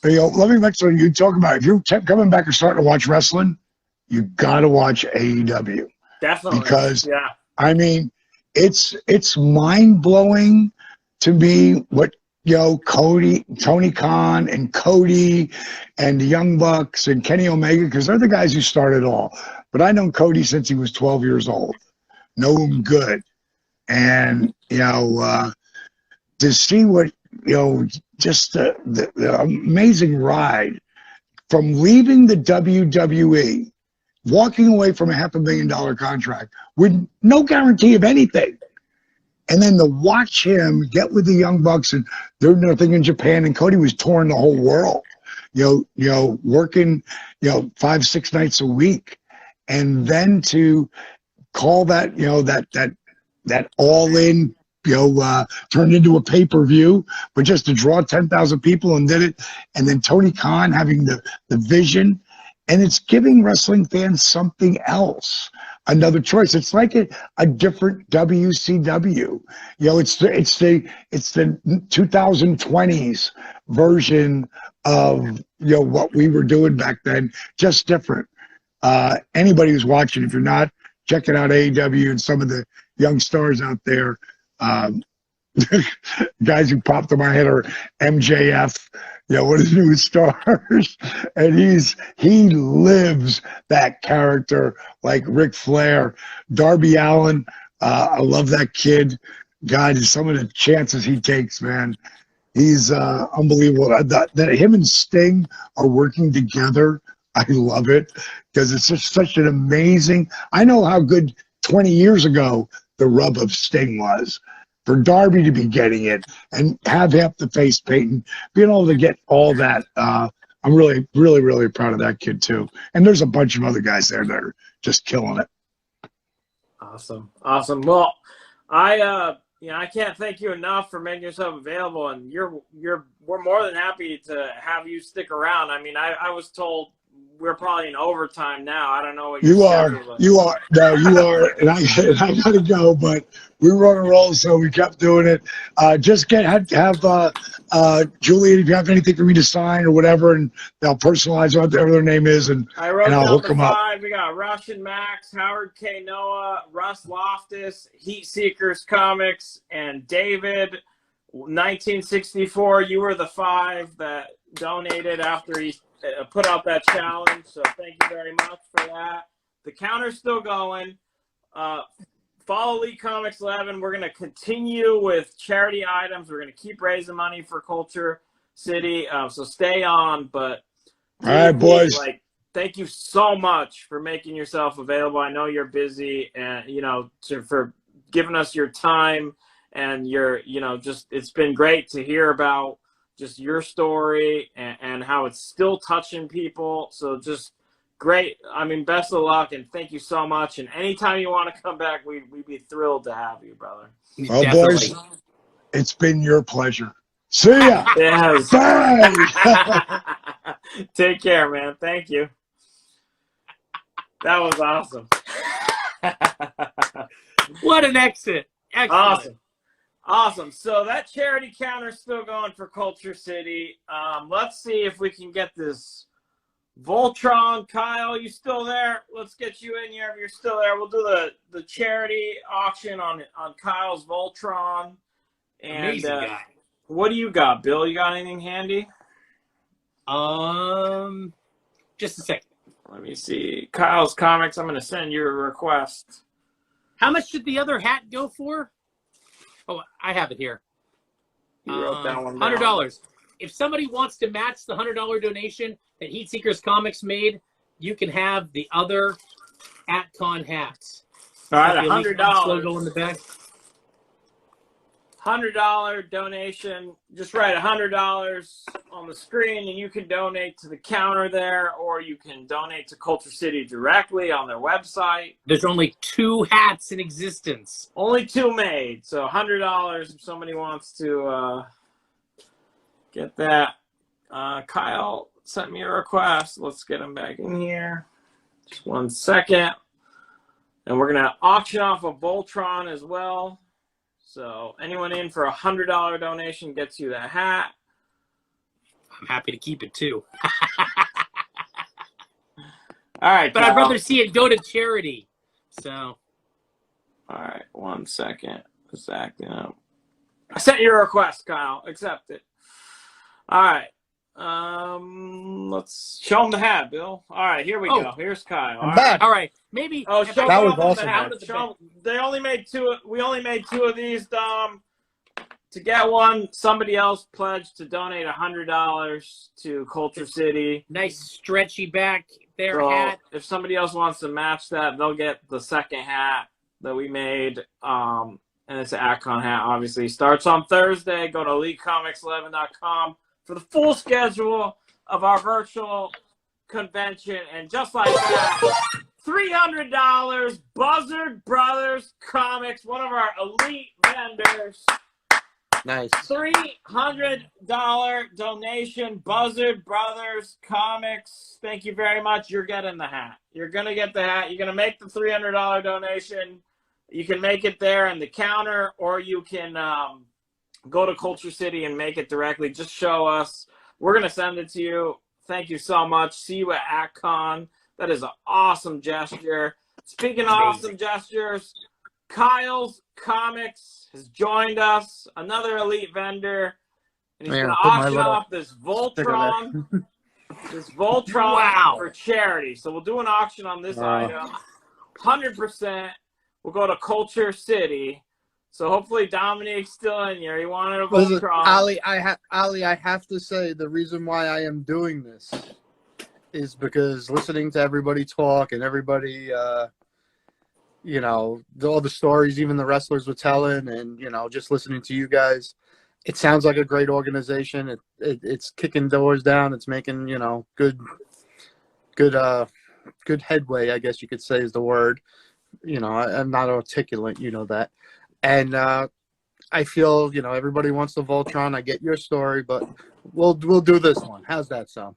You know, let me make sure you talk about if you're coming back and starting to watch wrestling, you got to watch AEW definitely, because yeah, I mean, it's mind blowing to me what Tony Khan and Cody and the Young Bucks and Kenny Omega, because they're the guys who started it all. But I know Cody since he was 12 years old. Know him good. And, to see what, just the amazing ride from leaving the WWE, walking away from a $500,000 contract with no guarantee of anything. And then to watch him get with the Young Bucks, and they're nothing in Japan, and Cody was touring the whole world, working, 5-6 nights a week. And then to call that, that all in, turned into a pay-per-view, but just to draw 10,000 people and did it. And then Tony Khan having the vision, and it's giving wrestling fans something else, another choice. It's like a different WCW. It's the 2020s version of what we were doing back then, just different. Anybody who's watching, if you're not checking out AEW and some of the young stars out there, guys who popped in my head are MJF, one of the new stars, and he lives that character like Ric Flair. Darby Allin, I love that kid. God, some of the chances he takes, man, he's unbelievable. That him and Sting are working together, I love it because it's just such an amazing. I know how good 20 years ago the rub of Sting was. For Darby to be getting it and have half the face painting, being able to get all that, I'm really, really, really proud of that kid too. And there's a bunch of other guys there that are just killing it. awesome. Well, I can't thank you enough for making yourself available, and we're more than happy to have you stick around. I mean, I was told we're probably in overtime now. I don't know what you are. No, you are. And I got to go, but we were on a roll, so we kept doing it. Just have Julian, if you have anything for me to sign or whatever, and they'll personalize whatever their name is, and I'll hook them up. We got Russian Max, Howard K. Noah, Russ Loftus, Heat Seekers Comics, and David. 1964. You were the 5 that donated after he put out that challenge, so thank you very much for that. The counter's still going. Follow Elite Comics 11. We're going to continue with charity items. We're going to keep raising money for Culture City, so stay on. But all right, boys, thank you so much for making yourself available. I know you're busy, and for giving us your time and it's been great to hear about just your story and how it's still touching people. So just great. I mean, best of luck, and thank you so much. And anytime you want to come back, we'd be thrilled to have you, brother. Well, boys, it's been your pleasure. See ya. Yes. Bye. Take care, man. Thank you. That was awesome. What an exit. Excellent. Awesome. So that charity counter is still going for Culture City. Let's see if we can get this Voltron. Kyle, you still there? Let's get you in here if you're still there. We'll do the charity auction on Kyle's Voltron. And amazing guy. What do you got, Bill? You got anything handy? Just a second. Let me see. Kyle's Comics. I'm going to send you a request. How much should the other hat go for? Oh, I have it here. You wrote that one down. $100. If somebody wants to match the $100 donation that Heat Seekers Comics made, you can have the other AtCon hats. All right, Got the Elite $100. logo in the back. $100 donation. Just write $100 on the screen, and you can donate to the counter there, or you can donate to Culture City directly on their website. There's only 2 hats in existence. Only 2 made, so $100 if somebody wants to get that. Kyle sent me a request. Let's get him back in here. Just 1 second. And we're going to auction off a Voltron as well. So anyone in for a $100 donation gets you that hat. I'm happy to keep it too. All right, But Kyle. I'd rather see it go to charity. So. All right, 1 second. It's acting up. I sent you a request, Kyle. Accept it. All right. Let's show him the hat, Bill. All right, here we go. Here's Kyle. I'm back. All right, maybe. Oh, if show I That go was up with awesome, the hat man. at the Show, they only made 2. We only made 2 of these, Dom. To get one, somebody else pledged to donate $100 to Culture City. nice stretchy back there So hat. if somebody else wants to match that, they'll get the second hat that we made. And it's an AtCon hat, obviously. Starts on Thursday. Go to EliteComics11.com for the full schedule of our virtual convention. And just like that, $300, Buzzard Brothers Comics, one of our elite vendors. Nice. $300 donation, Buzzard Brothers Comics. Thank you very much. You're getting the hat. You're going to get the hat. You're going to make the $300 donation. You can make it there in the counter, or you can go to Culture City and make it directly. Just show us. We're going to send it to you. Thank you so much. See you at AtCon. That is an awesome gesture. Speaking of awesome gestures, Kyle's Comics has joined us, another elite vendor, and he's Man, going to put my auction little off this sticker Voltron, this Voltron Wow. for charity. So we'll do an auction on this item, 100%. We'll go to Culture City. So hopefully Dominique's still in here. He wanted a Listen, Voltron. Ali, I have to say the reason why I am doing this is because listening to everybody talk and everybody, you know, all the stories even the wrestlers were telling, and you know, just listening to you guys, it sounds like a great organization. It's kicking doors down. It's making, you know, good headway, I guess you could say is the word. You know, I'm not articulate, you know that. And I feel, you know, everybody wants the Voltron. I get your story, but we'll do this one. How's that sound?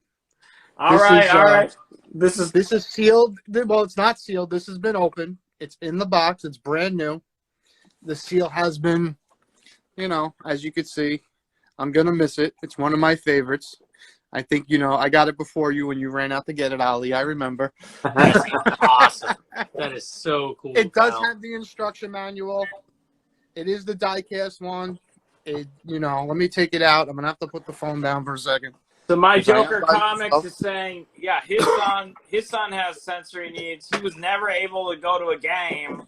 All right. This is sealed. Well, it's not sealed. This has been open. It's in the box. It's brand new. The seal has been, you know, as you could see, I'm going to miss it. It's one of my favorites. I think, you know, I got it before you when you ran out to get it, Ali. I remember. Awesome. That is so cool. It does Kyle. have the instruction manual. It is the die-cast one. You know, let me take it out. I'm going to have to put the phone down for a second. So my If I Joker have Comics stuff- is saying, yeah, his son has sensory needs. He was never able to go to a game.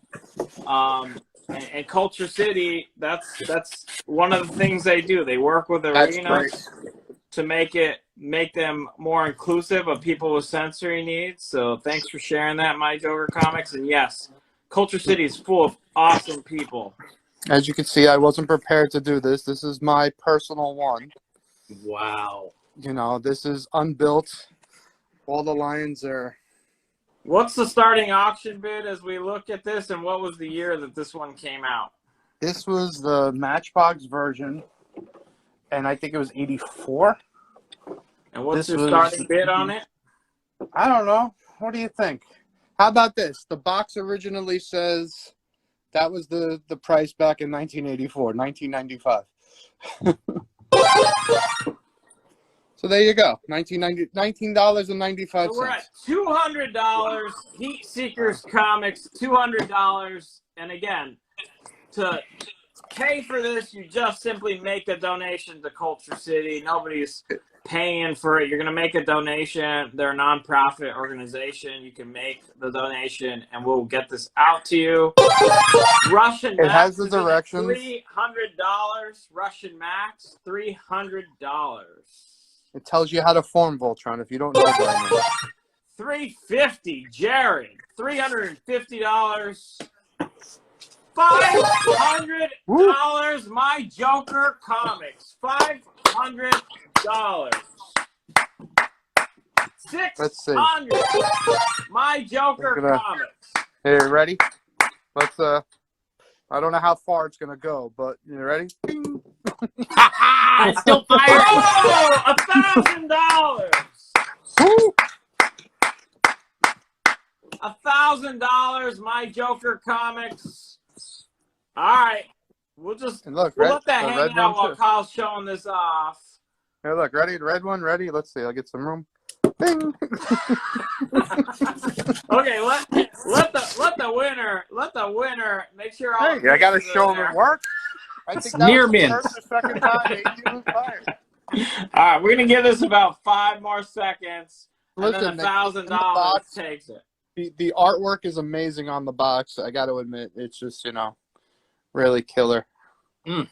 And Culture City, that's one of the things they do. They work with That's arenas to make them more inclusive of people with sensory needs. So thanks for sharing that, my Joker Comics. And yes, Culture City is full of awesome people. As you can see, I wasn't prepared to do this. This is my personal one. Wow. You know, this is unbuilt. All the lines are... What's the starting auction bid as we look at this, and what was the year that this one came out? This was the Matchbox version, and I think it was 84. And what's This your was- starting bid on it? I don't know. What do you think? How about this? The box originally says that was the price back in 1984, 1995. So there you go, $19.95. So we're at $200. Heat Seekers Comics, $200. And again, to pay for this, you just simply make a donation to Culture City. Nobody's paying for it. You're going to make a donation. They're a nonprofit organization. You can make the donation, and we'll get this out to you. Russian It Max has the is in at directions. $300. Russian Max, $300. It tells you how to form Voltron if you don't know by now. $350. Jared, $350. $500. My Joker Comics, $500. Let's see. $600. My Joker We're gonna- Comics. Hey, ready? Let's I don't know how far it's gonna go, but you ready? Bing. It's still firing. Oh, $1,000. Woo! $1,000. My Joker Comics. All right, we'll And look, we'll red, let that the hang red out one while too. Kyle's showing this off. Here, look, ready? The red one, ready? Let's see. I'll get some room. Bing. Okay, let the winner make sure all. Hey, I gotta pieces are show him there. it work. I think that Smear was the mint. first or second time he was fired. All right, we're gonna give this about 5 more seconds, and Listen, then $1,000 box- takes it. The artwork is amazing on the box. I got to admit, it's just really killer. You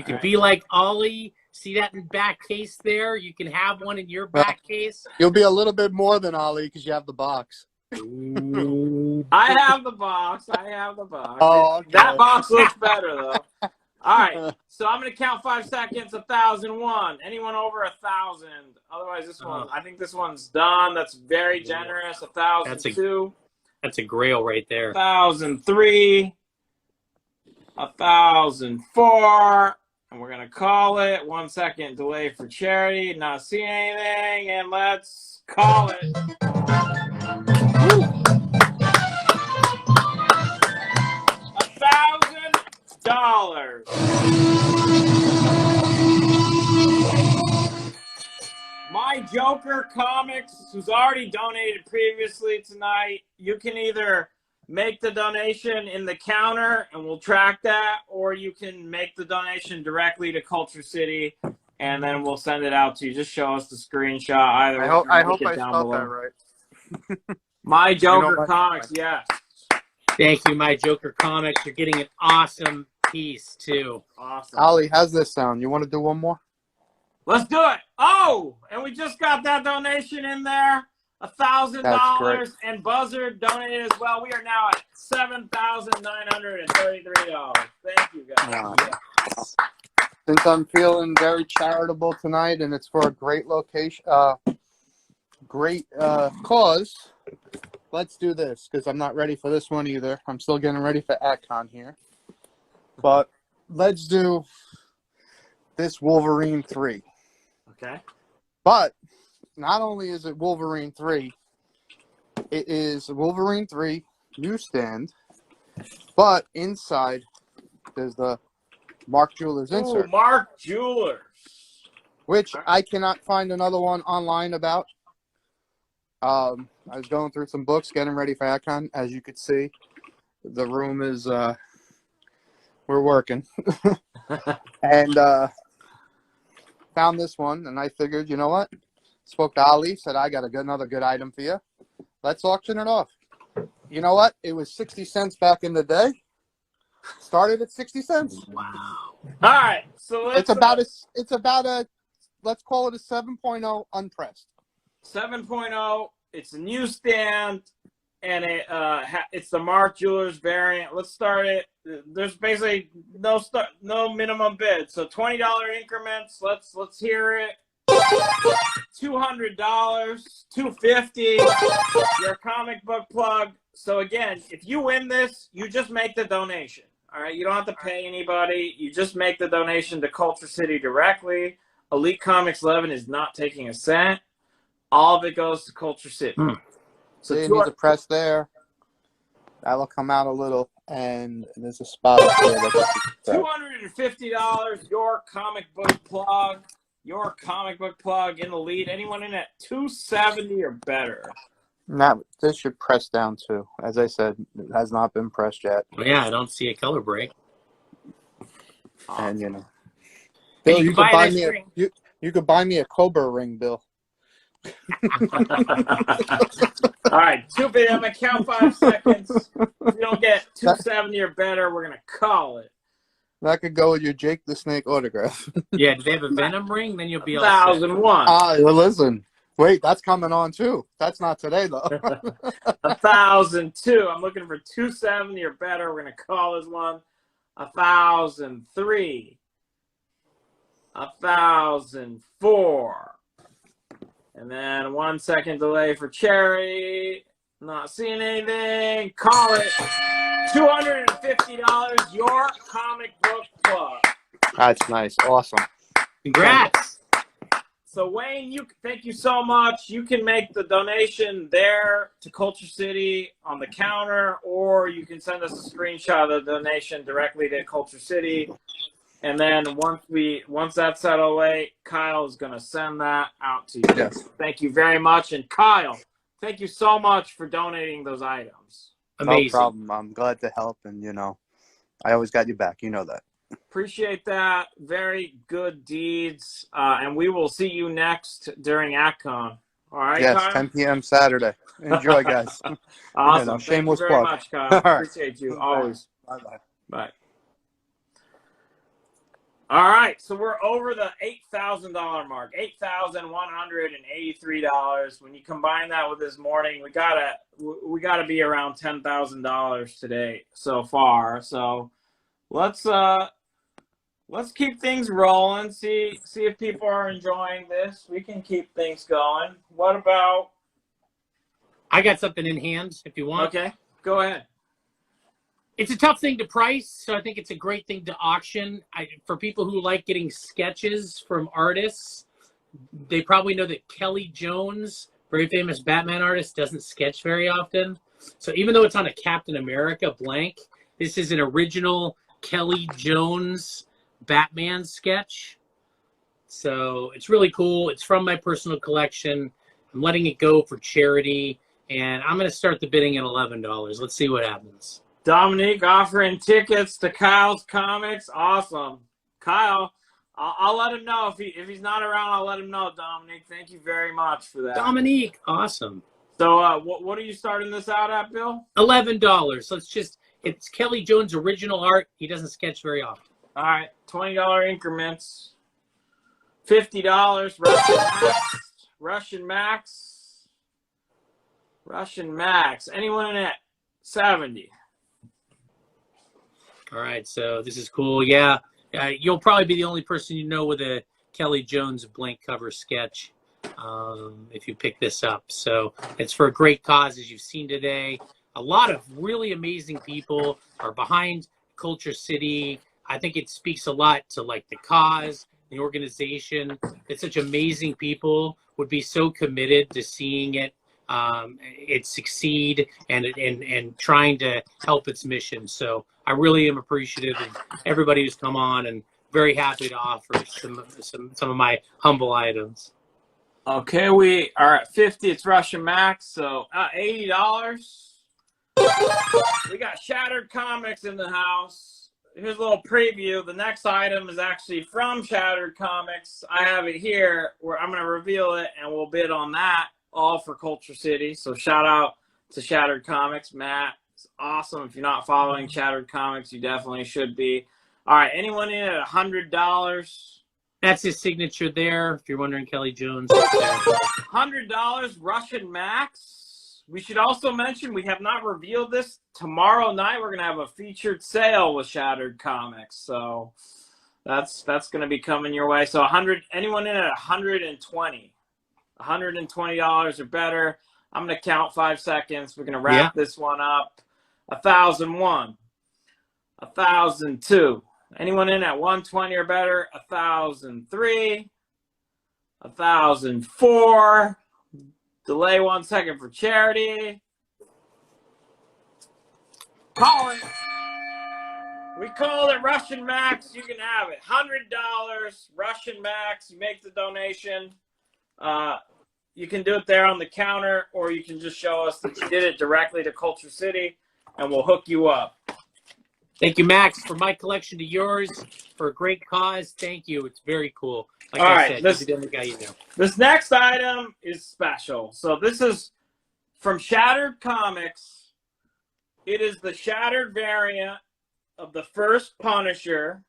can be like Ollie. See that in back case there? You can have one in your back case. You'll be a little bit more than Ali because you have the box. I have the box. Oh, okay. That box looks better though. All right, so I'm gonna count 5 seconds. 1,001. Anyone over 1,000? Otherwise, this one. I think this one's done. That's very generous. 1,002. That's a grail right there. 1,003. 1,004. And we're gonna call it. 1 second delay for charity. Not seeing anything, and let's call it. $1,000. My Joker Comics, who's already donated previously tonight, you can either make the donation in the counter and we'll track that, or you can make the donation directly to Culture City and then we'll send it out to you. Just show us the screenshot. Either I hope I link it down spelled below. that right. My Joker my- Comics, yes. Thank you, My Joker Comics. You're getting an awesome piece, too. Awesome. Ali, how's this sound? You want to do one more? Let's do it. Oh, and we just got that donation in there. That's $1,000, great. and Buzzard donated as well. We are now at $7,933. Thank you guys. Wow. Since I'm feeling very charitable tonight, and it's for a great location, great cause, let's do this because I'm not ready for this one either. I'm still getting ready for AtCon here, but let's do this Wolverine 3. Okay. But not only is it Wolverine 3, it is Wolverine 3 newsstand, but inside there's the Mark Jewelers Ooh, insert, Mark Jewelers. which I cannot find another one online about. I was going through some books, getting ready for AtCon. As you could see, the room is, we're working. And found this one, and I figured, you know what? Spoke to Ali, said, I got another good item for you. Let's auction it off. You know what? It was 60 cents back in the day. Started at 60 cents. Wow. All right. So let's, It's about a, let's call it a 7.0 unpressed. 7.0. It's a newsstand, and it's the Mark Jewelers variant. Let's start it. There's basically no minimum bid. So $20 increments. Let's hear it. $200, $250. Your comic book plug. So again, if you win this, you just make the donation. All right, you don't have to pay anybody. You just make the donation to Culture City directly. Elite Comics 11 is not taking a cent. All of it goes to Culture City. So you need to press there. That'll come out a little, and there's a spot up there. $250. Your comic book plug. Your comic book plug in the lead. Anyone in at $270 or better? Now, this should press down too. As I said, it has not been pressed yet. Well, yeah, I don't see a color break. And you know, And Bill, you can buy a nice ring. you You could buy me a Cobra ring, Bill. All right, 250. I'm gonna count 5 seconds. If you don't get 270 or better, we're gonna call it. That could go with your Jake the Snake autograph. Yeah, do they have a Venom ring? Then you'll be all set. 1,001. Well, listen. Wait, that's coming on too. That's not today though. 1,002. I'm looking for 270 or better. We're gonna call this one. 1,003. 1,004. And then 1 second delay for Cherry. Not seeing anything. Call it $250. Your comic book club. That's nice. Awesome. Congrats. So Wayne, thank you so much. You can make the donation there to Culture City on the counter, or you can send us a screenshot of the donation directly to Culture City. And then once that's settled away, Kyle is going to send that out to you. Yes. Thank you very much. And Kyle, thank you so much for donating those items. Amazing. No problem. I'm glad to help, and I always got you back. You know that. Appreciate that. Very good deeds. And we will see you next during ACCON. All right, Yes, Kyle? 10 p.m. Saturday. Enjoy, guys. Awesome. Shameless Thank you very plug. much, Kyle. All right. Appreciate you always. Bye-bye. Bye. All right, so we're over the $8,000 mark, $8,183. When you combine that with this morning, we gotta be around $10,000 today so far. So let's keep things rolling. See if people are enjoying this. We can keep things going. What about? I got something in hand if you want. Okay, go ahead. It's a tough thing to price, so I think it's a great thing to auction. For people who like getting sketches from artists, they probably know that Kelly Jones, very famous Batman artist, doesn't sketch very often. So even though it's on a Captain America blank, this is an original Kelly Jones Batman sketch. So it's really cool. It's from my personal collection. I'm letting it go for charity, and I'm going to start the bidding at $11. Let's see what happens. Dominique offering tickets to Kyle's Comics. Awesome. Kyle, I'll let him know. If he's not around, I'll let him know, Dominique. Thank you very much for that. Dominique, awesome. So what are you starting this out at, Bill? $11. It's Kelly Jones' original art. He doesn't sketch very often. All right, $20 increments. $50. Russian Max. Anyone in it? 70. All right, so this is cool. Yeah, you'll probably be the only person you know with a Kelly Jones blank cover sketch if you pick this up. So it's for a great cause, as you've seen today. A lot of really amazing people are behind Culture City. I think it speaks a lot to the cause, the organization. That such amazing people would be so committed to seeing it succeed and trying to help its mission. So I really am appreciative of everybody who's come on, and very happy to offer some of my humble items. Okay, we are at 50. It's Russian Max, so $80. We got Shattered Comics in the house. Here's a little preview. The next item is actually from Shattered Comics. I have it here where I'm going to reveal it, and we'll bid on that, all for Culture City. So shout out to Shattered Comics. Matt, it's awesome. If you're not following Shattered Comics, you definitely should be. All right, anyone in at $100? That's his signature there, if you're wondering, Kelly Jones. $100 Russian Max. We should also mention we have not revealed this. Tomorrow night we're going to have a featured sale with Shattered Comics. So that's going to be coming your way. So anyone in at $120? $120 or better. I'm going to count 5 seconds. We're going to wrap this one up. 1,001. 1,002. Anyone in at 120 or better? 1,003. 1,004. Delay 1 second for charity. Call it. We called it Russian Max. You can have it. $100 Russian Max. You make the donation. You can do it there on the counter, or you can just show us that you did it directly to Culture City, and we'll hook you up. Thank you, Max. From my collection to yours, for a great cause, thank you. It's very cool. Like All I right, said, this- he's the only guy you know. This next item is special. So this is from Shattered Comics. It is the Shattered variant of the first Punisher.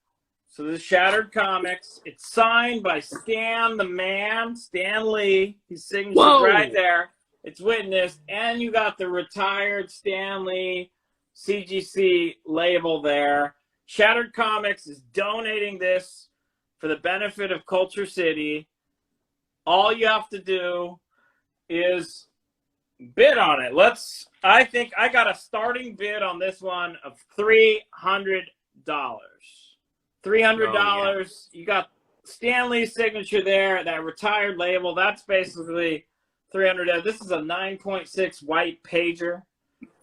So this is Shattered Comics. It's signed by Stan the Man, Stan Lee. His signature's Whoa. right there. It's witnessed. And you got the retired Stan Lee CGC label there. Shattered Comics is donating this for the benefit of Culture City. All you have to do is bid on it. I think I got a starting bid on this one of $300. $300. You got Stanley's signature there, that retired label. That's basically $300. This is a 9.6 white pager.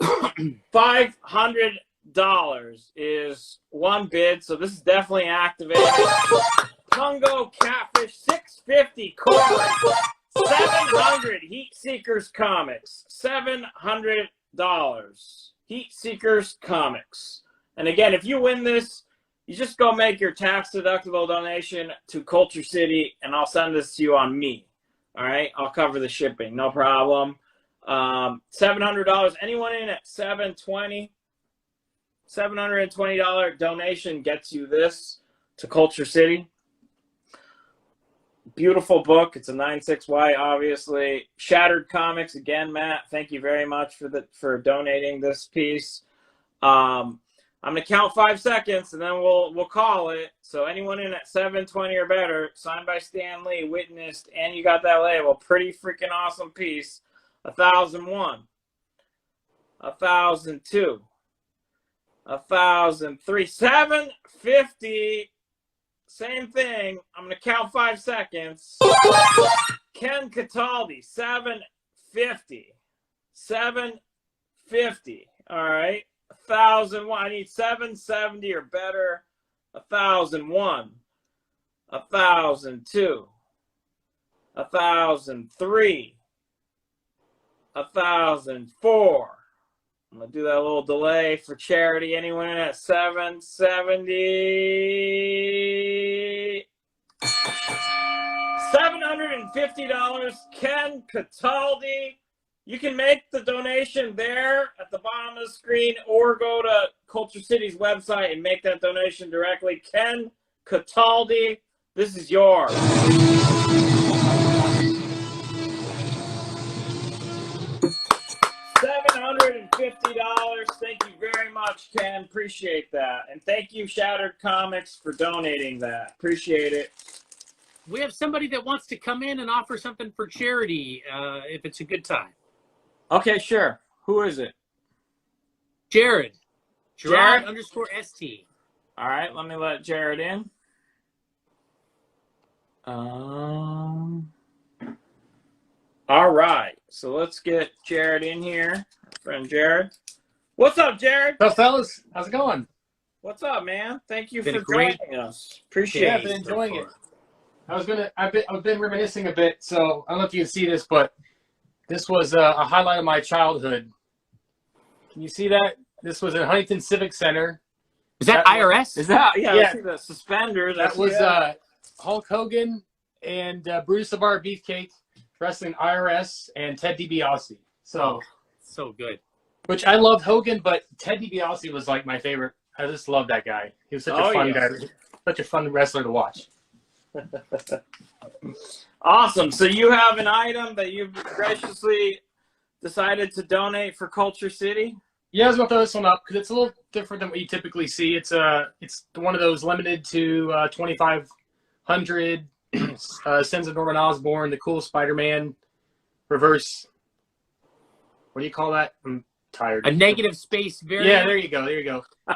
$500 is one bid, so this is definitely activated. Pungo Catfish, $650. Corey, $700. Heat Seekers Comics, $700. Heat Seekers Comics. And again, if you win this, you just go make your tax-deductible donation to Culture City, and I'll send this to you on me. All right? I'll cover the shipping. No problem. $700. Anyone in at $720? $720 donation gets you this to Culture City. Beautiful book. It's a 9.6Y, obviously. Shattered Comics. Again, Matt, thank you very much for donating this piece. I'm gonna count 5 seconds and then we'll call it. So anyone in at 720 or better, signed by Stan Lee, witnessed, and you got that label. Pretty freaking awesome piece. 1,001. 1,002. 1,003. 750. Same thing. I'm going to count 5 seconds. Ken Cataldi, 750. 750. All right. 1,001. I need 770 or better. 1,001. 1,002. 1,003. 1,004. I'm going to do that little delay for charity. Anyone in at 770? $750. Ken Cataldi. You can make the donation there at the bottom of the screen or go to Culture City's website and make that donation directly. Ken Cataldi, this is yours. $750. Thank you very much, Ken. Appreciate that. And thank you, Shattered Comics, for donating that. Appreciate it. We have somebody that wants to come in and offer something for charity if it's a good time. Okay, sure. Who is it? Jared. Jared? Gerard_ST. All right, let me let Jared in. All right, so let's get Jared in here. Our friend Jared. What's up, Jared? So, fellas, how's it going? What's up, man? Thank you Been for great. joining us. Appreciate Yeah, it. I've been enjoying it. I've been reminiscing a bit, so I don't know if you can see this, but this was a highlight of my childhood. Can you see that? This was in Huntington Civic Center. Is that IRS? Is that, yeah, Yeah. I see the suspenders. That was Hulk Hogan and Brutus the Bar Beefcake wrestling IRS and Ted DiBiase. So, So good. which I loved Hogan, but Ted DiBiase was like my favorite. I just loved that guy. He was such a fun guy, such a fun wrestler to watch. Awesome. So you have an item that you've graciously decided to donate for Culture City? Yeah, I was going to throw this one up because it's a little different than what you typically see. It's one of those limited to 2,500 Sins of Norman Osborn, the cool Spider-Man reverse. What do you call that? I'm tired. A negative space variant. Yeah, there you go.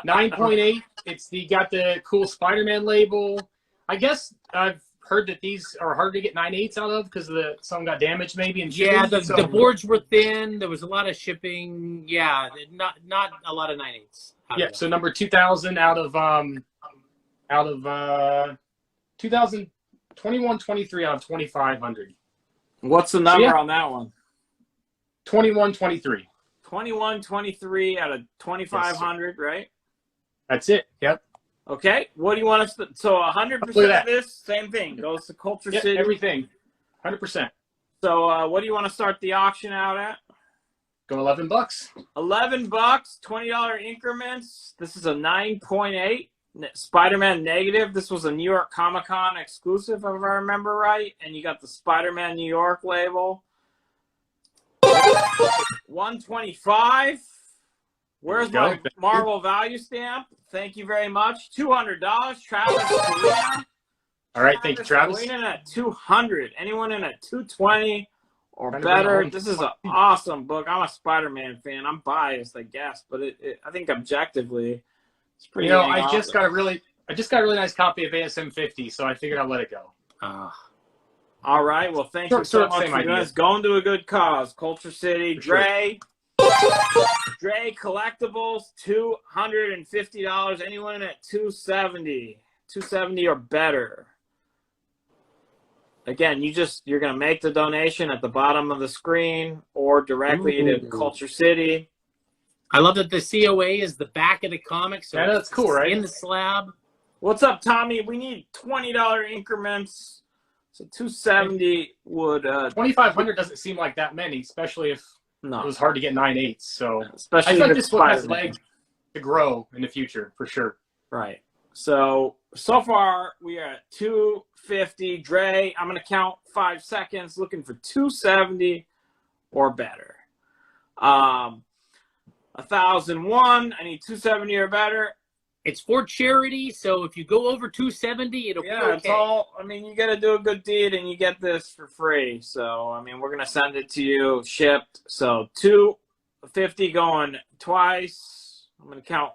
9.8. Got the cool Spider-Man label. I guess I've heard that these are hard to get 9/8 out of because some got damaged maybe. And Yeah, shipping, the boards were thin. There was a lot of shipping. Yeah, not a lot of 9/8. Yeah, so number 2,000 out of 2021-23 out of 2,500. What's the number yeah. on that one? 21-23. 21-23 out of 2,500, right? That's it. Yep. Okay. What do you want us to? So 100% Look at of that. this, same thing, goes to Culture Yep, City. everything. 100%. So what do you want to start the auction out at? Go $11. $11, $20 increments. This is a 9.8 Spider-Man negative. This was a New York Comic-Con exclusive, if I remember right. And you got the Spider-Man New York label. 125. Where's There you my go. Marvel value stamp? Thank you very much. $200. Travis Selena. All right, thank you, Travis. Selena at 200. Anyone in at 220 or Trying to bring it better? home. This is an awesome book. I'm a Spider-Man fan. I'm biased, I guess, but I think objectively, it's pretty. You know, I dang just awesome. got a really nice copy of ASM 50, so I figured I'll let it go. All right. Well, thank you so Sort of much same for doing idea. this. Going to a good cause. Culture City. For sure. Dre Collectibles, $250. Anyone in at 270? 270 or better. Again, you're gonna make the donation at the bottom of the screen or directly to Culture City. I love that the COA is the back of the comic, so Yeah, that's cool, right? in the slab. What's up, Tommy? We need $20 increments. So 270 would 2,500 doesn't seem like that many, especially if it no, was hard to get 9/8. So I especially feel like if this it's book has Spider-Man. legs to grow in the future for sure. Right. So far we are at 250. Dre, I'm gonna count 5 seconds, looking for 270 or better. 1,001. I need 270 or better. It's for charity, so if you go over 270, it'll be Yeah, okay. it's all. I mean, you got to do a good deed, and you get this for free. So I mean, we're gonna send it to you shipped. So 250 going twice. I'm gonna count.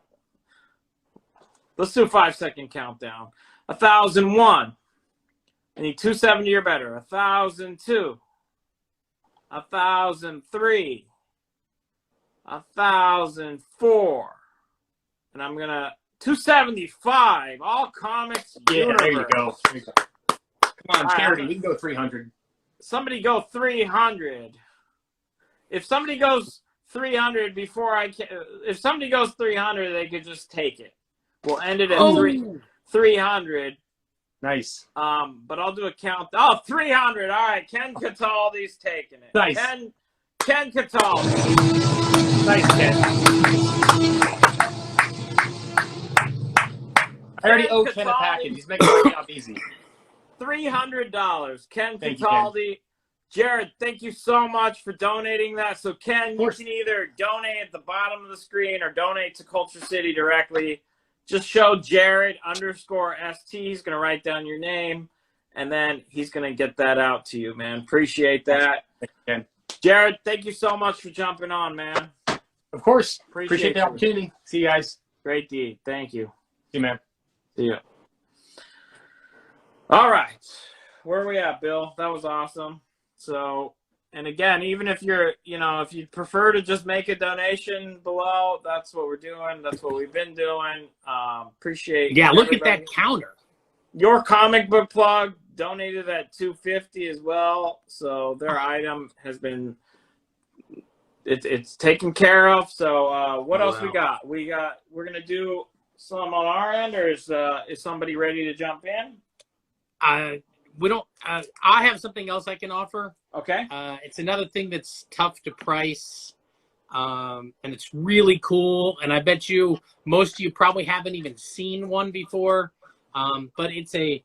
Let's do a 5-second countdown. 1,001. I need 270 or better. 1,002. 1,003. 1,004. And I'm gonna 275. All comics. Yeah, there you universe. go. There you go. Come on, All right, charity. We can go 300. Somebody go 300. If somebody goes 300 before if somebody goes 300, they could just take it. We'll end it at 300. Nice. But I'll do a count. Oh, 300. All right, Ken Cataldi's taking it. Nice. Ken Cataldi. Nice, Ken. I already owe Ken a package. He's making my job easy. $300. Ken Thank you, Cataldi. Jared, thank you so much for donating that. So, Ken, you course. can either donate at the bottom of the screen or donate to Culture City directly. Just show Jared_ST. He's going to write down your name, and then he's going to get that out to you, man. Appreciate that. Thank you, Ken. Jared, thank you so much for jumping on, man. Of course. you. Appreciate the opportunity. See you guys. Great deed. Thank you. See you, man. See ya. All right. Where are we at, Bill? That was awesome. So, and again, even if you're, if you prefer to just make a donation below, that's what we're doing. That's what we've been doing. Appreciate. Yeah, look at everybody. that counter. Your comic book plug donated at $250 as well. So their item has been, it's taken care of. So what else we got? We're going to do some on our end, or is somebody ready to jump in? We don't. I have something else I can offer. Okay. It's another thing that's tough to price, and it's really cool. And I bet you most of you probably haven't even seen one before. But it's a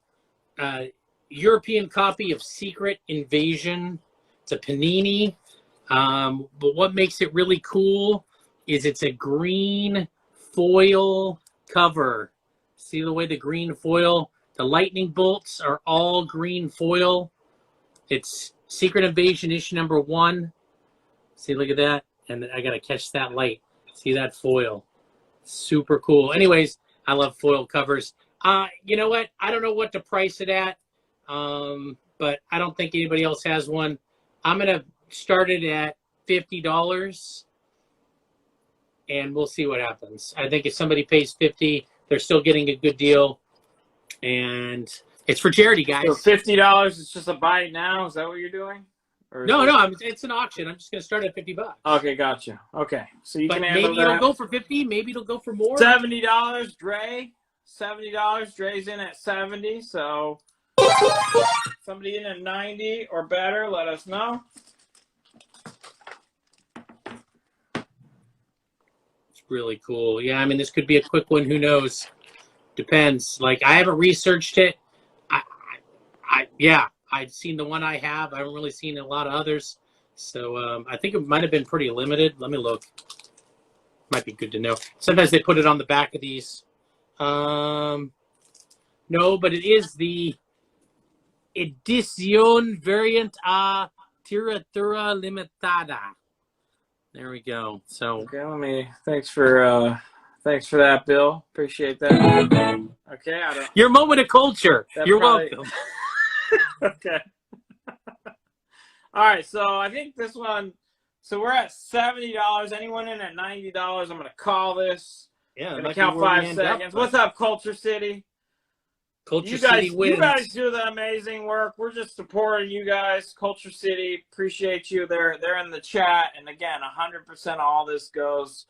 European copy of Secret Invasion. It's a Panini. But what makes it really cool is it's a green foil cover. See the way the green foil, the lightning bolts are all green foil. It's Secret Invasion issue number 1. See, look at that. And I got to catch that light. See that foil. Super cool. Anyways, I love foil covers. You know what? I don't know what to price it at, but I don't think anybody else has one. I'm going to start it at $50, and we'll see what happens. I think if somebody pays $50, they're still getting a good deal, and it's for charity, guys. So $50 is just a buy it now. Is that what you're doing? Or is No, it- it's an auction. I'm just going to start at $50. Okay, gotcha. Okay, so you But can maybe handle it'll that. go for $50. Maybe it'll go for more. $70, Dre. $70. Dre's in at 70. So somebody in at 90 or better, let us know. It's really cool. Yeah, I mean, this could be a quick one. Who knows? Depends. Like, I haven't researched it. I've seen the one I have. I haven't really seen a lot of others. So I think it might have been pretty limited. Let me look. Might be good to know. Sometimes they put it on the back of these. No, but it is the Edición Variant a Tiratura Limitada. There we go. So Okay, thanks for that, Bill. Appreciate that. Okay, your moment of culture. You're welcome. Okay. All right, so I think this one. So we're at $70. Anyone in at $90? I'm gonna call this. Yeah, I'm gonna count 5 seconds. What's up, Culture City? Culture City wins. You guys do the amazing work. We're just supporting you guys. Culture City, appreciate you. They're in the chat, and again, 100% all this goes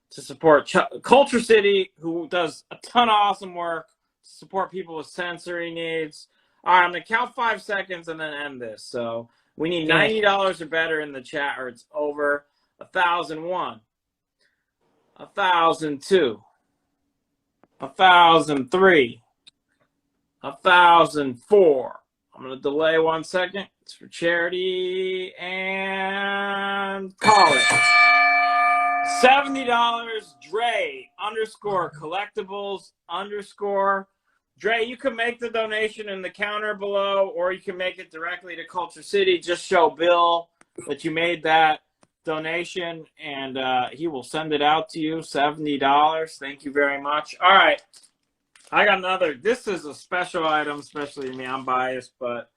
to support Culture City, who does a ton of awesome work to support people with sensory needs. All right, I'm gonna count 5 seconds and then end this. So we need $90 or better in the chat, or it's over. 1,001, 1,002, 1,003, 1,004. I'm gonna delay 1 second. It's for charity and call it. $70. Dre _collectibles_ Dre, you can make the donation in the counter below, or you can make it directly to Culture City. Just show Bill that you made that donation, and he will send it out to you. $70. Thank you very much. All right. I got another. This is a special item, especially me. I'm biased, but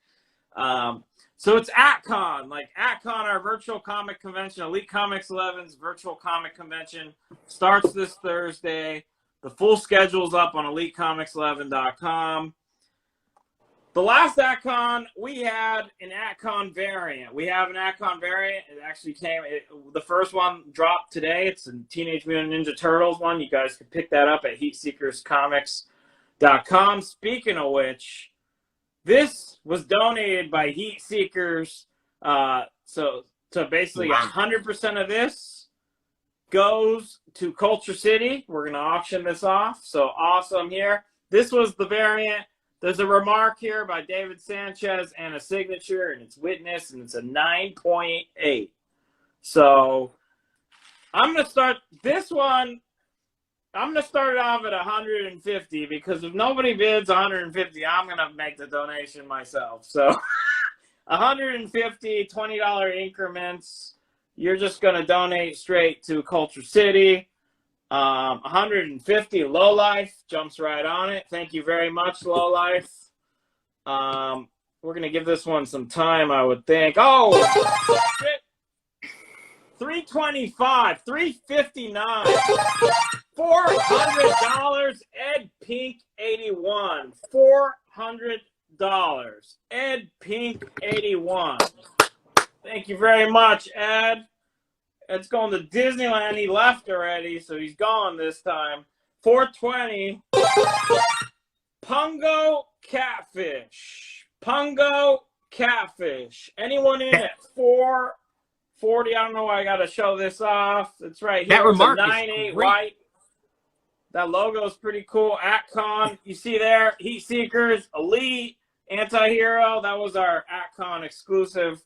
so it's AtCon. Like AtCon, our virtual comic convention, Elite Comics 11's virtual comic convention starts this Thursday. The full schedule's up on EliteComics11.com. The last AtCon, we had an AtCon variant. We have an AtCon variant. It actually the first one dropped today. It's a Teenage Mutant Ninja Turtles one. You guys can pick that up at HeatSeekersComics.com. Speaking of which, this was donated by Heat Seekers. So basically 100% of this goes to Culture City. We're going to auction this off. So awesome here. This was the variant. There's a remark here by David Sanchez and a signature, and it's witness, and it's a 9.8. So I'm going to start this one. I'm going to start it off at 150 because if nobody bids 150, I'm going to make the donation myself. So 150, $20 increments. You're just going to donate straight to Culture City. 150, Lowlife jumps right on it. Thank you very much, Lowlife. We're going to give this one some time, I would think. Oh, shit. 325, 359, $400. Ed Pink 81, $400. Ed Pink 81. Thank you very much, Ed. Ed's going to Disneyland. He left already, so he's gone this time. 420. Pungo Catfish. Pungo Catfish. Anyone in at 440? I don't know why I got to show this off. It's right here. That remark it's a is 9.8 great. white. That logo is pretty cool. AtCon. You see there, Heat Seekers, Elite, Anti-Hero. That was our AtCon exclusive.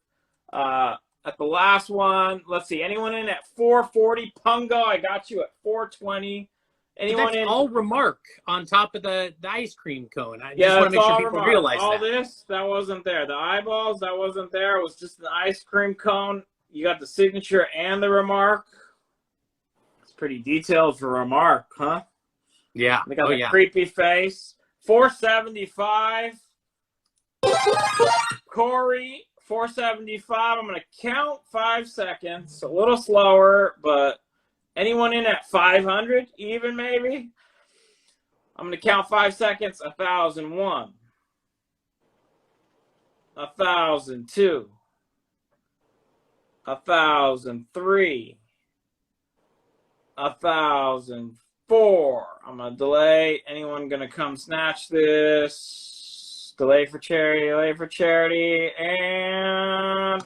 At the last one, let's see. Anyone in at 440? Pungo, I got you at 420. Anyone That's in? all remark on top of the ice cream cone. I Yeah, just want to make sure people remark. realize all that. this, that wasn't there. The eyeballs, that wasn't there. It was just an ice cream cone. You got the signature and the remark. It's pretty detailed for remark, huh? Yeah. They got the creepy face. 475. Corey, 475. I'm going to count 5 seconds. A little slower, but anyone in at 500 even maybe? I'm going to count 5 seconds. 1,001. 1,002. 1,003. 4. I'm gonna delay. Anyone gonna come snatch this? Delay for charity, and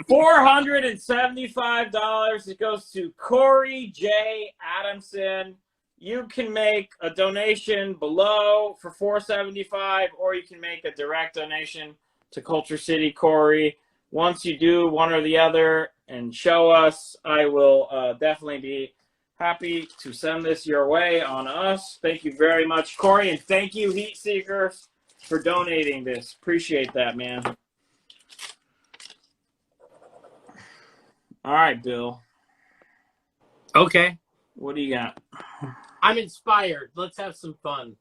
$475. It goes to Corey J. Adamson. You can make a donation below for $475, or you can make a direct donation to Culture City, Corey. Once you do one or the other and show us, I will definitely be happy to send this your way on us. Thank you very much, Corey, and thank you, Heat Seekers, for donating this. Appreciate that, man. All right, Bill. Okay. What do you got? I'm inspired. Let's have some fun.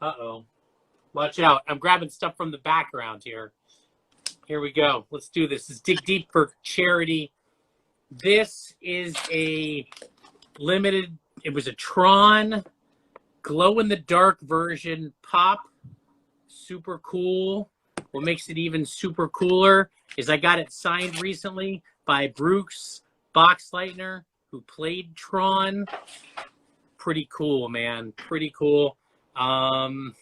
Uh-oh. Watch out. I'm grabbing stuff from the background here. Here we go. Let's do this. Let's dig deep for charity. This is a limited, it was a Tron glow-in-the-dark version pop. Super cool. What makes it even super cooler is I got it signed recently by Bruce Boxleitner, who played Tron. Pretty cool, man. Pretty cool. I'm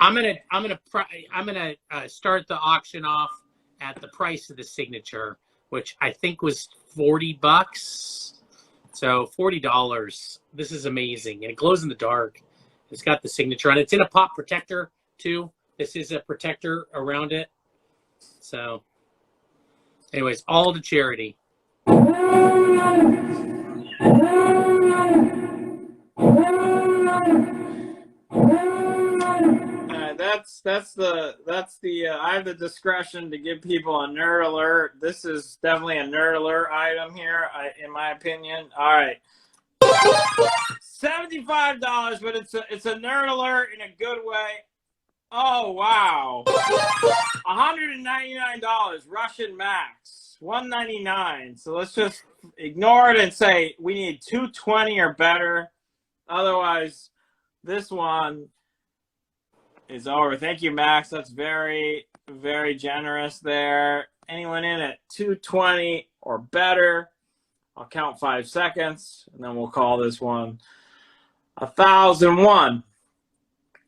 gonna start the auction off at the price of the signature, which I think was $40. So $40. This is amazing, and it glows in the dark. It's got the signature on it. It's in a pop protector too. This is a protector around it. So, anyways, all to charity. That's the I have the discretion to give people a nerd alert. This is definitely a nerd alert item here, in my opinion. All right, $75, but it's a nerd alert in a good way. Oh wow, $199. Russian Max, $199. So let's just ignore it and say we need 220 or better. Otherwise, this one is over. Thank you, Max. That's very, very generous there. Anyone in at 220 or better, I'll count 5 seconds, and then we'll call this one 1,001,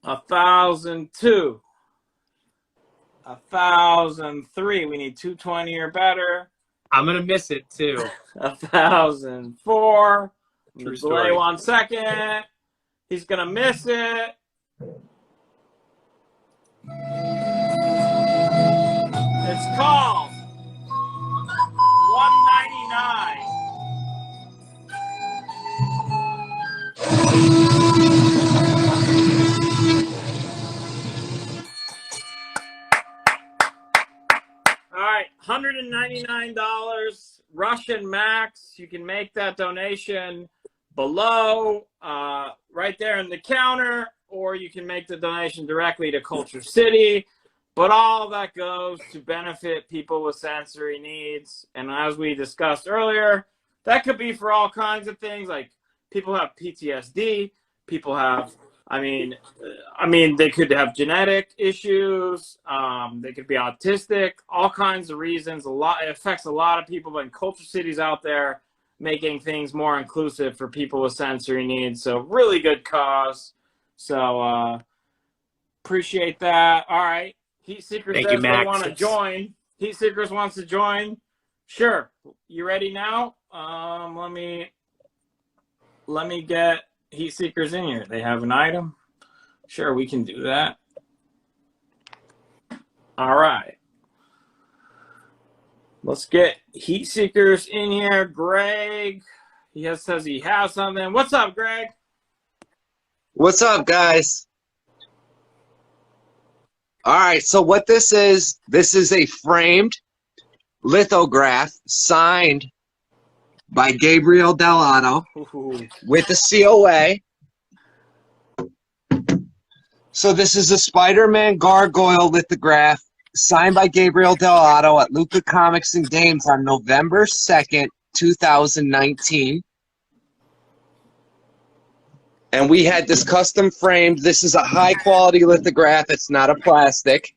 1,002, 1,003. We need 220 or better. I'm gonna miss it too. 1,004. True Delay story. 1 second. He's gonna miss it. It's called 199. All right, $199. Russian Max. You can make that donation below, right there in the counter, or you can make the donation directly to Culture City. But all that goes to benefit people with sensory needs. And as we discussed earlier, that could be for all kinds of things. Like people have PTSD, people have, they could have genetic issues. They could be autistic, all kinds of reasons. It affects a lot of people, but Culture City's out there making things more inclusive for people with sensory needs. So really good cause. So appreciate that. All right. Heat Seekers definitely want to join. Heat Seekers wants to join. Sure. You ready now? Let me get Heat Seekers in here. They have an item. Sure, we can do that. All right. Let's get Heat Seekers in here. Greg, says he has something. What's up, Greg? What's up, guys? All right, so what this is a framed lithograph signed by Gabriel Dell'Otto with a COA. So this is a Spider-Man gargoyle lithograph signed by Gabriel Dell'Otto at Luca Comics and Games on November 2nd, 2019. And we had this custom framed. This is a high quality lithograph. It's not a plastic.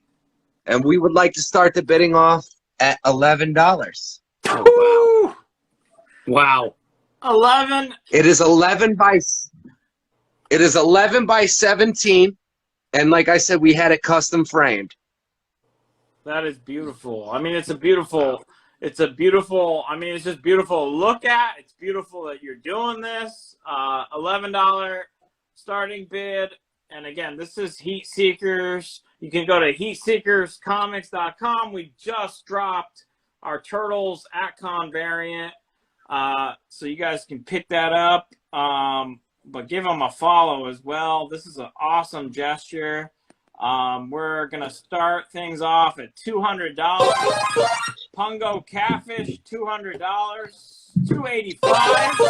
And we would like to start the bidding off at $11. Oh, wow. 11. It is 11 by 17. And like I said, we had it custom framed. That is beautiful. I mean, it's just beautiful to look at. It's beautiful that you're doing this. $11 starting bid. And again, this is Heat Seekers. You can go to heatseekerscomics.com. We just dropped our Turtles Atcon variant. So you guys can pick that up. But give them a follow as well. This is an awesome gesture. We're going to start things off at $200. Pungo Catfish, $200. $285.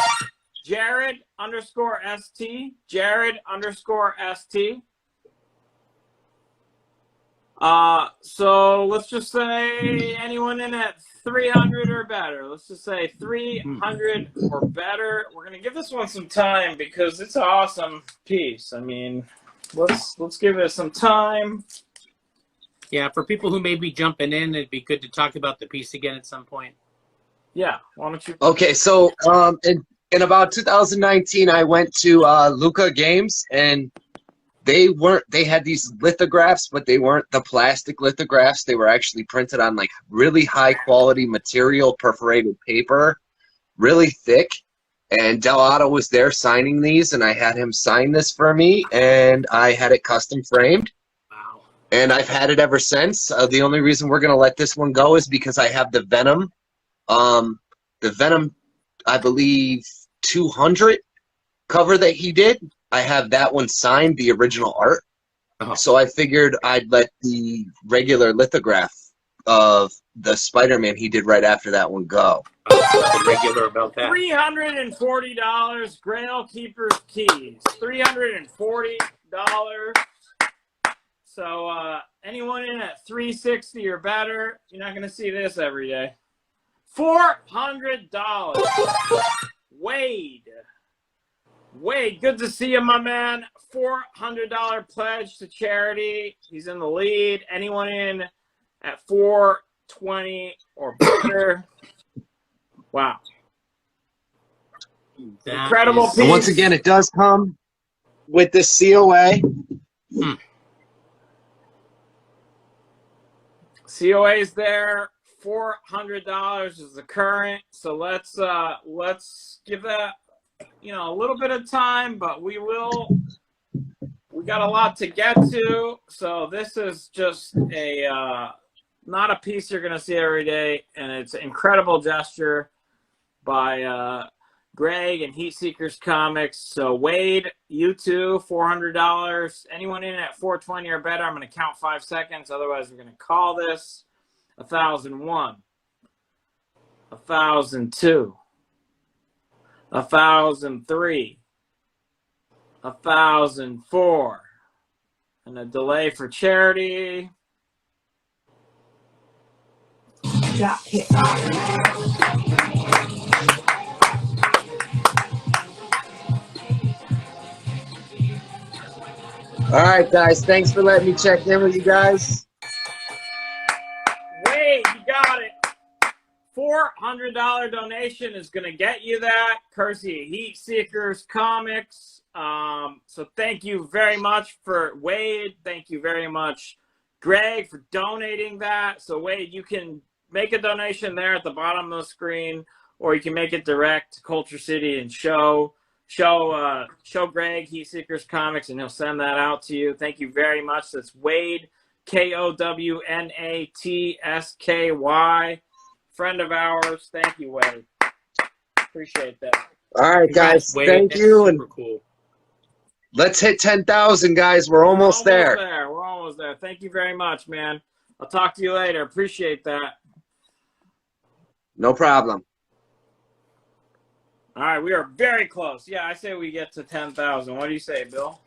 Jared_ST. Jared_ST. So let's just say anyone in at 300 or better. Let's just say 300 or better. We're going to give this one some time because it's an awesome piece. I mean, let's give it some time. Yeah, for people who may be jumping in, it'd be good to talk about the piece again at some point. Yeah, why don't you? Okay, so in about 2019, I went to Luca Games, and they had these lithographs, but they weren't the plastic lithographs. They were actually printed on like really high quality material, perforated paper, really thick. And Delato was there signing these, and I had him sign this for me, and I had it custom framed. Wow. And I've had it ever since. The only reason we're going to let this one go is because I have the Venom. The Venom, I believe, 200 cover that he did. I have that one signed, the original art. Oh. So I figured I'd let the regular lithograph of the Spider-Man he did right after that one go. Nothing regular about that. $340. Grail Keeper's Keys. $340. So anyone in at 360 or better, you're not going to see this every day. $400. Wade, good to see you, my man. $400 pledge to charity. He's in the lead. Anyone in at 420 or better? Wow. Incredible piece. And once again, it does come with the COA. COA is there. $400 is the current. So let's give that a little bit of time, but we got a lot to get to. So this is just not a piece you're gonna see every day, and it's an incredible gesture by Greg and Heat Seekers Comics. So Wade, you too, $400. Anyone in at 420 or better, I'm gonna count 5 seconds. Otherwise, we're gonna call this. 1,001, 1,002, 1,003, 1,004, and a delay for charity. All right, guys. Thanks for letting me check in with you guys. Wade, you got it. $400 donation is going to get you that, courtesy of Heat Seekers Comics. So thank you very much for Wade. Thank you very much, Greg, for donating that. So Wade, you can make a donation there at the bottom of the screen, or you can make it direct to Culture City and show Greg Heat Seekers Comics, and he'll send that out to you. Thank you very much. That's Wade, KOWNATSKY, friend of ours. Thank you, Wade. Appreciate that. All right, guys. Wade, Thank you, and super cool. let's hit 10,000, guys. We're almost there. We're almost there. Thank you very much, man. I'll talk to you later. Appreciate that. No problem. All right, we are very close. Yeah, I say we get to 10,000. What do you say, Bill?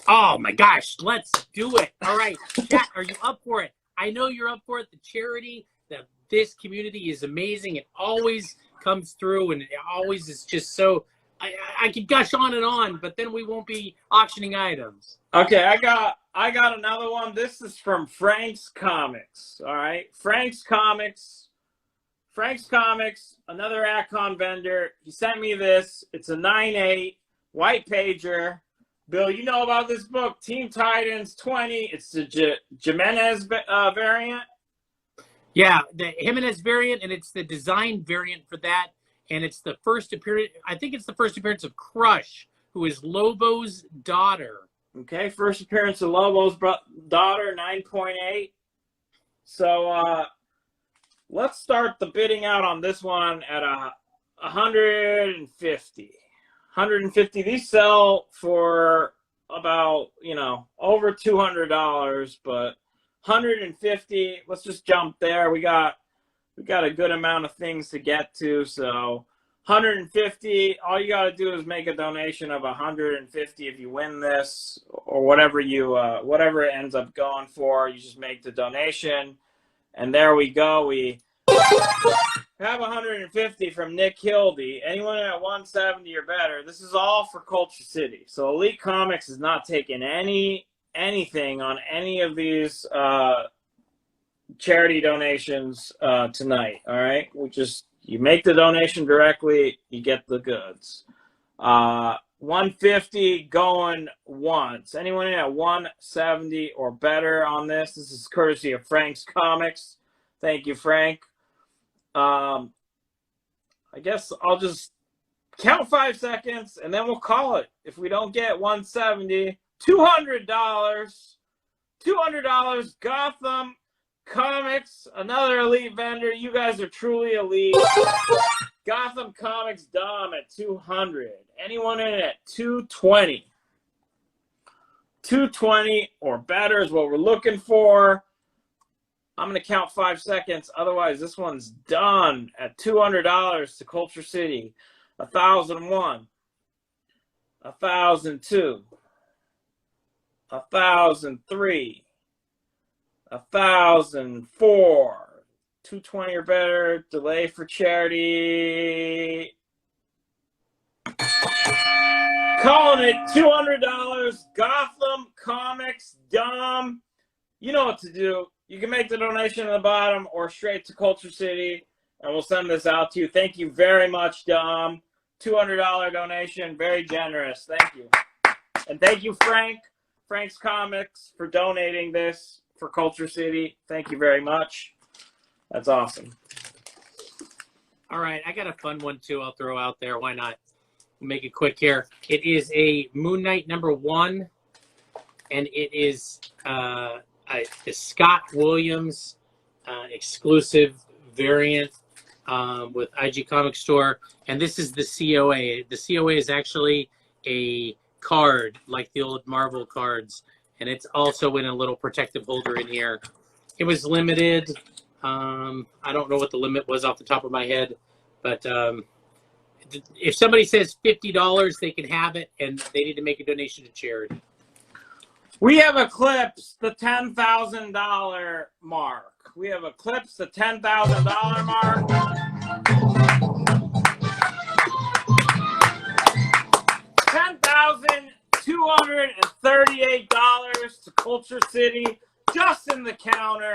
Oh my gosh, let's do it. All right, chat, are you up for it? I know you're up for it. The charity, this community is amazing. It always comes through, and it always is just so. I could gush on and on, but then we won't be auctioning items. Okay, I got another one. This is from Frank's Comics. All right, Frank's Comics, another Acon vendor. He sent me this. It's a 9/8 white pager. Bill, you know about this book, Team Titans 20. It's the Jimenez variant. Yeah, the Jimenez variant, and it's the design variant for that. And it's the first appearance, I think it's the first appearance of Crush, who is Lobo's daughter. Okay, first appearance of Lobo's daughter, 9.8. So let's start the bidding out on this one at 150. 150. These sell for about, over $200, but 150. Let's just jump there. We got a good amount of things to get to, so 150. All you got to do is make a donation of 150 if you win this, or whatever whatever it ends up going for. You just make the donation, and there we go. We have 150 from Nick Hildy. Anyone at 170 or better. This is all for Culture City. So Elite Comics is not taking anything on any of these charity donations tonight. All right, you make the donation directly, you get the goods. 150 going once. Anyone in at 170 or better on this? This is courtesy of Frank's Comics. Thank you, Frank. I guess I'll just count 5 seconds and then we'll call it. If we don't get 170, $200. $200. Gotham Comics, another elite vendor. You guys are truly elite. Gotham Comics Dom at 200. Anyone in at 220? 220 or better is what we're looking for. I'm going to count 5 seconds. Otherwise, this one's done at $200 to Culture City. 1,001. 1,002. 1,003. 1,004. 220 or better. Delay for charity. Calling it $200. Gotham Comics Dom. You know what to do. You can make the donation at the bottom or straight to Culture City, and we'll send this out to you. Thank you very much, Dom. $200 donation. Very generous. Thank you. And thank you, Frank's Comics, for donating this for Culture City. Thank you very much. That's awesome. All right, I got a fun one, too, I'll throw out there. Why not? We'll make it quick here. It is a Moon Knight #1, and it is the Scott Williams exclusive variant with IG Comic Store, and this is the COA. The COA is actually a card, like the old Marvel cards, and it's also in a little protective holder in here. It was limited. I don't know what the limit was off the top of my head, but if somebody says $50, they can have it, and they need to make a donation to charity. We have eclipsed the $10,000 mark. We have eclipsed the $10,000 mark. $10,238 to Culture City, just in the counter.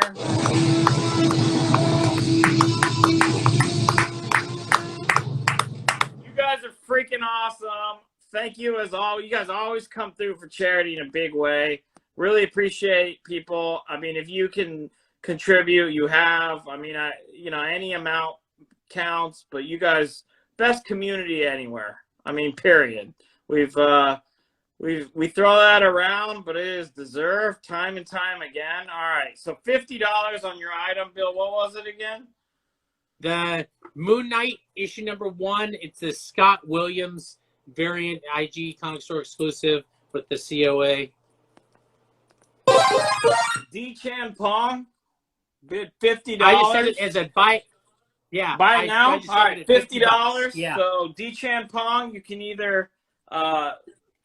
You guys are freaking awesome. Thank you as always. You guys always come through for charity in a big way. Really appreciate people. I mean, if you can contribute, you have. I mean, any amount counts. But you guys, best community anywhere. I mean, period. We throw that around, but it is deserved time and time again. All right, so $50 on your item, Bill. What was it again? The Moon Knight issue #1. It's the Scott Williams variant, IG Comic Store exclusive with the COA. D-Chan Pong bid $50. I just said it as a buy. Yeah, buy it now. All right, $50. Yeah. So D-Chan Pong, you can either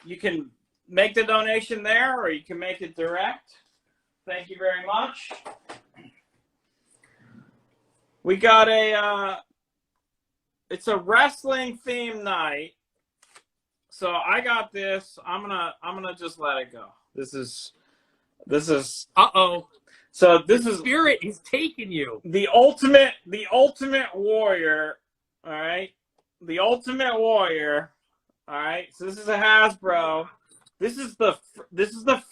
you can make the donation there, or you can make it direct. Thank you very much. We got it's a wrestling themed night. So I got this. I'm gonna just let it go. This is Uh-oh. so this is Spirit is taking you. the ultimate warrior. All right, the ultimate warrior. All right. So this is a Hasbro. This is the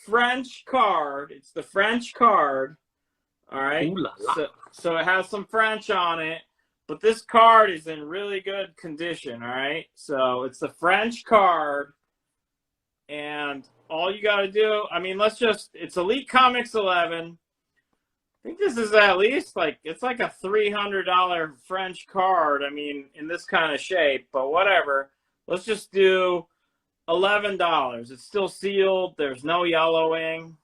French card. It's the French card. All right. Ooh la la. So it has some French on it, but this card is in really good condition. All right. So it's the French card, and all you got to do, I mean, it's Elite Comics 11. I think this is at least it's like a $300 French card. I mean, in this kind of shape, but whatever. Let's just do $11. It's still sealed. There's no yellowing.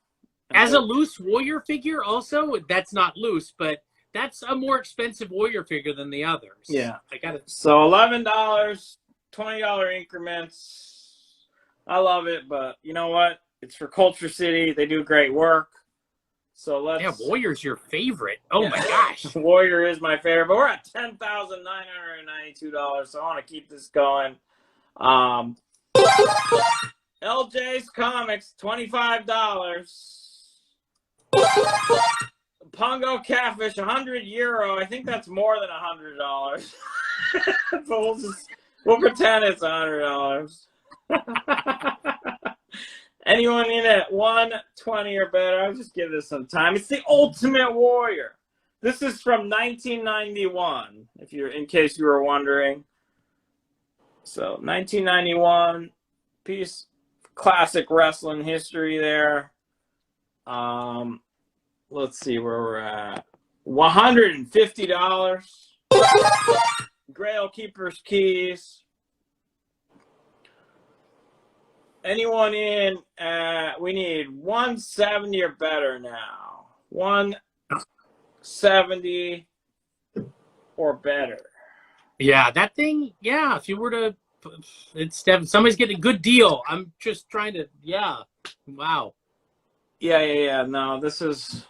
As a loose warrior figure, also, that's not loose, but that's a more expensive warrior figure than the others. Yeah. I got it. So $11, $20 increments. I love it, but you know what? It's for Culture City. They do great work. So let's. Yeah, Warrior's your favorite. Oh Yeah. my gosh. Warrior is my favorite, but we're at $10,992, so I want to keep this going. LJ's Comics, $25. Pongo Catfish, €100. I think that's more than $100. But we'll pretend it's $100. Anyone in at 120 or better, I'll just give this some time. It's the Ultimate Warrior. This is from 1991, in case you were wondering. So 1991, piece classic wrestling history there. Let's see where we're at. $150. Grail Keeper's Keys. Anyone in? We need 170 or better now. 170 or better. Yeah, that thing, yeah, if you were to, somebody's getting a good deal. I'm just trying to, yeah, wow. Yeah. No, this is,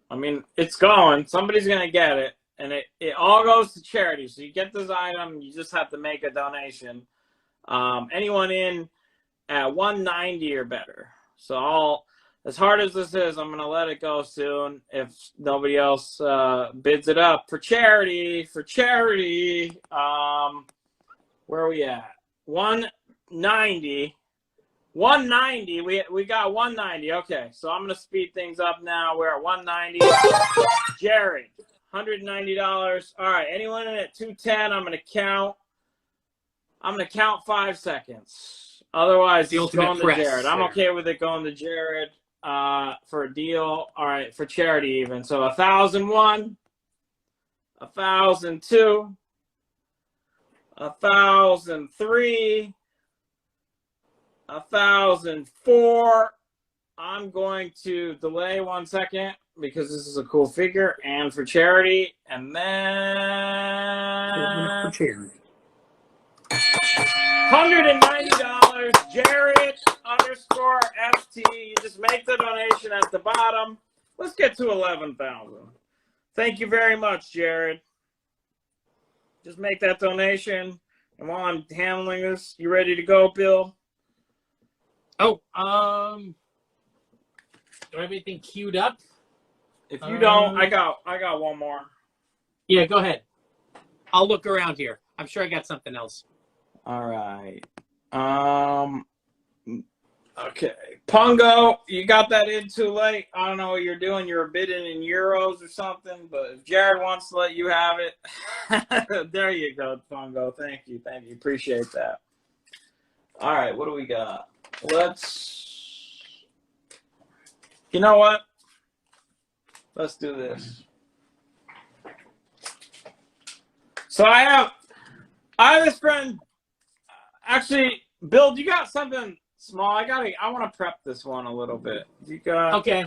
I mean, it's going. Somebody's going to get it. And it all goes to charity. So you get this item, you just have to make a donation. Anyone in at 190 or better. So as hard as this is, I'm going to let it go soon if nobody else bids it up for charity. Where are we at? 190. 190. We got 190. Okay, so I'm going to speed things up now. We're at 190. Jared, $190. All right, anyone in at 210, I'm going to count 5 seconds. Otherwise, The it's ultimate going to press Jared. I'm there. okay with it going to Jared for a deal. All right, for charity even. So 1,001, 1,002, 1,003, 1,004. I'm going to delay 1 second because this is a cool figure and for charity. And then For charity. $190, Jared _FT. You just make the donation at the bottom. Let's get to 11,000. Thank you very much, Jared. Just make that donation. And while I'm handling this, you ready to go, Bill? Oh, do I have anything queued up? If you don't, I got one more. Yeah, go ahead. I'll look around here. I'm sure I got something else. All right. Okay. Pongo, you got that in too late. I don't know what you're doing. You're bidding in euros or something, but if Jared wants to let you have it, there you go, Pongo. Thank you. Appreciate that. All right. What do we got? You know what? Let's do this. So I have this friend. Actually, Bill, you got something small? I want to prep this one a little bit. You got? Okay.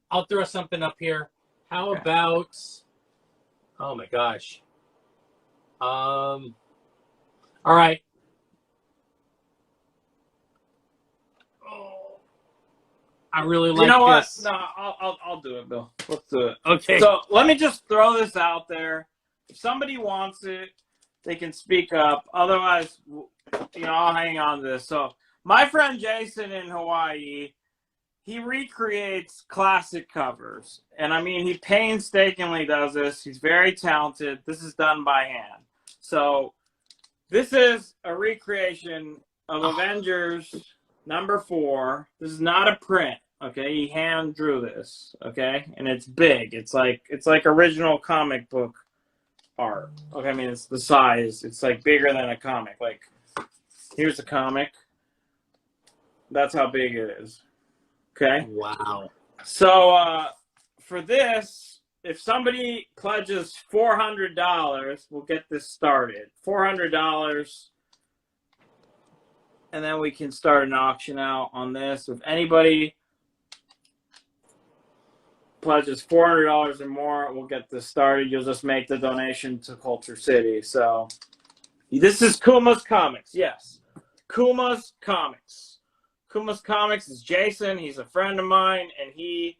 I'll throw something up here. How about? Oh my gosh. All right. Oh, I really like You know what? this. No, I'll do it, Bill. Let's do it. Okay. So let me just throw this out there. If somebody wants it, they can speak up. Otherwise, I'll hang on to this. So my friend Jason in Hawaii, he recreates classic covers. And I mean, he painstakingly does this. He's very talented. This is done by hand. So this is a recreation of Avengers #4. This is not a print. Okay, he hand drew this. Okay, and it's big. It's like original comic book art. Okay, I mean it's the size. It's like bigger than a comic. Like here's a comic. That's how big it is. Okay. Wow. So for this, if somebody pledges $400, we'll get this started. $400. And then we can start an auction out on this. If anybody pledges $400 or more, we'll get this started. You'll just make the donation to Culture City. So this is Kuma's Comics. Yes, Kuma's Comics. Kuma's Comics is Jason. He's a friend of mine, and he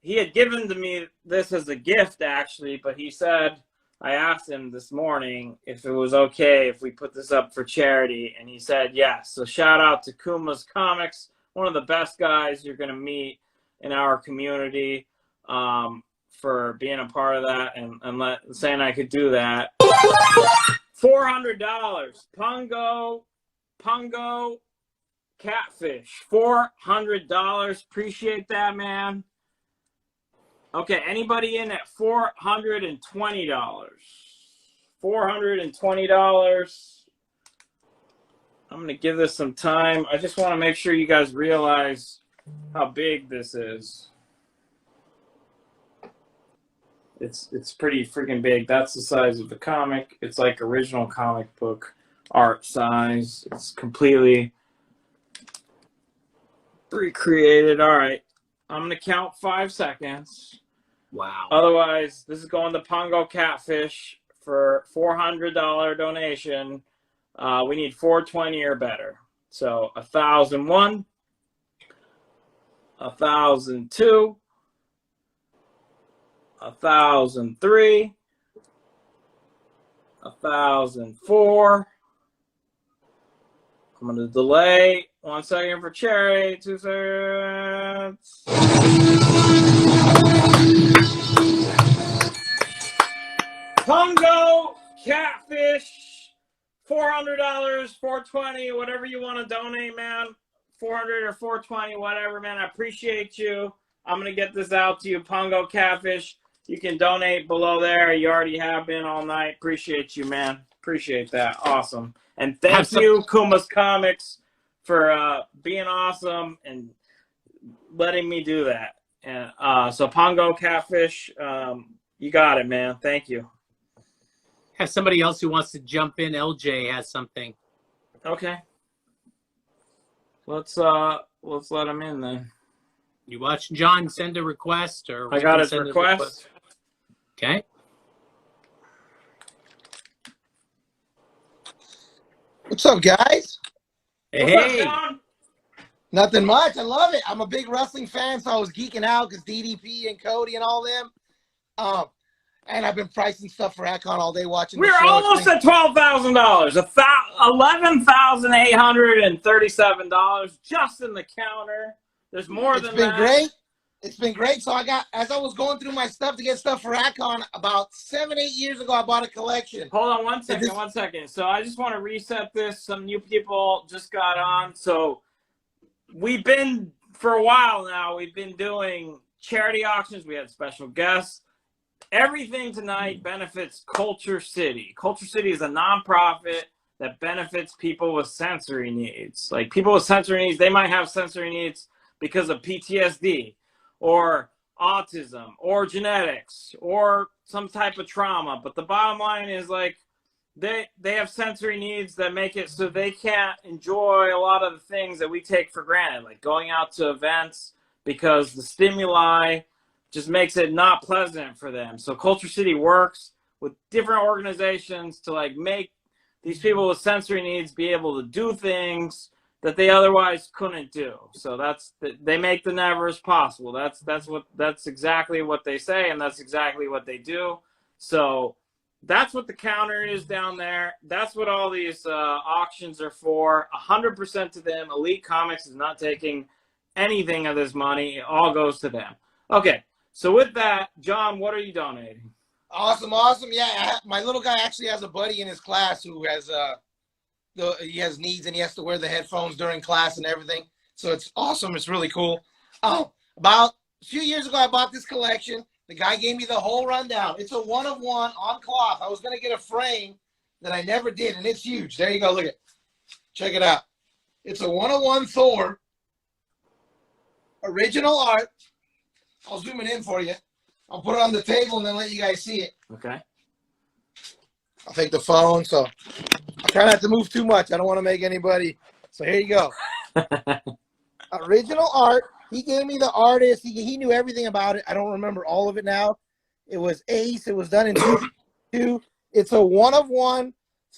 had given to me this as a gift, actually, but he said, I asked him this morning if it was okay if we put this up for charity, and he said yes. So shout out to Kuma's Comics, one of the best guys you're going to meet in our community, for being a part of that and saying I could do that. $400. Pungo Catfish. $400. Appreciate that, man. Okay, anybody in at $420? $420. I'm going to give this some time. I just want to make sure you guys realize how big this is. It's pretty freaking big. That's the size of the comic. It's like original comic book art size. It's completely recreated. All right. I'm going to count 5 seconds. Wow. Otherwise, this is going to Pongo Catfish for $400 donation. We need 420 or better. So 1,001, 1,002, 1,003, 1,004. I'm going to delay 1 second for charity. 2 seconds. Pongo Catfish, $400, 420, whatever you want to donate, man. 400 or 420, whatever, man. I appreciate you. I'm going to get this out to you, Pongo Catfish. You can donate below there. You already have been all night. Appreciate you, man. Appreciate that. Awesome. And thank you, Kuma's Comics, for being awesome and letting me do that. And so Pongo Catfish, you got it, man. Thank you. Have somebody else who wants to jump in. LJ has something. Okay. Let's let him in then. You watch John send a request, or I got his request. Okay. What's up, guys? Hey. What's up, John? Nothing much. I love it. I'm a big wrestling fan, so I was geeking out because DDP and Cody and all them. And I've been pricing stuff for Akon all day watching. We're almost at $12,000. $11,837 just in the counter. There's more than that. It's been great. It's been great. So as I was going through my stuff to get stuff for Akon, about 7-8 years ago, I bought a collection. Hold on 1 second, 1 second. So I just want to reset this. Some new people just got on. So for a while now, we've been doing charity auctions. We had special guests. Everything tonight benefits Culture City. Culture City is a nonprofit that benefits people with sensory needs. Like people with sensory needs, they might have sensory needs because of PTSD or autism or genetics or some type of trauma. But the bottom line is like they have sensory needs that make it so they can't enjoy a lot of the things that we take for granted, like going out to events because the stimuli just makes it not pleasant for them. So Culture City works with different organizations to like make these people with sensory needs be able to do things that they otherwise couldn't do. So they make the nevers possible. That's exactly what they say, and that's exactly what they do. So That's what the counter is down there. That's what all these auctions are for. 100% to them. Elite Comics is not taking anything of this money. It all goes to them. Okay, so with that, John, what are you donating? Awesome, awesome. Yeah, my little guy actually has a buddy in his class who has he has needs and he has to wear the headphones during class and everything. So it's awesome. It's really cool. About a few years ago, I bought this collection. The guy gave me the whole rundown. It's a 1-of-1 on cloth. I was going to get a frame that I never did, and it's huge. There you go. Look at it. Check it out. It's a 1-of-1 Thor. Original art. I'll zoom it in for you. I'll put it on the table and then let you guys see it. Okay. I'll take the phone, so I'll try not to move too much. I don't want to make anybody. So here you go. Original art. He gave me the artist. He knew everything about it. I don't remember all of it now. It was Ace. It was done in 2002. It's a 1-of-1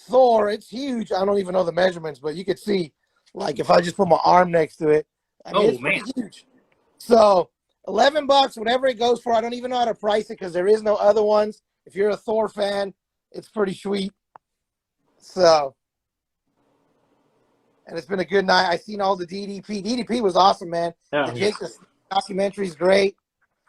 Thor. It's huge. I don't even know the measurements, but you could see, like, if I just put my arm next to it. I mean, it's pretty huge. So $11, whatever it goes for. I don't even know how to price it because there is no other ones. If you're a Thor fan, it's pretty sweet. So, and it's been a good night. I seen all the DDP. DDP was awesome, man. Yeah. The Jake documentary is great.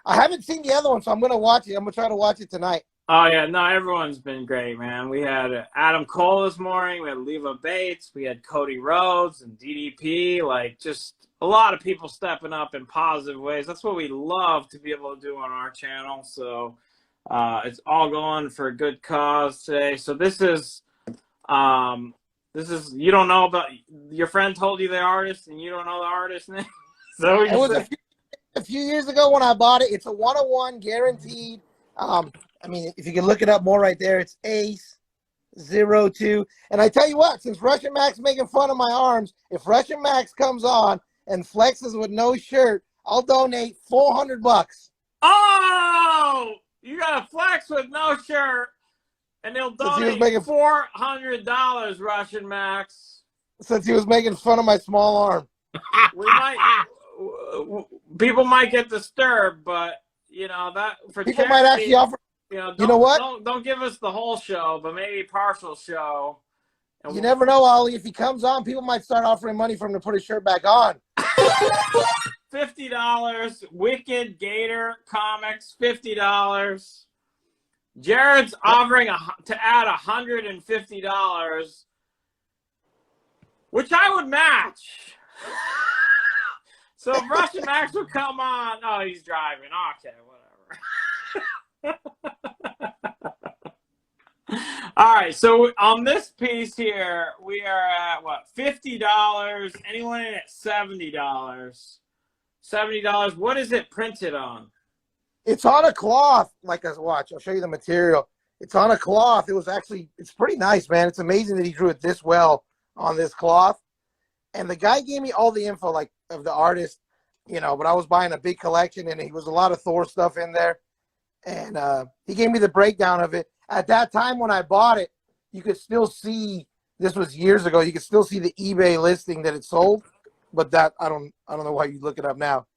I haven't seen the other one, so I'm going to watch it. I'm going to try to watch it tonight. Oh, yeah. No, everyone's been great, man. We had Adam Cole this morning. We had Leva Bates. We had Cody Rhodes and DDP. Like, just a lot of people stepping up in positive ways. That's what we love to be able to do on our channel. So it's all going for a good cause today. So this is you don't know about, your friend told you the artist and you don't know the artist name. So it was a few years ago when I bought it. It's a 1-of-1 guaranteed. I mean, if you can look it up more right there, it's Ace 02. And I tell you what, since Russian Max making fun of my arms, if Russian Max comes on and flexes with no shirt, I'll donate $400. Oh, you got to flex with no shirt. And they'll donate $400, Russian Max. Since he was making fun of my small arm. People might get disturbed, but you know that for people charity, might actually offer. You know what? Don't give us the whole show, but maybe partial show. You never know, Ollie. If he comes on, people might start offering money for him to put his shirt back on. $50. Wicked Gator Comics, $50. Jared's offering to add $150, which I would match. So if Russian Max would come on, oh, he's driving. Okay, whatever. All right, so on this piece here, we are at what, $50? Anyone in at $70? $70. What is it printed on? It's on a cloth, like a watch. I'll show you the material. It's on a cloth. It's pretty nice, man. It's amazing that he drew it this well on this cloth. And the guy gave me all the info, like, of the artist, you know, but I was buying a big collection, and it was a lot of Thor stuff in there. And he gave me the breakdown of it. At that time when I bought it, you could still see, this was years ago, you could still see the eBay listing that it sold. But that, I don't know why you look it up now.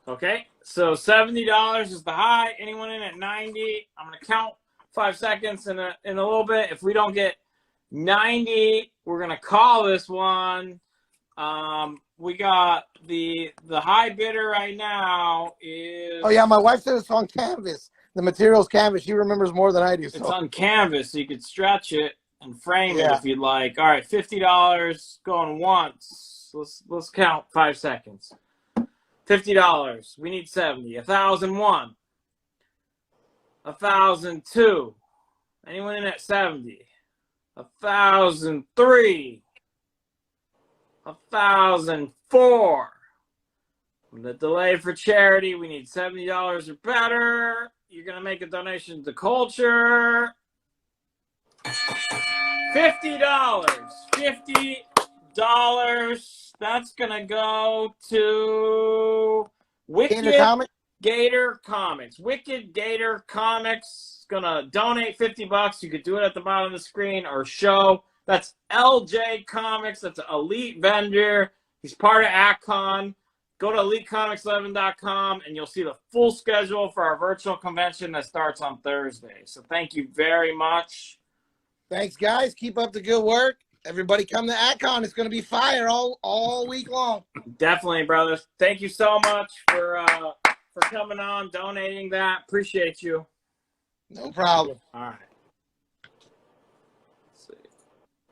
Okay, so $70 is the high. Anyone in at 90? I'm going to count 5 seconds in a little bit. If we don't get 90, we're going to call this one. We got the high bidder right now is... Oh, yeah, my wife said it's on canvas. The material's canvas. She remembers more than I do. So. It's on canvas, so you could stretch it and frame it if you'd like. All right, $50 going once. Let's count 5 seconds. $50. We need 70. 1,001. 1,002. Anyone in at 70? 1,003. 1,004. The delay for charity, we need $70 or better. You're going to make a donation to Culture. $50. $50. That's going to go to Wicked Gator Comics. Wicked Gator Comics is going to donate $50. You could do it at the bottom of the screen or show. That's LJ Comics. That's an elite vendor. He's part of ACON. go to EliteComics11.com and you'll see the full schedule for our virtual convention that starts on Thursday. So thank you very much. Thanks, guys. Keep up the good work. Everybody come to AtCon. It's going to be fire all week long. Definitely, brothers. Thank you so much for coming on, donating that. Appreciate you. No problem. All right. Let's see.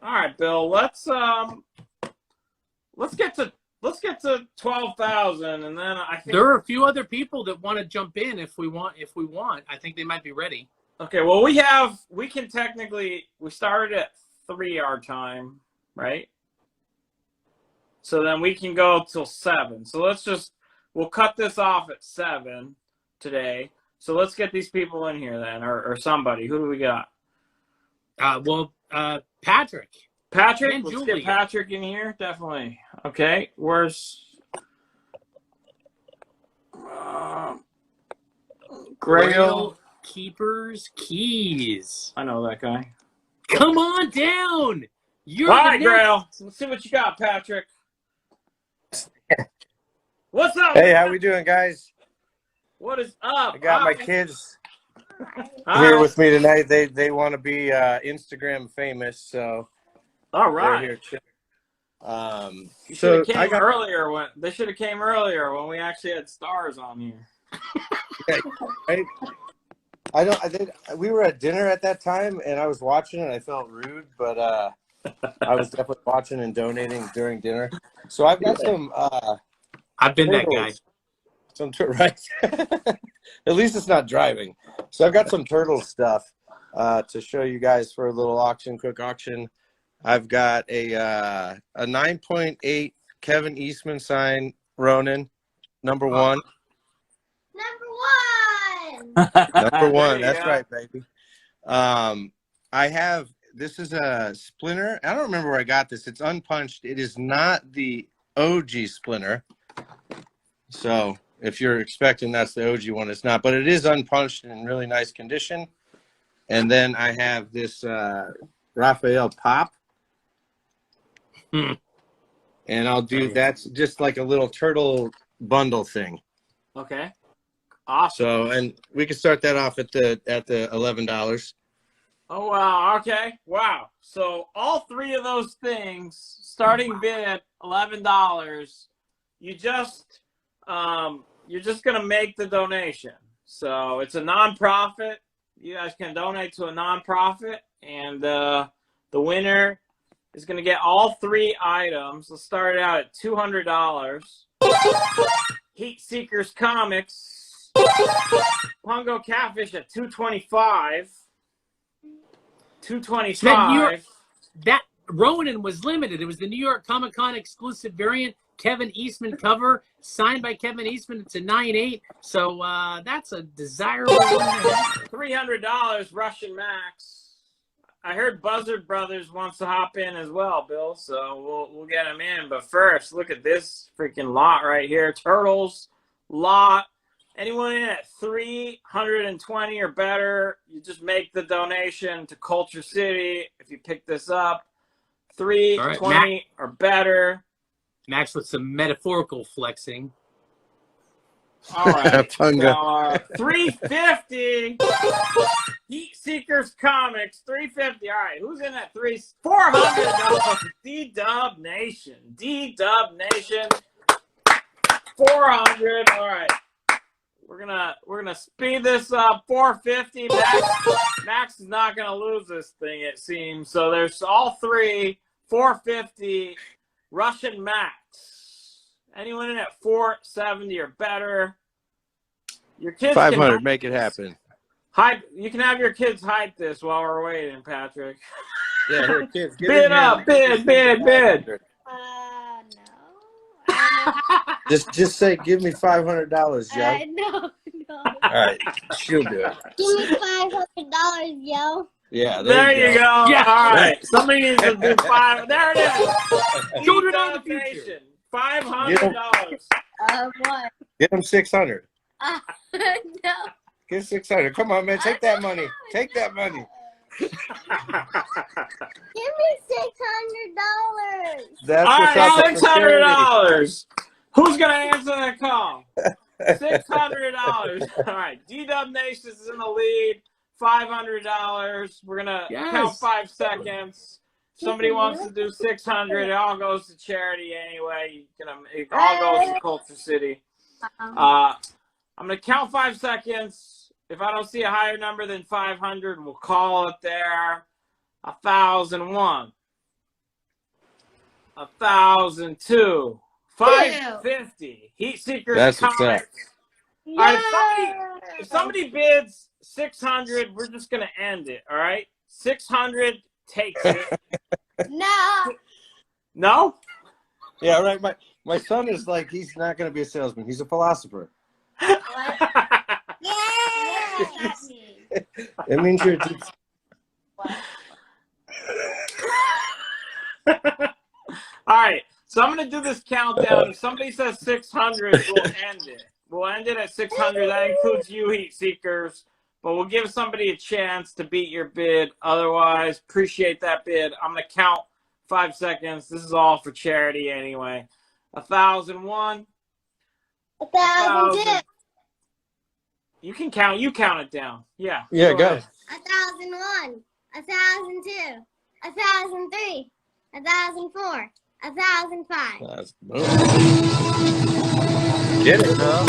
All right, Bill. Let's get to 12,000, and then I think There are a few other people that want to jump in if we want. I think they might be ready. Okay, well, we started at 3 our time, right? So then we can go till 7. So we'll cut this off at 7 today. So let's get these people in here then, or somebody. Who do we got? Patrick. Patrick? And Let's Julia. get Patrick in here, definitely. Okay, where's Grail? Keepers Keys. I know that guy. Come on down. You're All the right, next- Grail. Let's see what you got, Patrick. What's up? Hey, man? how we doing, guys? What is up? I got my Hi. kids All here right. with me tonight. They want to be Instagram famous, so All they're right. here too. You should So have came I got earlier when they should have came earlier when we actually had stars on here. we were at dinner at that time, and I was watching, and I felt rude, but I was definitely watching and donating during dinner. So I've got some. I've been that guy. Right. At least it's not driving. So I've got some turtle stuff to show you guys for a little quick auction. I've got a 9.8 Kevin Eastman sign Ronin, number 1. Number 1. That's right, baby. This is a Splinter. I don't remember where I got this. It's unpunched. It is not the OG Splinter. So if you're expecting that's the OG one, it's not. But it is unpunched and in really nice condition. And then I have this Raphael Pop. And I'll do, that's just like a little turtle bundle thing. Okay. Awesome. So, and we can start that off at the $11. Oh wow. Okay. Wow. So all 3 of those things, starting bid $11. You're just gonna make the donation. So it's a nonprofit. You guys can donate to a nonprofit, and the winner is gonna get all 3 items. Let's start it out at $200. Heat Seekers Comics, Pongo Catfish at $225. $225. That Ronin was limited. It was the New York Comic Con exclusive variant, Kevin Eastman cover, signed by Kevin Eastman. It's a 9.8, so that's a desirable one to have. $300 Russian Max. I heard Buzzard Brothers wants to hop in as well, Bill, so we'll get him in. But first, look at this freaking lot right here. Turtles lot. Anyone in at 320 or better, you just make the donation to Culture City. If you pick this up, 320 or better. Max with some metaphorical flexing. All right. Punga. So, 350. Heat Seekers Comics, 350. All right, who's in at $400? D-Dub Nation. D-Dub Nation. 400. All right. We're gonna speed this up. 450. Max is not gonna lose this thing, it seems. So there's all 3. 450. Russian Max. Anyone in at 470 or better? Your kids 500. can Make it happen. hype. You can have your kids hype this while we're waiting, Patrick. Yeah, here, kids. Get Bid in here. up, bid. No. Just say, give me $500, Joe. No. All right, she'll do it. Give me $500, yo. Yeah, There you go. Yeah. All right. Somebody needs to do 5. There it is. Children of the future. Donation. $500. What? Give him 600. No. Get 600. Come on, man. Take that money. Take that money. Give me $600. That's All what's right, up. That's for charity. $600. Who's gonna answer that call? $600. All right, D-Dub Nation is in the lead. $500. We're gonna count 5 seconds. Somebody wants to do 600. It all goes to charity anyway. It all goes to Culture City. I'm gonna count 5 seconds. If I don't see a higher number than 500, we'll call it there. 1,001. 1,002. 550. Heat Seekers That's what's Comics. up. All right, if somebody bids 600, we're just gonna end it. All right, 600 takes it. No. No? Yeah, right. My son is like, he's not going to be a salesman. He's a philosopher. Yeah. It means you're. All right, so I'm gonna do this countdown. If somebody says 600, we'll end it. We'll end it at 600. That includes you, Heat Seekers. But we'll give somebody a chance to beat your bid. Otherwise, appreciate that bid. I'm going to count 5 seconds. This is all for charity anyway. 1,001. 1,002. You can count. You count it down. Yeah. Yeah, go. ahead. 1,001. 1,002. 1,003. 1,004. 1,005. That's boom. Get it, bro.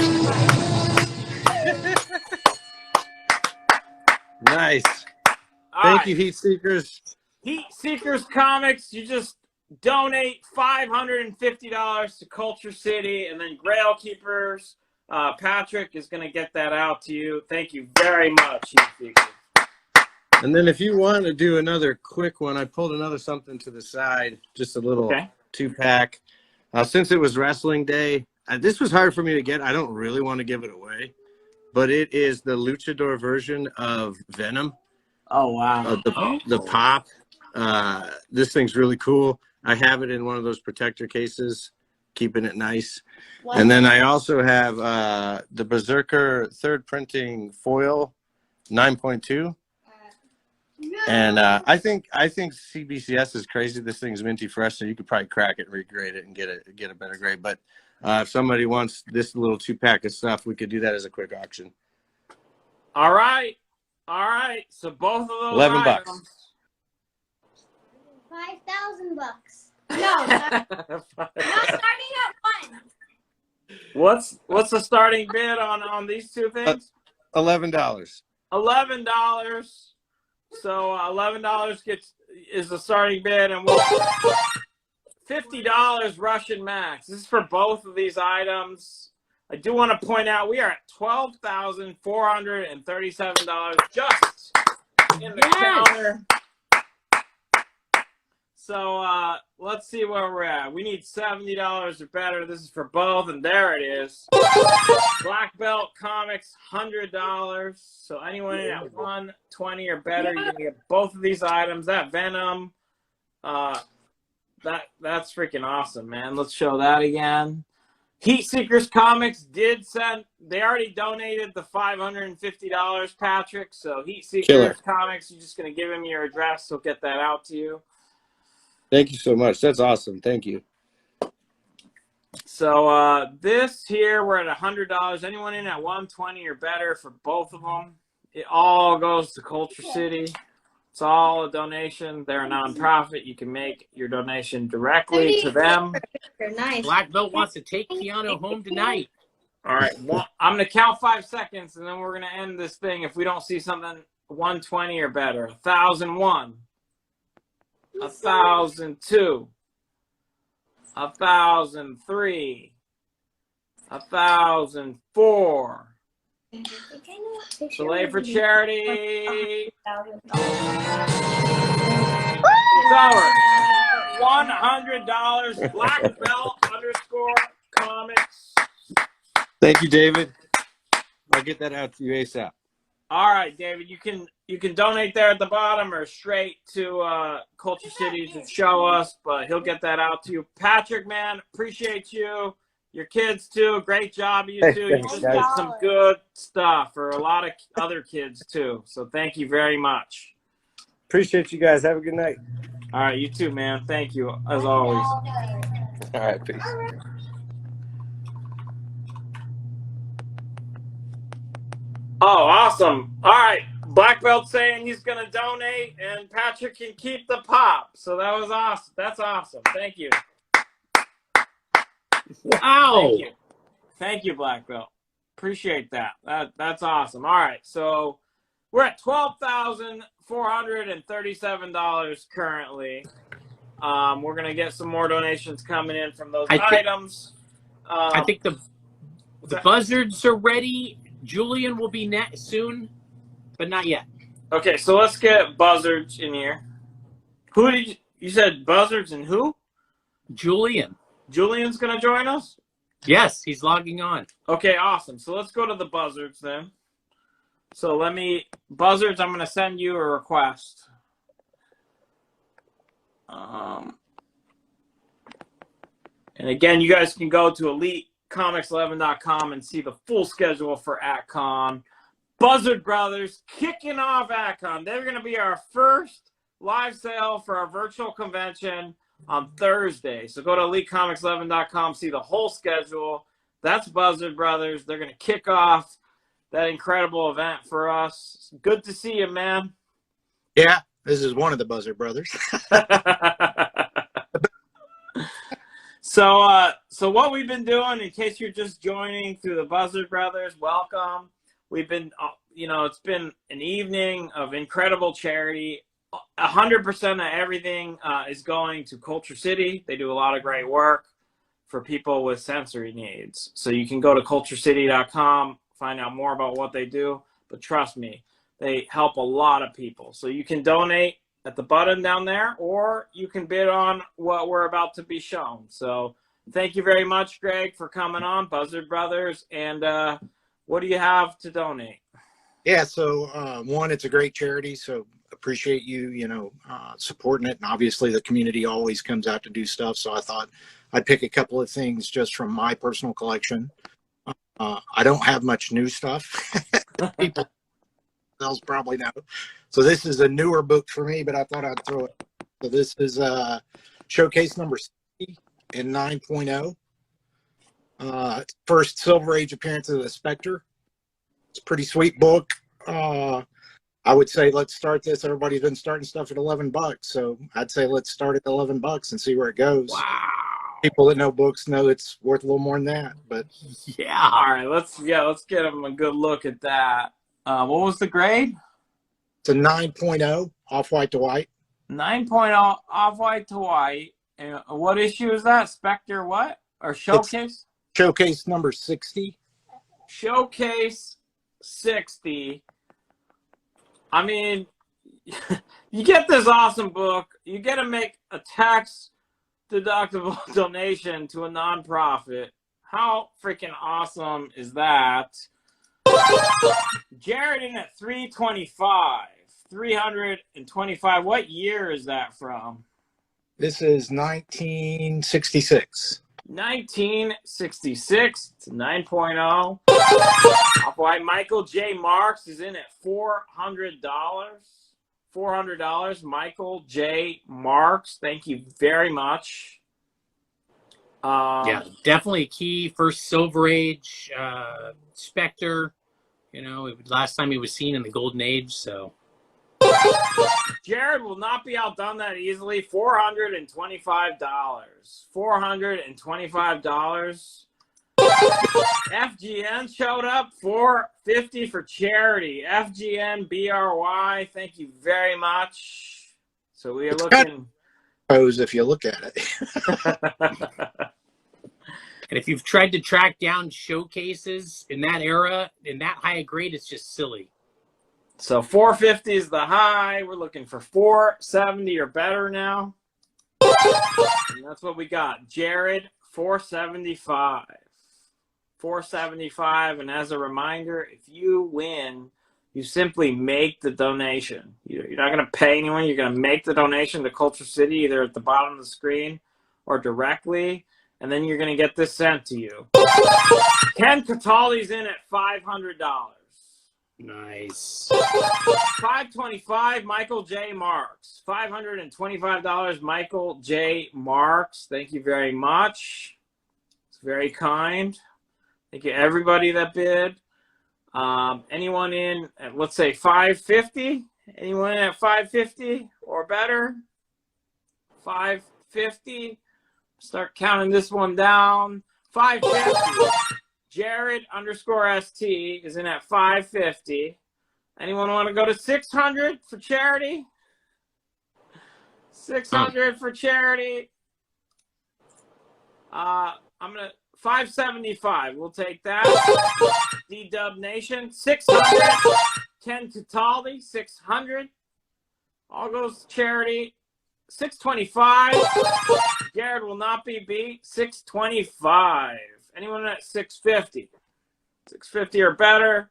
Nice. All Thank right. you, Heat Seekers. Heat Seekers Comics, you just donate $550 to Culture City, and then Grail Keepers, Patrick is going to get that out to you. Thank you very much, Heat Seekers. And then if you want to do another quick one, I pulled another something to the side, just a little 2-pack. Since it was wrestling day, this was hard for me to get. I don't really want to give it away, but it is the luchador version of Venom. Oh, wow. The pop. This thing's really cool. I have it in one of those protector cases, keeping it nice. What? And then I also have the Berserker third printing foil 9.2. And I think CBCS is crazy. This thing's minty fresh, so you could probably crack it and regrade it and get a better grade. But if somebody wants this little 2-pack of stuff, we could do that as a quick auction. All right. So both of those $11. items. $5,000. No, starting at 1. What's the starting bid on these two things? $11. $11. So $11 is the starting bid, and we'll $50 Russian Max. This is for both of these items. I do want to point out we are at $12,437 just in the counter. So let's see where we're at. We need $70 or better. This is for both, and there it is. Black Belt Comics, $100. So anyone at 120 or better, you're gonna get both of these items. That Venom, that's freaking awesome, man. Let's show that again. Heat Seekers Comics did send. They already donated the $550, Patrick. So Heat Seekers Comics, you're just gonna give him your address. He'll get that out to you. Thank you so much. That's awesome. Thank you. So this here, we're at $100. Anyone in at 120 or better for both of them? It all goes to Culture City. It's all a donation. They're a nonprofit. You can make your donation directly to them. Nice. Black Belt wants to take Keanu home tonight. All right. Well, I'm going to count 5 seconds, and then we're going to end this thing if we don't see something 120 or better. 1,001. 1,002. 1,003. 1,004. Delay for charity. It's over. $100. Black Belt _comics. Thank you, David. I'll get that out to you ASAP. All right, David. You can donate there at the bottom or straight to Culture City to show us, but he'll get that out to you. Patrick, man, appreciate you. Your kids too. Great job, you two. You just did some good stuff for a lot of other kids too. So thank you very much. Appreciate you guys. Have a good night. All right, you too, man. Thank you as always. All right, peace. Oh, awesome. All right. Black Belt saying he's going to donate, and Patrick can keep the pop. So that was awesome. That's awesome. Thank you. Wow. Thank you. Thank you, Black Belt. Appreciate that. That's awesome. All right. So we're at $12,437 currently. We're going to get some more donations coming in from those items. I think the buzzards are ready. Julian will be soon, but not yet. Okay, so let's get buzzards in here. Who did you said buzzards and who? Julian. Julian's going to join us? Yes, he's logging on. Okay, awesome. So let's go to the buzzards then. So buzzards, I'm going to send you a request. And again, you guys can go to EliteComics11.com and see the full schedule for AtCon. Buzzard Brothers kicking off AtCon. They're going to be our first live sale for our virtual convention on Thursday. So go to EliteComics11.com, see the whole schedule. That's Buzzard Brothers. They're going to kick off that incredible event for us. Good to see you, man. Yeah, this is one of the Buzzard Brothers. So what we've been doing, in case you're just joining through the Buzzard Brothers, welcome. We've been, it's been an evening of incredible charity. 100% of everything is going to Culture City. They do a lot of great work for people with sensory needs. So you can go to culturecity.com, find out more about what they do. But trust me, they help a lot of people. So you can donate at the button down there, or you can bid on what we're about to be shown. So thank you very much, Greg, for coming on, Buzzard Brothers. And what do you have to donate? Yeah, so one, it's a great charity, so appreciate you, supporting it. And obviously the community always comes out to do stuff. So I thought I'd pick a couple of things just from my personal collection. I don't have much new stuff. People else probably know. So this is a newer book for me, but I thought I'd throw it. So this is showcase number 60 in 9.0. First Silver Age appearance of the Spectre. It's a pretty sweet book. I would say let's start this. Everybody's been starting stuff at $11, so I'd say let's start at $11 and see where it goes. Wow. People that know books know it's worth a little more than that. But yeah, all right, let's get them a good look at that. What was the grade? It's a 9.0 off-white to white. 9.0 off-white to white. And what issue is that? Spectre what? Or Showcase? It's showcase number 60. Showcase 60. I mean, you get this awesome book. You get to make a tax-deductible donation to a nonprofit. How freaking awesome is that? Jared in at 325. 325. What year is that from? This is 1966. 1966. It's 9.0. Off-white Michael J. Marks is in at $400. $400. Michael J. Marks. Thank you very much. Yeah, definitely a key. First Silver Age Spectre. Last time he was seen in the Golden Age, so. Jared will not be outdone that easily. $425. $425. FGN showed up. $450 for charity. FGN BRY. Thank you very much. So we are looking. If you look at it. And if you've tried to track down showcases in that era, in that high a grade, it's just silly. So 450 is the high. We're looking for 470 or better now. And that's what we got. Jared, 475. 475. And as a reminder, if you win, you simply make the donation. You're not going to pay anyone. You're going to make the donation to Culture City, either at the bottom of the screen or directly. And then you're going to get this sent to you. Ken Cataldi's in at $500. Nice. $525, Michael J. Marks. $525, Michael J. Marks. Thank you very much. It's very kind. Thank you, everybody that bid. Anyone in at, let's say, 550? Anyone in at 550 or better? 550. Start counting this one down. 550. Jared _ST is in at 550. Anyone want to go to 600 for charity? 600 for charity. I'm gonna 575. We'll take that. D-Dub Nation 600. Ken Cataldi 600. All goes to charity. 625. Jared will not be beat. 625. Anyone at 650? 650 or better.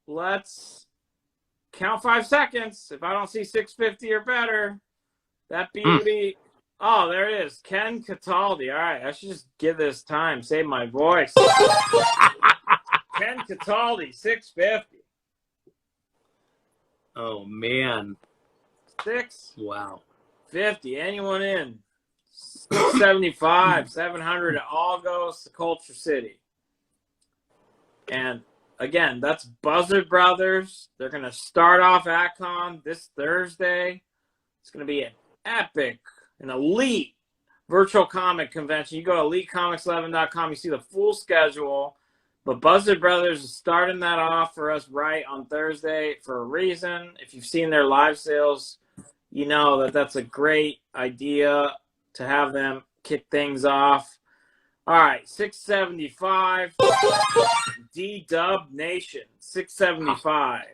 Let's count 5 seconds. If I don't see 650 or better, that beauty. Oh, there it is. Ken Cataldi. All right, I should just give this time. Save my voice. Ken Cataldi, 650. Oh, man. 650. Wow. Anyone in? 675, 700. It all goes to Culture City. And again, that's Buzzard Brothers. They're going to start off AtCon this Thursday. It's going to be an epic, an elite virtual comic convention. You go to elitecomics11.com, you see the full schedule. But Buzzard Brothers is starting that off for us right on Thursday for a reason. If you've seen their live sales, you know that that's a great idea to have them kick things off. All right, 675. D-Dub Nation, 675.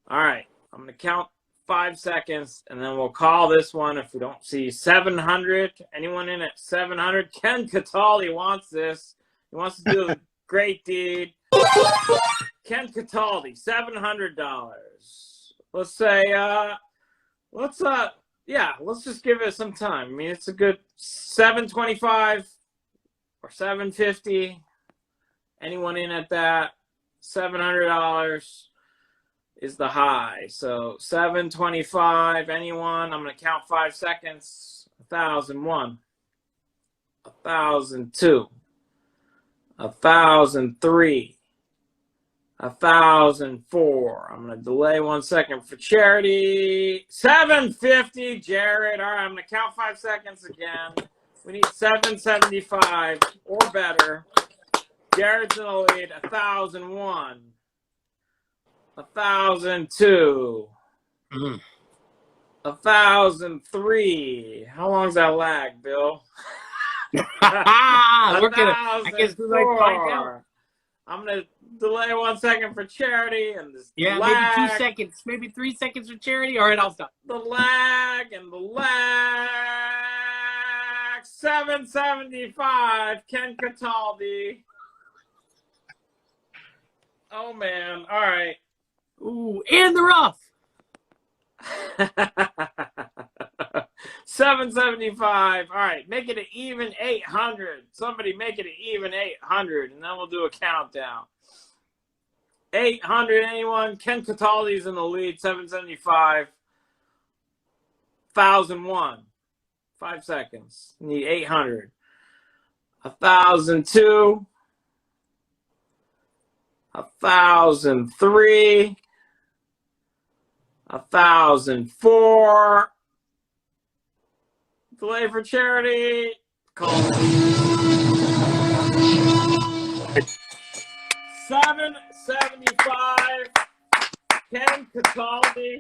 All right, I'm going to count 5 seconds, and then we'll call this one if we don't see 700. Anyone in at 700? Ken Cataldi wants this. He wants to do a great deed. Ken Cataldi, $700. Let's say, let's just give it some time. I mean, it's a good 725 or 750. Anyone in at that? $700 is the high. So 725. Anyone? I'm going to count 5 seconds. 1,001, 1,002, 1,003, 1,004. I'm going to delay 1 second for charity. 750, Jared. All right, I'm going to count 5 seconds again. We need 775 or better. Jared's in the lead. 1,001, 1,002, 1,003. How long's that lag, Bill? We're gonna, I guess we might find out. I'm gonna delay 1 second for charity and this Yeah, lag, maybe 2 seconds, maybe 3 seconds for charity. All right, I'll stop. the lag and the lag. 775. Ken Cataldi. Oh man! All right. Ooh, and the rough. 775. All right, make it an even 800. Somebody make it an even 800, and then we'll do a countdown. 800. Anyone? Ken Cataldi's in the lead. 775. 1,001. 5 seconds. Need 800. 1,002. 1,003. 1,004. Delay for charity. Call. 775. Ken Cataldi.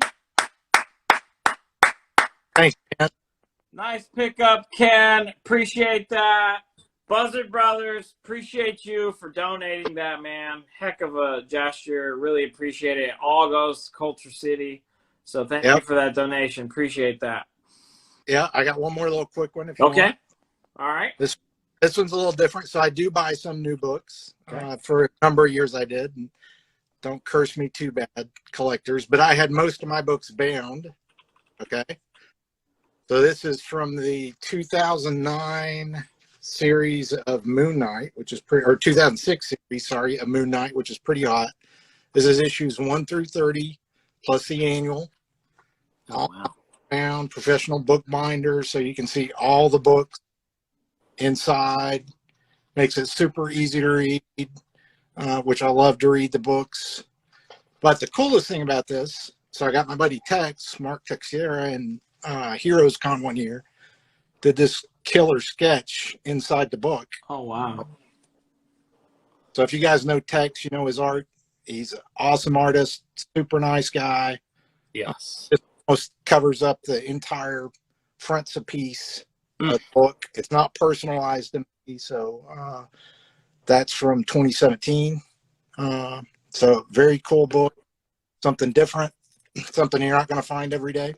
Thanks, Ken. Nice pickup, Ken. Appreciate that. Buzzard Brothers, appreciate you for donating that, man. Heck of a gesture. Really appreciate it. It all goes to Culture City. So thank you for that donation. Appreciate that. Yeah, I got one more little quick one if you Okay. want. All right. This one's a little different. So I do buy some new books. For a number of years I did. And don't curse me too bad, collectors. But I had most of my books bound. Okay. So this is from the 2009 series of Moon Knight, which is pretty, or 2006 series, sorry, of Moon Knight, which is pretty hot. This is issues 1 through 30, plus the annual. Oh, wow. Bound, professional bookbinder, so you can see all the books inside. Makes it super easy to read. which I love to read the books. But the coolest thing about this, so I got my buddy Tex, Mark Texiera, and Heroes Con one year, did this killer sketch inside the book. Oh, wow. So if you guys know Tex, you know his art. He's an awesome artist, super nice guy. Yes. Just almost covers up the entire fronts of piece of the book. It's not personalized to me, so that's from 2017. So very cool book, something different, something you're not going to find every day.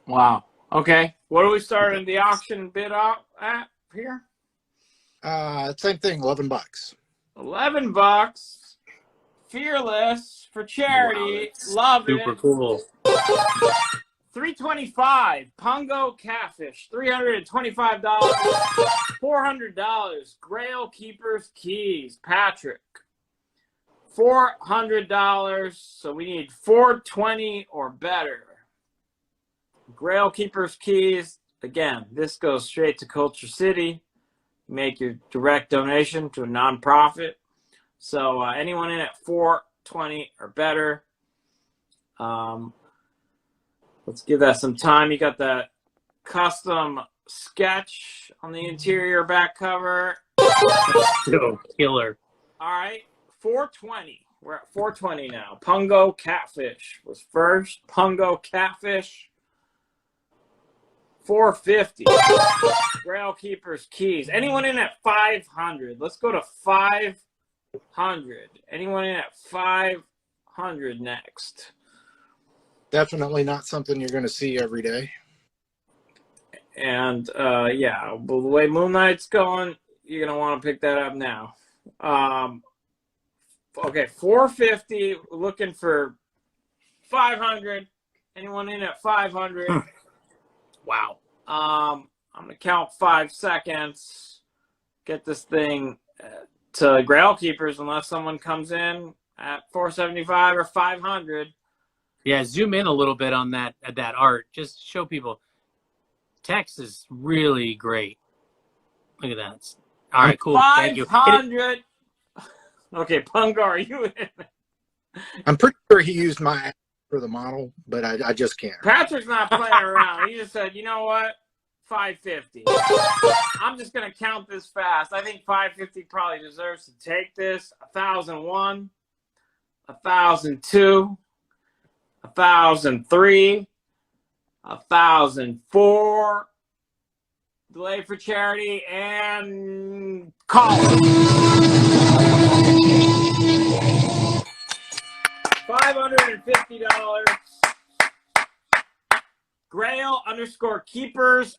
Wow. Okay. What are we starting the auction bid out at here? Same thing, $11. $11. Fearless for charity. Wow, Love super it. cool. $325. Pungo Catfish. $325. $400. Grail Keeper's Keys. Patrick. $400. So we need $420 or better. Grail Keeper's Keys. Again, this goes straight to Culture City. Make your direct donation to a nonprofit. So anyone in at $420 or better. Let's give that some time. You got that custom sketch on the interior back cover. Oh, killer. All right, $420. We're at $420 now. Pungo Catfish was first. Pungo Catfish. $450. Grail Keeper's Keys. Anyone in at $500? Let's go to $500. Anyone in at $500 next? Definitely not something you're going to see every day. And yeah, the way Moon Knight's going, you're going to want to pick that up now. Okay, $450. Looking for $500. Anyone in at $500? Wow. I'm going to count 5 seconds. Get this thing to Grail Keepers unless someone comes in at $475 or $500. Yeah, zoom in a little bit on that art. Just show people. Text is really great. Look at that. All right, cool. Thank you. 500. Okay, Pungo, are you in? I'm pretty sure he used my app for the model, but I just can't. Patrick's not playing around. He just said, you know what? 550. I'm just going to count this fast. I think 550 probably deserves to take this. 1,001, 1,002, 1,003, 1,004. Delay for charity and call it. $550. Grail _keepers_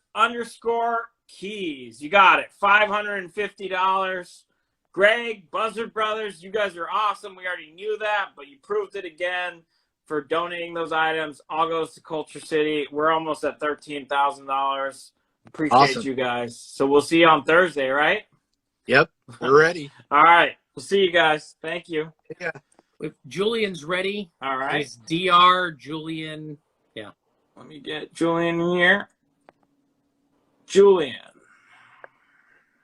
keys. You got it. $550. Greg, Buzzard Brothers, you guys are awesome. We already knew that, but you proved it again for donating those items. All goes to Culture City. We're almost at $13,000. Appreciate Awesome. you guys. So we'll see you on Thursday, right? Yep, we're ready. All right. We'll see you guys. Thank you. Yeah. If Julian's ready. All right. It's DR Julian. Yeah. Let me get Julian in here. Julian.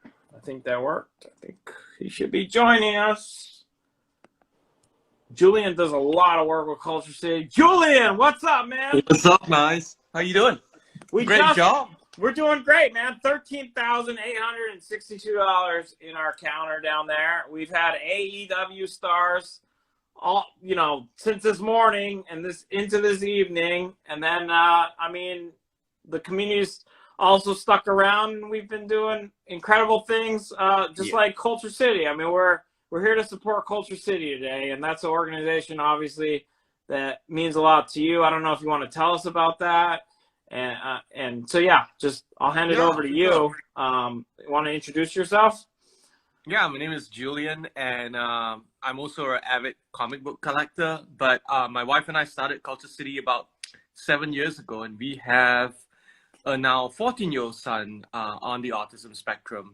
I think that worked. I think he should be joining us. Julian does a lot of work with Culture City. Julian, what's up, man? What's up, guys? How you doing? Great job. We're doing great, man. $13,862 in our counter down there. We've had AEW stars all, since this morning and this into this evening. And then, the community's also stuck around and we've been doing incredible things, like Culture City. We're here to support Culture City today, and that's an organization, obviously, that means a lot to you. I don't know if you want to tell us about that. And so, yeah, I'll hand it over to you. Want to introduce yourself? Yeah, my name is Julian, and I'm also an avid comic book collector. But my wife and I started Culture City about 7 years ago, and we have a now 14-year-old son on the autism spectrum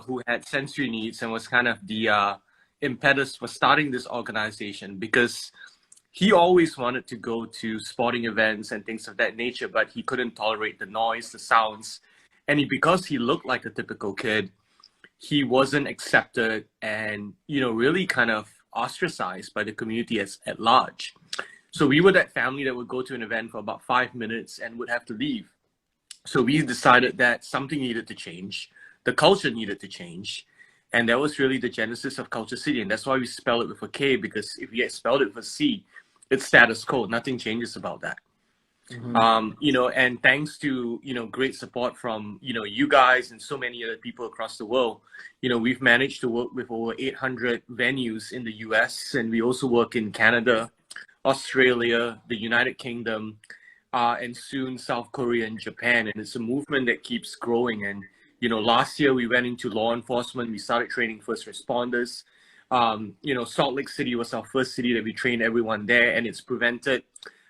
who had sensory needs and was kind of the impetus for starting this organization, because he always wanted to go to sporting events and things of that nature, but he couldn't tolerate the noise, the sounds. And because he looked like a typical kid, he wasn't accepted and, really kind of ostracized by the community at large. So we were that family that would go to an event for about 5 minutes and would have to leave. So we decided that something needed to change. The culture needed to change. And that was really the genesis of Culture City. And that's why we spell it with a K, because if we had spelled it with a C, it's status quo. Nothing changes about that. And thanks to, great support from, you guys and so many other people across the world, we've managed to work with over 800 venues in the US, and we also work in Canada, Australia, the United Kingdom, and soon South Korea and Japan. And it's a movement that keeps growing. And, last year we went into law enforcement. We started training first responders. Salt Lake City was our first city that we trained everyone there, and it's prevented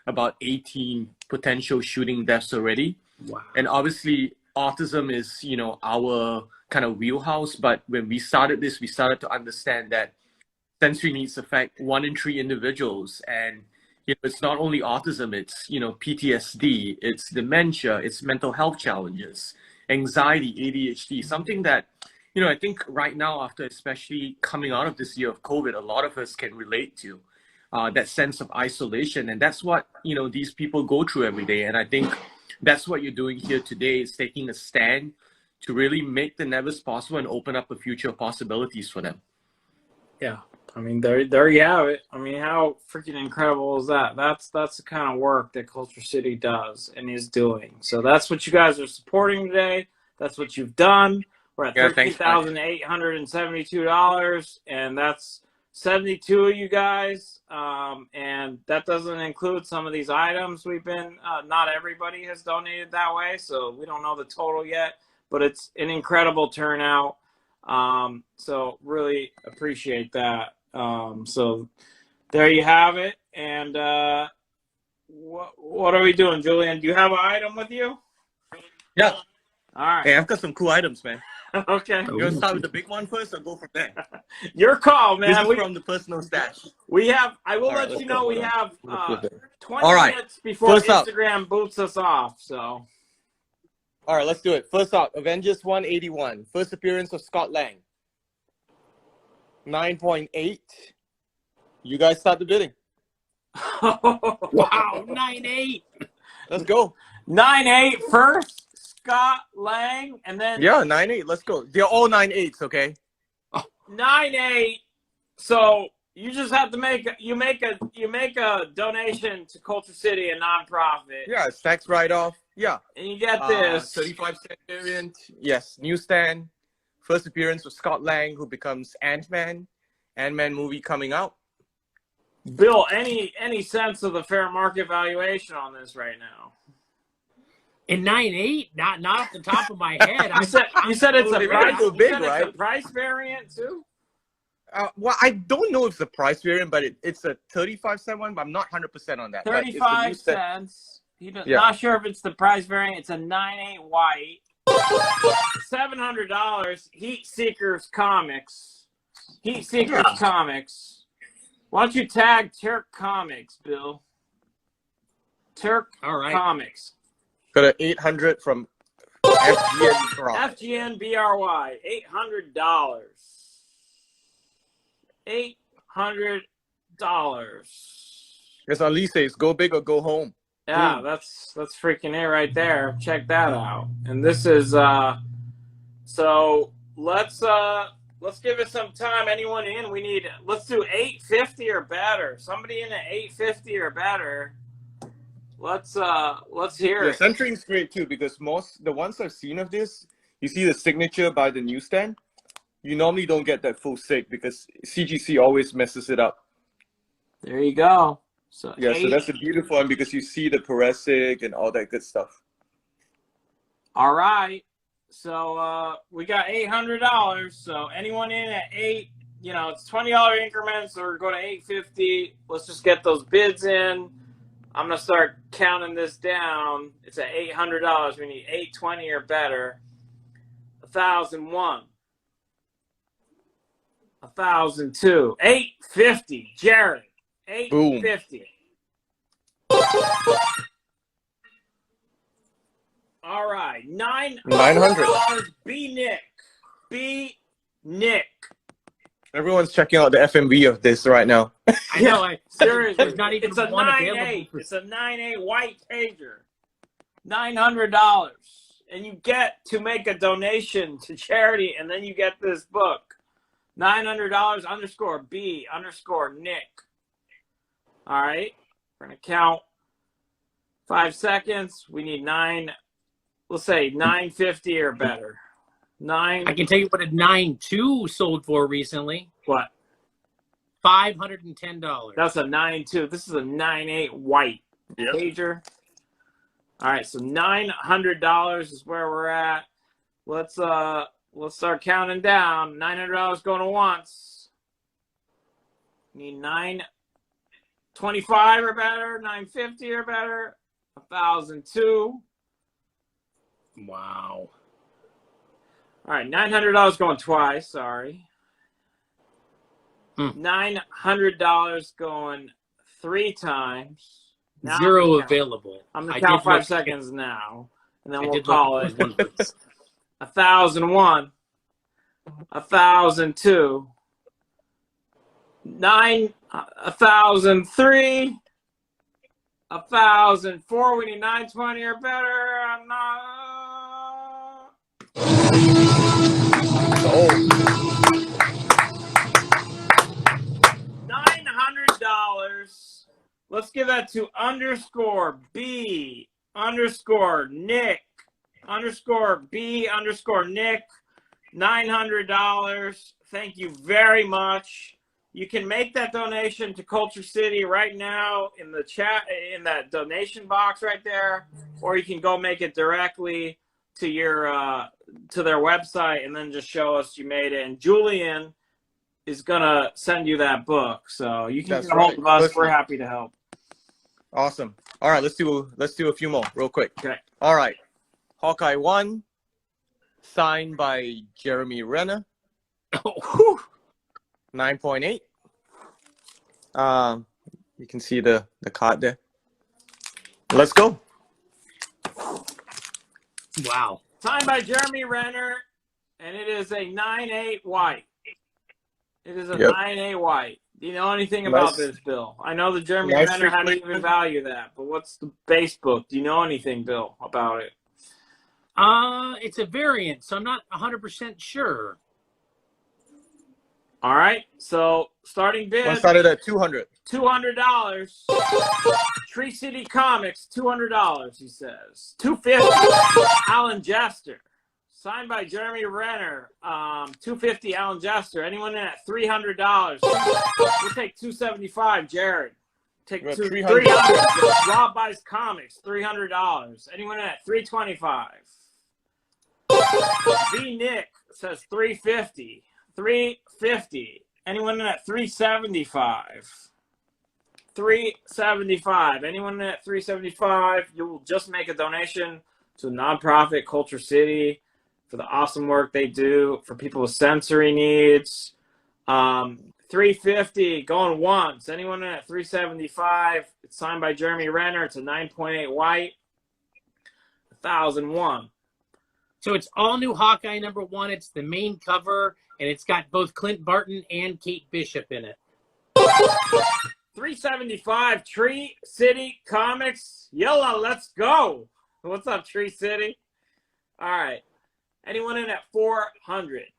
about 18 potential shooting deaths already. Wow. And obviously autism is, our kind of wheelhouse. But when we started this, we started to understand that sensory needs affect 1 in 3 individuals. And, it's not only autism, it's, PTSD, it's dementia, it's mental health challenges, anxiety, ADHD, something that, I think right now, after especially coming out of this year of COVID, a lot of us can relate to. That sense of isolation. And that's what, these people go through every day. And I think that's what you're doing here today, is taking a stand to really make the nevers possible and open up a future of possibilities for them. Yeah. I mean, there you have it. I mean, how freaking incredible is that? That's the kind of work that Culture City does and is doing. So that's what you guys are supporting today. That's what you've done. We're at $13,872, and that's 72 of you guys, and that doesn't include some of these items we've been, not everybody has donated that way, so we don't know the total yet, but it's an incredible turnout. So really appreciate that. So there you have it. And what are we doing, Julian? Do you have an item with you? Yeah. All right. Hey, I've got some cool items, man. Okay. You want to start with the big one first or go from there? Your call, man. This is from the personal stash. We have, I will All right, let you let's know, go. we have 20 All right. minutes before First up. Instagram boots us off. So, All right, let's do it. First up, Avengers 181. First appearance of Scott Lang. 9.8. You guys start the bidding. Wow, 9.8. Let's go. 9.8 first, Scott Lang, and then Yeah, 9.8. Let's go. They're all 9.8s, okay? 9.8. So you just have to make a donation to Culture City, a nonprofit. Yeah, it's tax write-off. Yeah. And you get this 35-cent variant. Yes, newsstand. First appearance of Scott Lang, who becomes Ant-Man. Ant-Man movie coming out. Bill, any sense of the fair market valuation on this right now? In 9.8, not off the top of my head. You said it's a They price, gotta go big, you said right? it's a price variant too? Well, I don't know if it's the price variant, but it's a 35-cent one, but I'm not 100% on that. But it's a 35 newsstand. cents. He's Yeah. not sure if it's the price variant. It's a 9.8 white. $700. Heat Seekers Comics. Heat Seekers Comics. Why don't you tag Turk Comics, Bill? Turk All right. Comics. Got an 800 from FGN Rock. FGN BRY. $800. $800. As Ali says, go big or go home. Yeah, that's freaking it right there. Check that out. And this is so let's give it some time. Anyone in? Let's do 850 or better. Somebody in at 850 or better. Let's hear Yeah, it. centering's great too, because the ones I've seen of this, you see the signature by the newsstand. You normally don't get that full sig because CGC always messes it up. There you go. So Yeah, so that's a beautiful one because you see the Parasic and all that good stuff. all right. So we got $800. So anyone in at it's $20 increments, or go to 850. Let's just get those bids in. I'm gonna start counting this down. It's at $800. We need 820 or better. 1,001. 1,002. 850. Jared. 850. All right. $900. B Nick. B Nick. Everyone's checking out the FMV of this right now. I know. Seriously, There's not even it's a one 9.8. available. It's a 9.8 white pager. $900, and you get to make a donation to charity, and then you get this book. $900 underscore B underscore Nick. All right, we're gonna count 5 seconds. We need 9. Let's say 950 or better. I can tell you what a 9.2 sold for recently. What? $510. That's a 9.2. This is a 9.8 white pager. All right, so $900 is where we're at. Let's start counting down. $900 going to once. Need 925 or better, 950 or better, 1,002. Wow. All right, $900 going twice. Sorry. $900 going 3 times. Now Zero available. I'm gonna count 5 seconds now, and then we'll call it. 1,001, 1,002, 1,003, 1,004. We need 920 or better. $900. Let's give that to underscore B underscore Nick underscore B underscore Nick. $900. Thank you very much. You can make that donation to Culture City right now in the chat, in that donation box right there, or you can go make it directly to your to their website and then just show us you made it. And Julian is gonna send you that book, so you can get a hold of us. We're happy to help. Awesome. All right, let's do a few more real quick. Okay. All right. Hawkeye 1, signed by Jeremy Renner. 9.8. You can see the card there. Let's go. Wow. Signed by Jeremy Renner, and it is a 9.8 white. It is a 9.8 white. Do you know anything about this, Bill? I know the Jeremy Renner had to even value that, but what's the base book? Do you know anything, Bill, about it? It's a variant, so I'm not 100% sure. All right, so starting bid. One started at $200. $200. Tree City Comics, $200, he says. $250. Alan Jester. Signed by Jeremy Renner. $250, Alan Jester. Anyone in at $300? We'll take $275, Jared. Take $300. Rob Buys Comics, $300. Anyone in at $325? V. Nick says $350. $350. Anyone in at $375? $375. Anyone in at $375? You will just make a donation to the nonprofit Culture City for the awesome work they do for people with sensory needs. $350 going once. Anyone in at $375? It's signed by Jeremy Renner. It's a 9.8 white. 1,001. So it's all new Hawkeye #1. It's the main cover, and it's got both Clint Barton and Kate Bishop in it. $375. Tree City Comics. Yalla, let's go. What's up, Tree City? All right. Anyone in at $400?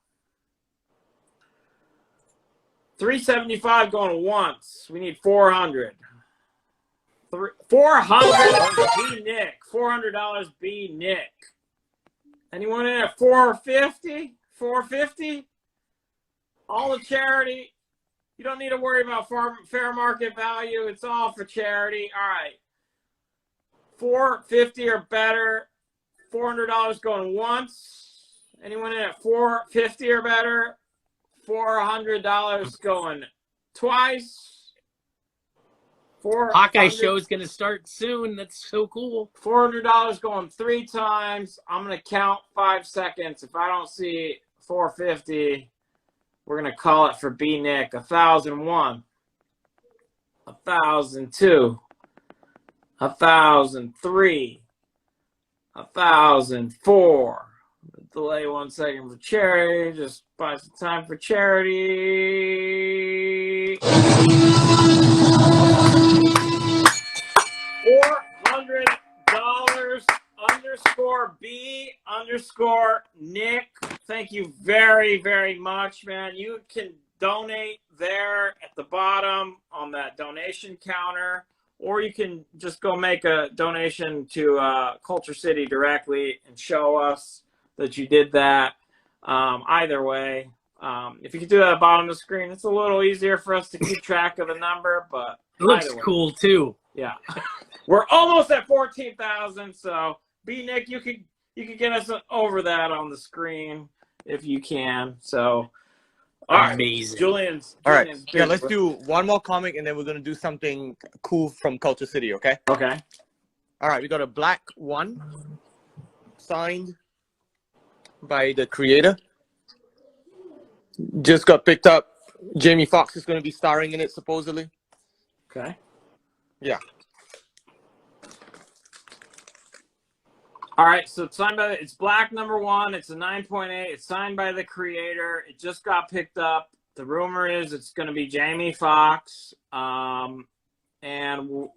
$375 going once. We need $400. $400. B. Nick. $400. B. Nick. Anyone in at $450? $450? All the charity. You don't need to worry about fair market value. It's all for charity. All right. $450 or better. $400 going once. Anyone in at $450 or better? $400 going twice. Hawkeye show is going to start soon. That's so cool. $400 going 3 times. I'm going to count 5 seconds. If I don't see $450, we're going to call it for B. Nick. 1,001. 1,002. 1,003. 1,004. delay 1 second for charity. Just buy some time for charity. $400 underscore B underscore Nick. Thank you very, very much, man. You can donate there at the bottom on that donation counter, or you can just go make a donation to Culture City directly and show us that you did that. Either way, if you could do that at the bottom of the screen, it's a little easier for us to keep track of the number, but It looks either way. cool too. Yeah. We're almost at 14,000, so B Nick, you could get us over that on the screen if you can. So all right, Amazing. Julian's All right. big, Yeah, let's bro. do one more comic and then we're going to do something cool from Culture City, okay? Okay. All right, we got a black one signed by the creator. Just got picked up. Jamie Foxx is going to be starring in it, supposedly. Okay. Yeah. All right, so it's signed by it's black #1. It's a 9.8. It's signed by the creator. It just got picked up. The rumor is it's going to be Jamie Foxx. And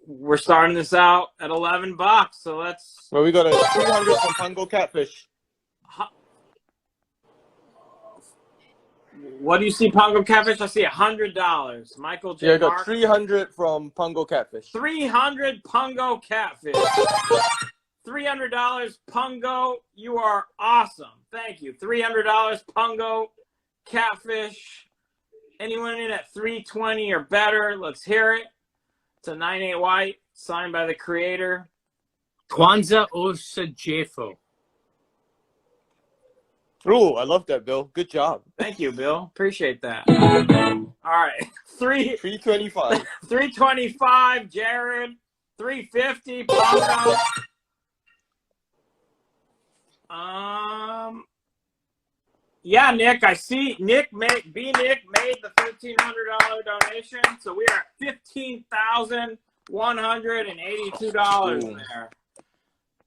we're starting this out at $11. So let's. Well, we got a 300 from Pungo Catfish. What do you see, Pungo Catfish? I see $100. Michael J. Yeah, I got Mark. 300 from Pungo Catfish. 300 Pungo Catfish. $300 Pungo. You are awesome. Thank you. $300 Pungo Catfish. Anyone in at 320 or better? Let's hear it. It's a 9.8 white, signed by the creator. Kwanzaa Osajefo. Oh, I love that, Bill. Good job. Thank you, Bill. Appreciate that. All right. 325. 325, Jared. 350, Pungo. Yeah, Nick, I see Nick made the $1,300 donation, so we are at $15,182 there.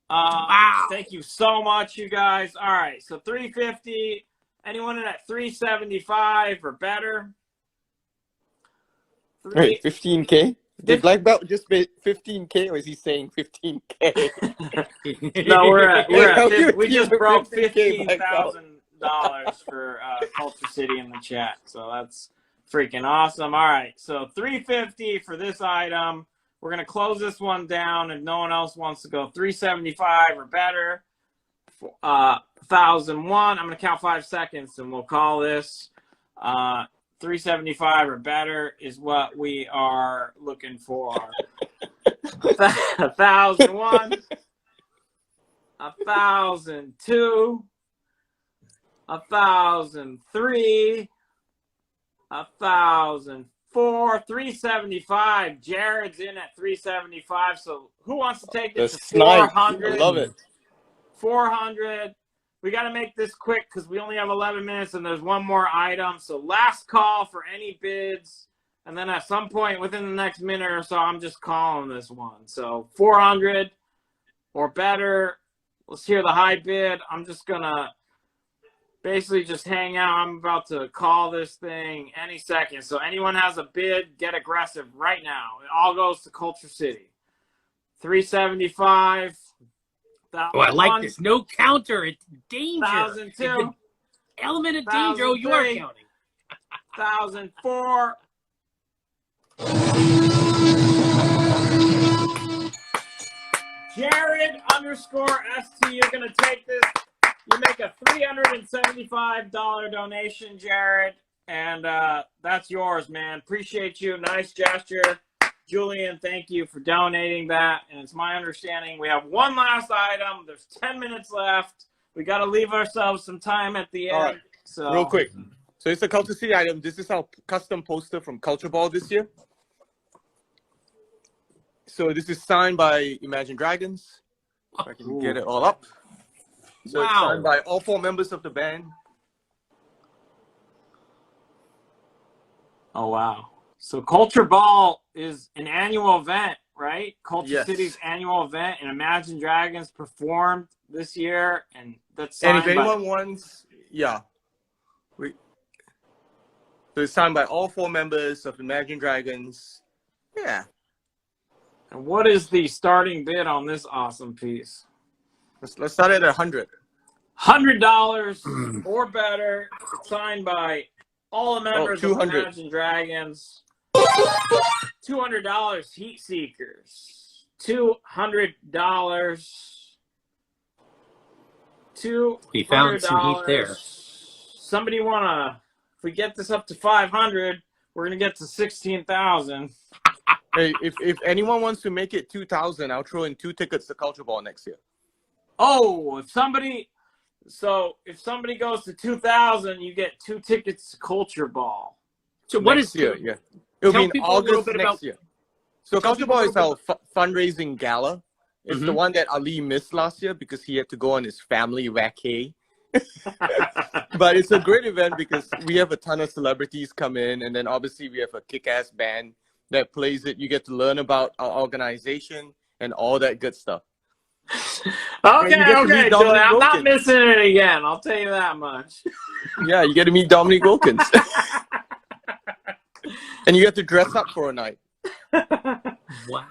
Wow! Thank you so much, you guys. All right, so 350. Anyone in at 375 or better? Wait, 15K? Did Black Belt just made 15K, or is he saying 15K? No, we just broke $15,000 for Culture City in the chat, so that's freaking awesome. All right, so 350 for this item. We're gonna close this one down if no one else wants to go. 375 or better. 1,001. I'm gonna count 5 seconds and we'll call this. 375 or better is what we are looking for. 1,001. 1,002. 1,003. 1,004. 375. Jared's in at 375. So who wants to take this to 400? I love it. 400. We got to make this quick because we only have 11 minutes and there's one more item. So last call for any bids. And then at some point within the next minute or so, I'm just calling this one. So 400 or better. Let's hear the high bid. I'm just going to basically just hang out. I'm about to call this thing any second. So anyone has a bid, get aggressive right now. It all goes to Culture City. 375. Oh, I like this. No counter. It's danger. 1,002. Element of danger. Oh, you are 1,003. counting. 1,004. Jared _ST, you're going to take this. You make a $375 donation, Jared, and that's yours, man. Appreciate you. Nice gesture. Julian, thank you for donating that. And it's my understanding we have one last item. There's 10 minutes left. We got to leave ourselves some time at the end. All right. So Real quick. So it's a Culture City item. This is our custom poster from Culture Ball this year. So this is signed by Imagine Dragons. If I can get it all up. So it's signed by all 4 members of the band. Oh, wow. So Culture Ball is an annual event, right? Culture Yes. City's annual event, and Imagine Dragons performed this year, and that's And if signed by. anyone wants, yeah, so it's signed by all 4 members of Imagine Dragons. Yeah. And what is the starting bid on this awesome piece? Let's start at 100. $100 or better. It's signed by all the members of 200. Imagine Dragons. $200 Heat Seekers. $200. We found some heat there. Somebody wanna? If we get this up to 500, we're gonna get to 16,000. Hey, if anyone wants to make it 2,000, I'll throw in 2 tickets to Culture Ball next year. Oh, if somebody goes to 2,000, you get 2 tickets to Culture Ball. So what Next is year? Yeah, it'll tell be in people a little August bit next about- year. So tell Culture people Ball a is our little fundraising gala. It's the one that Ali missed last year because he had to go on his family vacay. But it's a great event because we have a ton of celebrities come in, and then obviously we have a kick-ass band that plays it. You get to learn about our organization and all that good stuff. And you get to Okay, meet Julie, Dominic I'm not Wilkins. missing it again. I'll tell you that much. Yeah, you get to meet Dominic Wilkins. And you get to dress up for a night. Wow.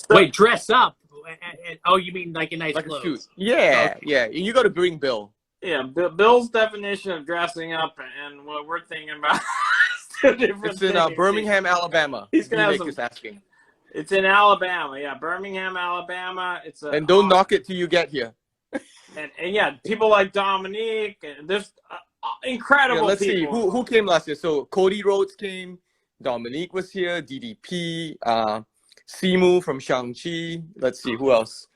Wait, dress up? Oh, you mean like a nice Like a clothes? suit. Yeah, Okay. yeah. And you got to bring Bill. Yeah, Bill's definition of dressing up and what we're thinking about is 2 different It's in things. Birmingham, Alabama. He's gonna have Nick some- is asking. It's in Alabama, yeah, Birmingham, Alabama. It's a And don't knock it till you get here. and yeah, people like Dominique. And there's incredible Yeah, let's see people. who came last year. So Cody Rhodes came, Dominique was here, DDP, Simu from Shang-Chi. Let's see who else.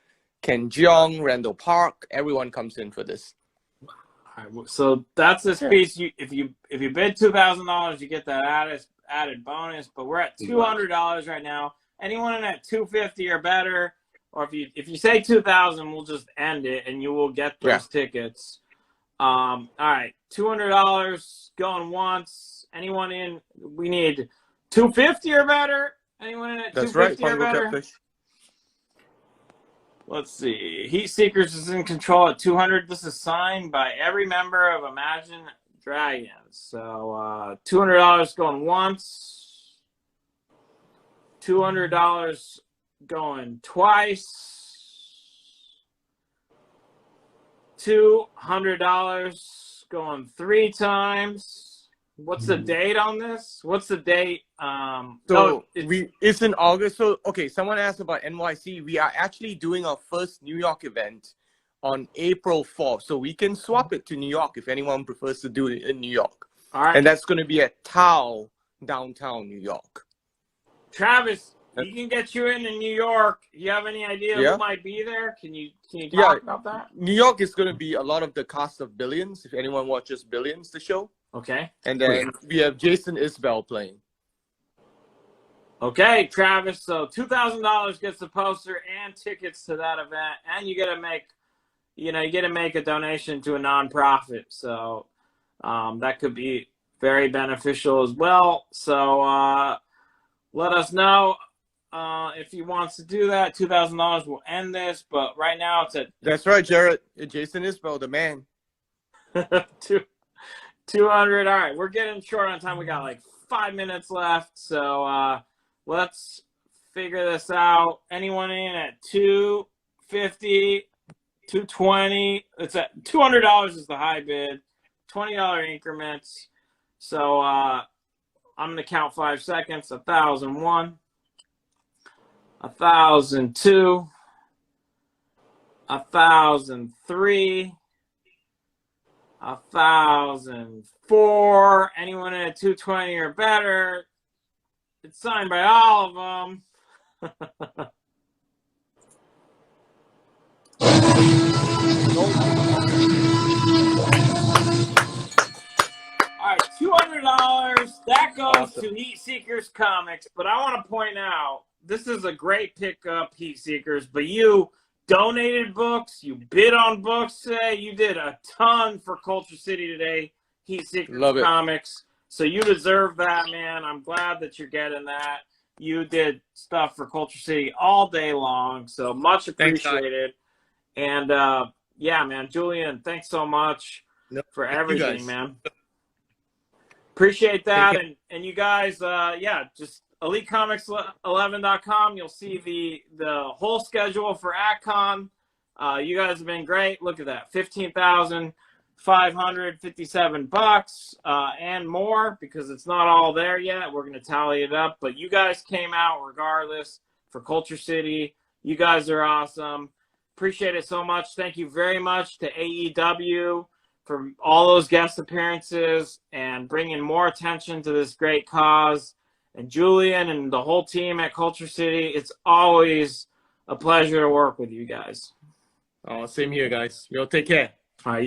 Ken Jeong, Randall Park. Everyone comes in for this. All right, so that's this piece. If you bid $2,000, you get that added bonus. But we're at $200 right now. Anyone in at $250 or better, or if you say 2,000, we'll just end it and you will get those tickets. All right, $200 going once. Anyone in? We need $250 or better. Anyone in at That's right, $250 or Pongo better? Catfish. Let's see. Heat Seekers is in control at 200. This is signed by every member of Imagine Dragons. So $200 going once. $200 going twice. $200 going 3 times. What's the date on this? What's the date? It's in August. So okay, someone asked about NYC. We are actually doing our first New York event on April 4th. So we can swap it to New York if anyone prefers to do it in New York. All right. And that's going to be at Tao, downtown New York. Travis, we can get you in New York. You have any idea Yeah. who might be there? Can you talk about that? New York is going to be a lot of the cast of Billions. If anyone watches Billions, the show. Okay. And then we have Jason Isbell playing. Okay, Travis. So $2,000 gets the poster and tickets to that event, and you get to make a donation to a nonprofit. So that could be very beneficial as well. So let us know if he wants to do that. $2,000 will end this, but right now it's at That's right, Jared. Jason Isbell, the man. 200. All right, we're getting short on time. We got like 5 minutes left, so let's figure this out. Anyone in at 250, 220? It's at $200 is the high bid. $20 increments. So I'm gonna count 5 seconds. 1,001, 1,002, 1,003. 1,004. Anyone at 220 or better. It's signed by all of them. All right, $200. That goes to Heat Seekers Comics. But I want to point out, this is a great pickup, Heat Seekers. But you donated books, you bid on books today, you did a ton for Culture City today, Heat Seekers Love it. Comics. So you deserve that, man. I'm glad that you're getting that. You did stuff for Culture City all day long, so much Thanks, Doc. appreciated. And yeah, man, Julian, thanks so much for thank you everything, guys. man. Appreciate that. Take care. And you guys, yeah, just EliteComics11.com. You'll see the whole schedule for AtCon. You guys have been great. Look at that, $15,557 and more, because it's not all there yet. We're going to tally it up, but you guys came out regardless for Culture City. You guys are awesome. Appreciate it so much. Thank you very much to AEW for all those guest appearances and bringing more attention to this great cause. And Julian and the whole team at Culture City, it's always a pleasure to work with you guys. Oh, same here, guys. You'll take care. All right.